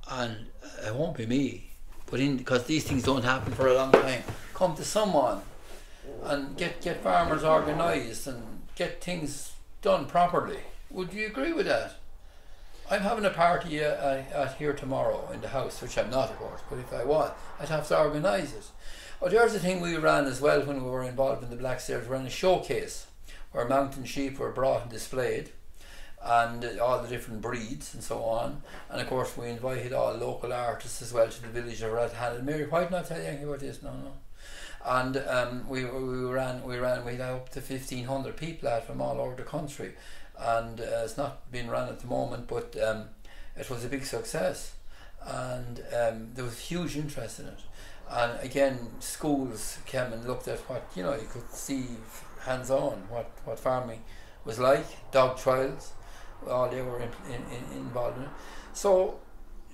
and it won't be me, but because these things don't happen for a long time, come to someone and get farmers organised and get things done properly. Would you agree with that? I'm having a party at here tomorrow in the house, which I'm not, of course, but if I was, I'd have to organise it. Oh, there's the thing we ran as well when we were involved in the Blackstairs. We ran a showcase where mountain sheep were brought and displayed, and all the different breeds and so on. And of course we invited all local artists as well to the village of Redhanded. Mary, why didn't I tell you anything about this? No. And we had up to 1,500 people out from all over the country, and it's not been run at the moment, but it was a big success, and there was huge interest in it. And again, schools came and looked at what, you know, you could see hands-on what farming was like, dog trials, all they were involved in it. So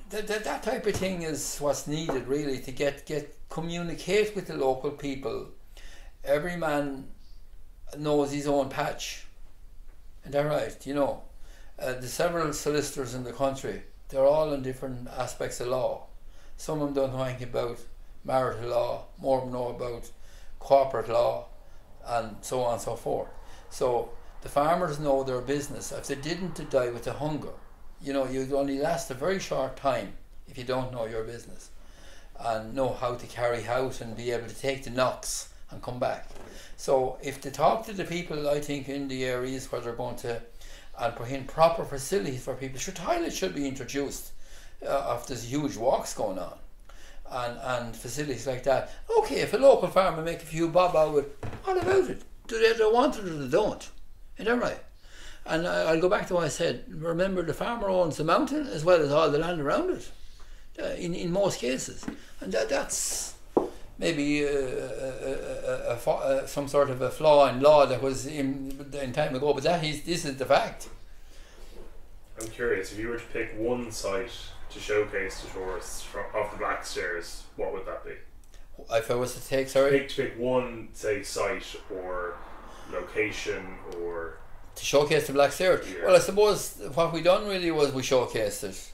that type of thing is what's needed really to get communicate with the local people. Every man knows his own patch. Is that right? You know, the several solicitors in the country, they're all in different aspects of law. Some of them don't know anything about marital law, more of them know about corporate law, and so on and so forth. So the farmers know their business. If they didn't, they die with the hunger. You know, you'd only last a very short time if you don't know your business and know how to carry out and be able to take the knocks and come back. So if they talk to the people, I think, in the areas where they're going to, and put in proper facilities for people, toilets should be introduced if there's huge walks going on, and facilities like that. Okay, if a local farmer make a few bob out of it, what about it? Do they want it or they don't? Is that right? And I'll go back to what I said. Remember, the farmer owns the mountain as well as all the land around it, in most cases. And that's maybe some sort of a flaw in law that was in time ago, but this is the fact. I'm curious, if you were to pick one site to showcase to tourists of the Blackstairs, what would that be? If I was to take, sorry? To pick one, say, site or location or... To showcase the Blackstairs? Yeah. Well, I suppose what we done really was we showcased it.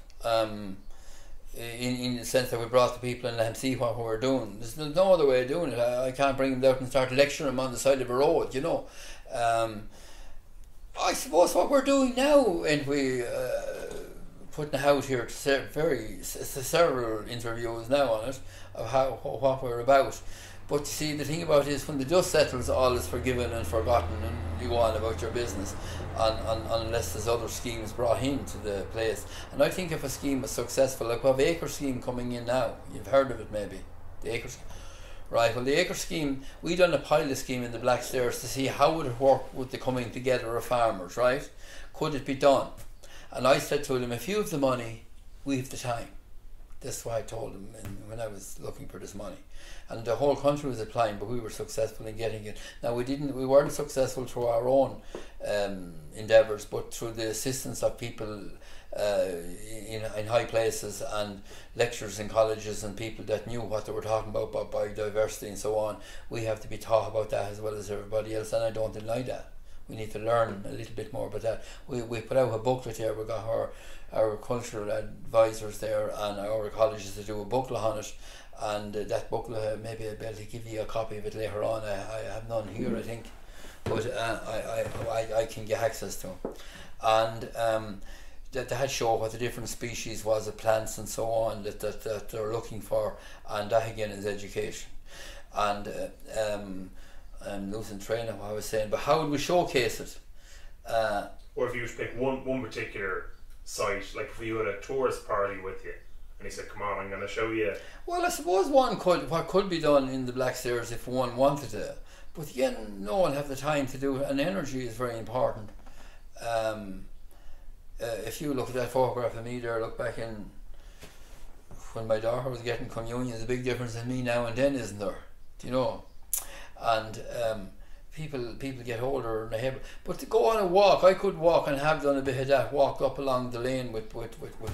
In the sense that we brought the people in and let them see what we were doing. There's no other way of doing it. I can't bring them out and start lecturing them on the side of a road, you know. I suppose what we're doing now, and we putting out here several interviews now on it of what we're about. But you see, the thing about it is, when the dust settles, all is forgiven and forgotten, and you go on about your business, unless there's other schemes brought into the place. And I think if a scheme is successful, like we have Acre scheme coming in now, you've heard of it maybe, the Acre scheme. Right, well, the Acre scheme, we done a pilot scheme in the Blackstairs to see how would it work with the coming together of farmers, right? Could it be done? And I said to them, if you have the money, we have the time. That's what I told them when I was looking for this money. And the whole country was applying, but we were successful in getting it. Now we weren't successful through our own endeavours, but through the assistance of people in high places and lecturers in colleges and people that knew what they were talking about biodiversity and so on. We have to be taught about that as well as everybody else, and I don't deny that. We need to learn a little bit more about that. We put out a booklet here. We got our cultural advisors there and our colleges to do a booklet on it, and that booklet, maybe I'll be able to give you a copy of it later on. I have none here, I think, but I can get access to them. And that they had show what the different species was of plants and so on that they're looking for, and that again is education. And I'm losing train of what I was saying, but how would we showcase it? Or if you were to pick one particular site, like if you had a tourist party with you and he said, come on, I'm going to show you. Well, I suppose what could be done in the Blackstairs if one wanted to, but again, no one have the time to do it, and energy is very important. If you look at that photograph of me there, look back in when my daughter was getting communion, there's a big difference in me now and then, isn't there? Do you know? And people get older and they have, but to go on a walk, I could walk and have done a bit of that, walk up along the lane with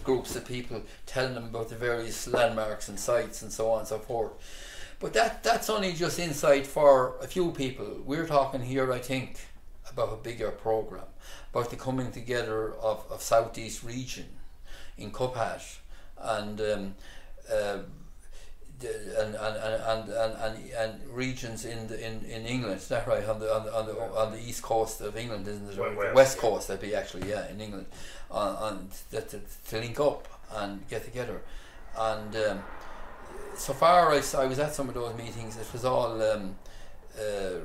groups of people, telling them about the various landmarks and sites and so on and so forth. But that's only just insight for a few people. We're talking here, I think, about a bigger programme, about the coming together of Southeast region in CUPHAT and regions in England. Is that right? On the east coast of England, isn't it? West coast, that'd be actually, yeah, in England, to link up and get together. And so far, I was at some of those meetings. It was all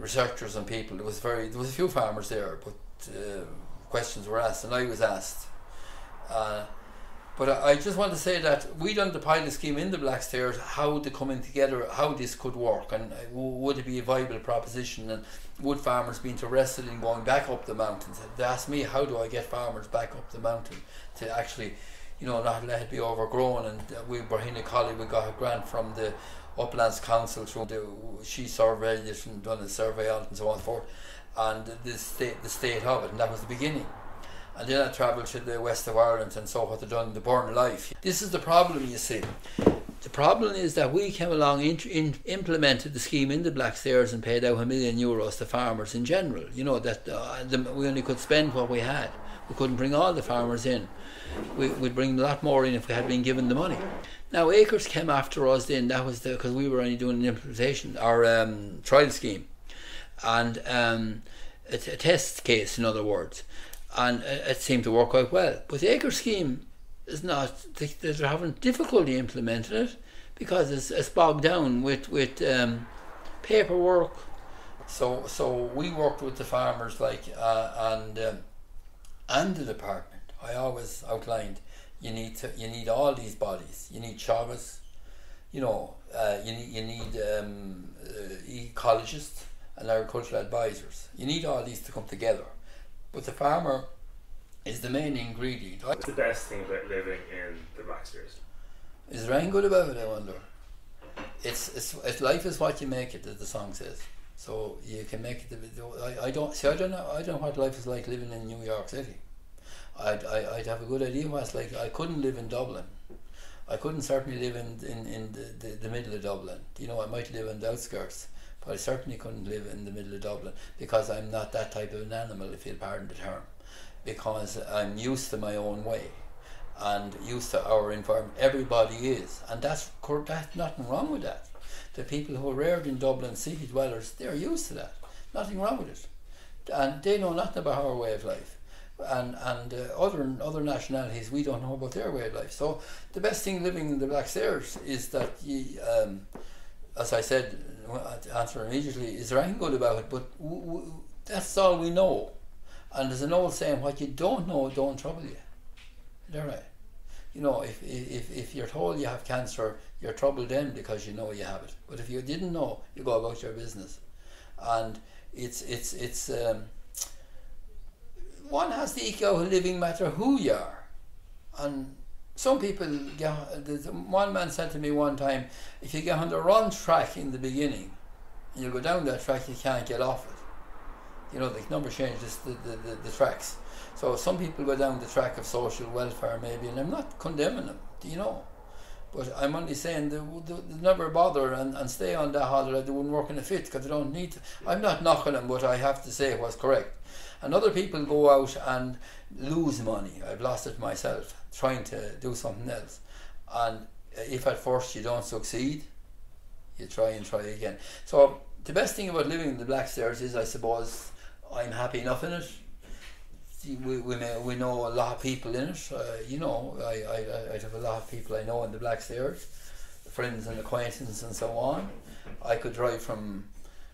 researchers and people. There was a few farmers there, but questions were asked, and I was asked. But I just want to say that we done the pilot scheme in the Blackstairs, how the coming together, how this could work, and would it be a viable proposition, and would farmers be interested in going back up the mountains? They asked me, how do I get farmers back up the mountain to actually, not let it be overgrown. And we were in a college, we got a grant from the Uplands Council she surveyed it and done a survey on it and so on and so forth, and the state of it, and that was the beginning. And then I travelled to the west of Ireland and saw what they've done in the Burn Life. This is the problem, you see. The problem is that we came along, implemented the scheme in the Blackstairs and paid out €1 million to farmers in general. We only could spend what we had. We couldn't bring all the farmers in. We'd bring a lot more in if we had been given the money. Now Acres came after us then, that was because we were only doing an implementation, or trial scheme, and a test case, in other words. And it seemed to work quite well. But the Acre scheme is not, they're having difficulty implementing it because it's bogged down with paperwork. So we worked with the farmers and the department. I always outlined you need all these bodies. You need Shabbos, you need ecologists and agricultural advisors. You need all these to come together. But the farmer is the main ingredient. What's the best thing about living in the Blackstairs? Is there anything good about it, I wonder? It's life is what you make it, as the song says. So you can make it. I don't know what life is like living in New York City. I'd have a good idea what it's like. I couldn't live in Dublin. I couldn't certainly live in the middle of Dublin. I might live in the outskirts, but I certainly couldn't live in the middle of Dublin because I'm not that type of an animal, if you'll pardon the term, because I'm used to my own way and used to our environment. Everybody is, and that's nothing wrong with that. The people who are reared in Dublin, city dwellers, they're used to that. Nothing wrong with it, and they know nothing about our way of life. And other nationalities, we don't know about their way of life. So the best thing living in the Blackstairs is that as I said, to answer immediately, is there anything good about it? But that's all we know. And there's an old saying, what you don't know don't trouble you. Is that right? If you're told you have cancer, you're troubled then because you know you have it. But if you didn't know, you go about your business. And it's one has to eke out a living, matter who you are. And some people one man said to me one time, if you get on the wrong track in the beginning, and you go down that track, you can't get off it. The number changes the tracks. So some people go down the track of social welfare maybe, and I'm not condemning them, but I'm only saying they never bother and stay on that holiday. They wouldn't work in a fit because they don't need to. I'm not knocking them, but I have to say what's correct. And other people go out and lose money. I've lost it myself, trying to do something else. And if at first you don't succeed, you try and try again. So the best thing about living in the Blackstairs is, I suppose, I'm happy enough in it. We know a lot of people in it. I have a lot of people I know in the Blackstairs, friends and acquaintances and so on. I could drive from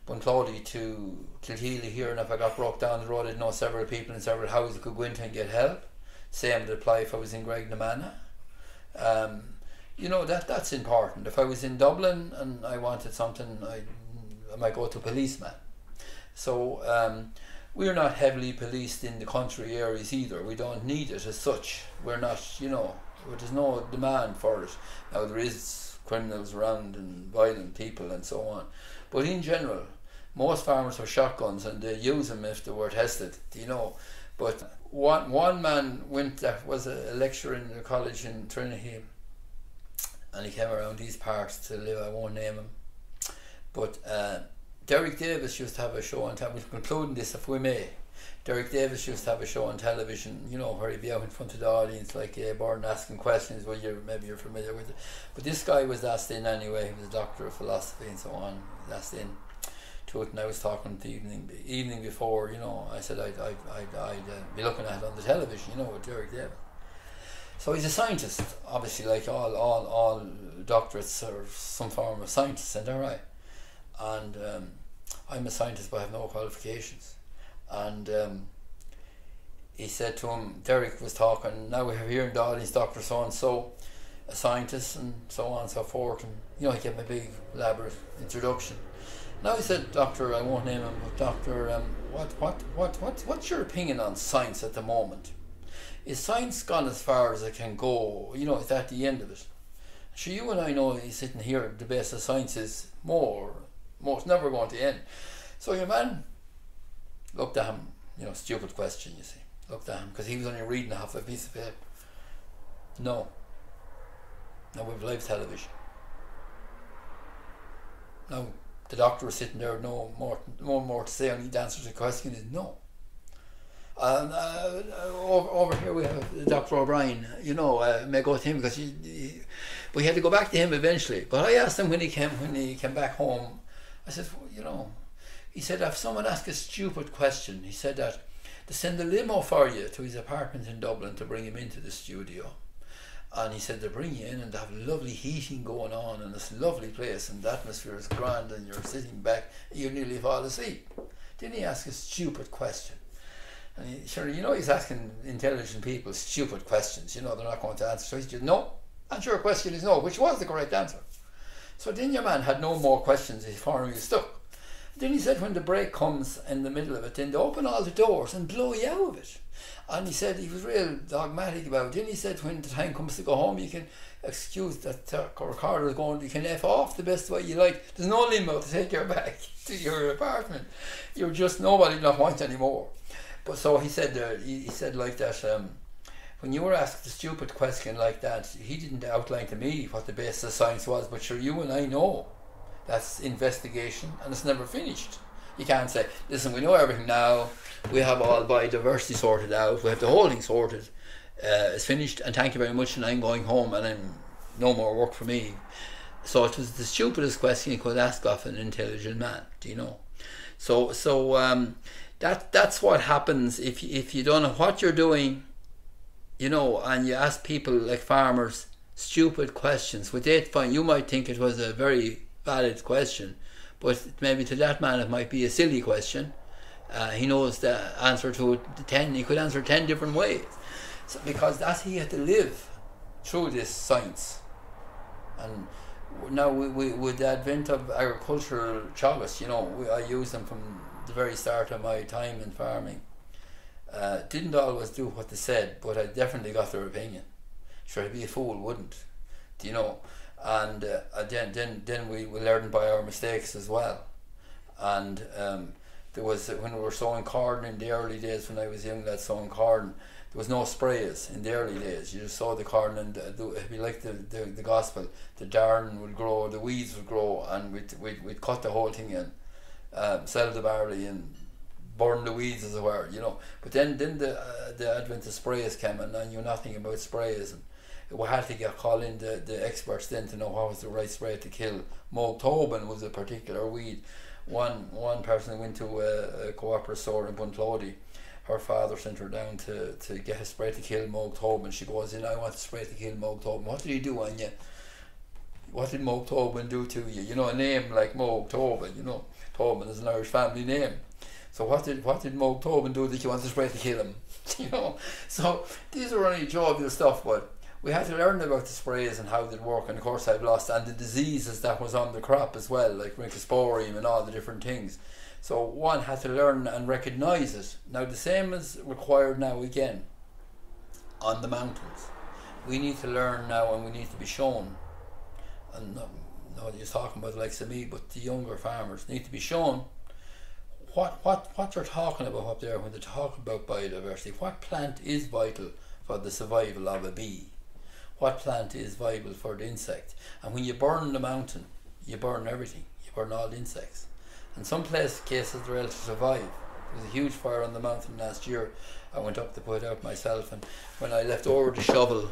Bunclody to Kilhealy here, and if I got broke down the road, I'd know several people in several houses could go into and get help. Same would apply if I was in Graignamanagh. That's important. If I was in Dublin and I wanted something, I might go to a policeman. So we're not heavily policed in the country areas either. We don't need it as such. We're not, there's no demand for it. Now there is criminals around and violent people and so on. But in general, most farmers have shotguns and they use them if they were tested, But one man was a lecturer in the college in Trinity, and he came around these parts to live. I won't name him. But Derek Davis used to have a show on television, concluding this if we may. Derek Davis used to have a show on television, where he'd be out in front of the audience like Burn asking questions. Well, maybe you're familiar with it. But this guy was asked in anyway. He was a doctor of philosophy and so on. He was asked in to it, and I was talking the evening before. I said I'd be looking at it on the television. With Derek Davis. So he's a scientist, obviously, like all doctorates or some form of scientists, isn't that right? And I'm a scientist, but I have no qualifications. And he said to him, Derek was talking, now we have here in the audience Dr. So-and-so, a scientist, and so on and so forth. And, he gave me a big, elaborate introduction. Now he said, Doctor, I won't name him, but Doctor, what's your opinion on science at the moment? is science gone as far as it can go? You know, it's at the end of it. Sure, you and I know he's sitting here, the base of science is most never going to end. So your man looked at him, you know, stupid question, you see. Looked at him, because he was only reading half a piece of paper. No, we've live television. Now, the doctor was sitting there, no more to say, only the answer to the question is no. And over here we have Dr. O'Brien, you know, may go to him, because we had to go back to him eventually. But I asked him when he came back home, I said, well, you know, he said, if someone asks a stupid question, he said that to send a limo for you to his apartment in Dublin to bring him into the studio. And he said, they bring you in and they have lovely heating going on and this lovely place and the atmosphere is grand and you're sitting back, you nearly fall asleep. Then he asked a stupid question. And you know, he's asking intelligent people stupid questions, you know, they're not going to answer. So he said, no, and your question is no, which was the correct answer. So then your man had no more questions before he was stuck. Then he said, when the break comes in the middle of it, then they open all the doors and blow you out of it. And he said he was real dogmatic about it. Then he said, when the time comes to go home, you can excuse that recorder is going, you can F off the best way you like. There's no limo to take you back to your apartment. You're just nobody not want anymore. But so he said, he said like that, when you were asked a stupid question like that, he didn't outline to me what the basis of science was, but sure, you and I know that's investigation and it's never finished. You can't say, listen, we know everything now, we have all biodiversity sorted out, we have the whole thing sorted, it's finished, and thank you very much, and I'm going home and I'm no more work for me. So it was the stupidest question you could ask of an intelligent man, do you know? So that's what happens if you don't know what you're doing, you know, and you ask people like farmers stupid questions. What they find, you might think it was a very valid question, but maybe to that man it might be a silly question. He knows the answer to it 10, he could answer 10 different ways. So, because that's he had to live through this science. And now we with the advent of agricultural choice, you know, I use them from the very start of my time in farming. Didn't always do what they said, but I definitely got their opinion. Sure, I'd be a fool, wouldn't, do you know? And then we learned by our mistakes as well. And there was, when we were sowing corn in the early days, when I was young lad sowing corn, there was no sprays in the early days. You just sow the corn and it'd be like the gospel. The darn would grow, the weeds would grow, and we'd cut the whole thing in, sell the barley and burn the weeds, as it were, you know. But then the advent of sprays came, and I knew nothing about sprays, and we had to get call in the experts then to know what was the right spray to kill. Mold Tobin was a particular weed. One person went to a cooperative store in Bunclody. Her father sent her down to get a spray to kill Mold Tobin. She goes in, I want a spray to kill Mold Tobin. What did he do on you? What did Mold Tobin do to you? You know, a name like Mold Tobin, you know, Tobin is an Irish family name. So what did Mold Tobin do that you want to spray to kill him? You know, so these are only jovial stuff, but we had to learn about the sprays and how they work, and of course I've lost, and the diseases that was on the crop as well, like Mycosporium and all the different things. So one had to learn and recognise it. Now the same is required now again on the mountains. We need to learn now, and we need to be shown, and not just talking about the likes of me, but the younger farmers need to be shown what you're talking about up there when they talk about biodiversity. What plant is vital for the survival of a bee? What plant is viable for the insect? And when you burn the mountain, you burn everything. You burn all the insects. In some cases they're able to survive. There was a huge fire on the mountain last year. I went up to put it out myself, and when I left over the shovel,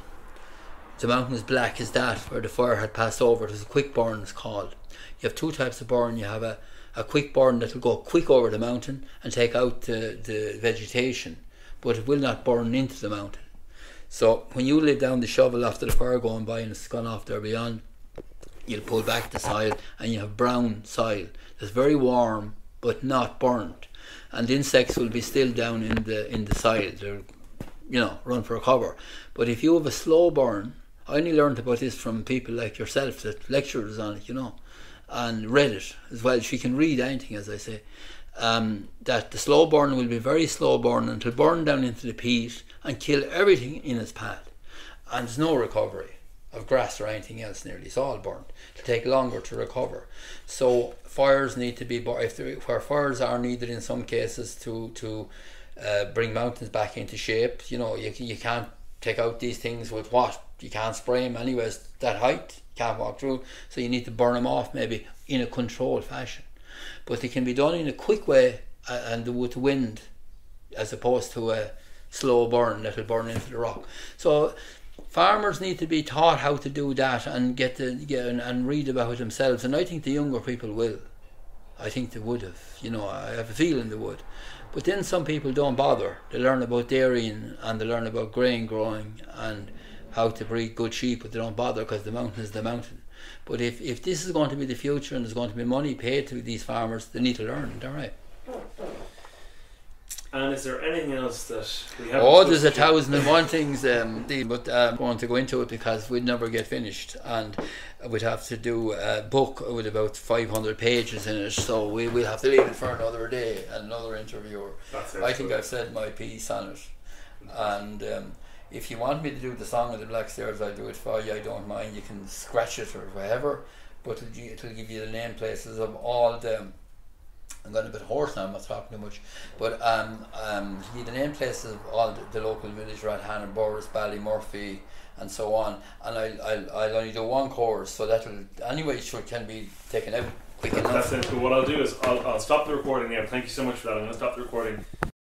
the mountain was black as that, where the fire had passed over. It was a quick burn, it's called. You have two types of burn. You have a quick burn that will go quick over the mountain and take out the vegetation, but it will not burn into the mountain. So when you lay down the shovel after the fire going by and it's gone off there beyond, you'll pull back the soil and you have brown soil that's very warm but not burnt, and the insects will be still down in the soil. They're, you know, run for cover. But if you have a slow burn, I only learned about this from people like yourself that lectured us on it, you know, and read it as well. She can read anything, as I say. that the slow burn will be very slow burn until burn down into the peat and kill everything in its path. And there's no recovery of grass or anything else nearly. It's all burnt. It'll take longer to recover. So fires need to be, where fires are needed in some cases to bring mountains back into shape. You know, you can't take out these things with what? You can't spray them anyways that height. You can't walk through. So you need to burn them off maybe in a controlled fashion. But it can be done in a quick way and with wind, as opposed to a slow burn that'll burn into the rock. So farmers need to be taught how to do that and get and read about it themselves. And I think the younger people will. I think they would have. You know, I have a feeling they would. But then some people don't bother. They learn about dairying and they learn about grain growing and how to breed good sheep, but they don't bother because the mountain is the mountain. But if this is going to be the future and there's going to be money paid to these farmers, they need to learn, isn't that right? And is there anything else that we have? Oh, there's 1,001 things, but I'm going to go into it because we'd never get finished, and we'd have to do a book with about 500 pages in it, so we'll have to leave it for another day and another interviewer. I think I've said my piece on it, and if you want me to do the song of the Blackstairs, I'll do it for you. I don't mind. You can scratch it or whatever, but it'll give you the name places of all the. I'm going a bit hoarse now, I'm not talking too much, but give you the name places of all the local villages around Hannon, Boris, Ballymurphy, and so on. And I'll only do one course, so that'll anyway can be taken out quick enough. That's it. What I'll do is I'll stop the recording now. Thank you so much for that. I'm going to stop the recording.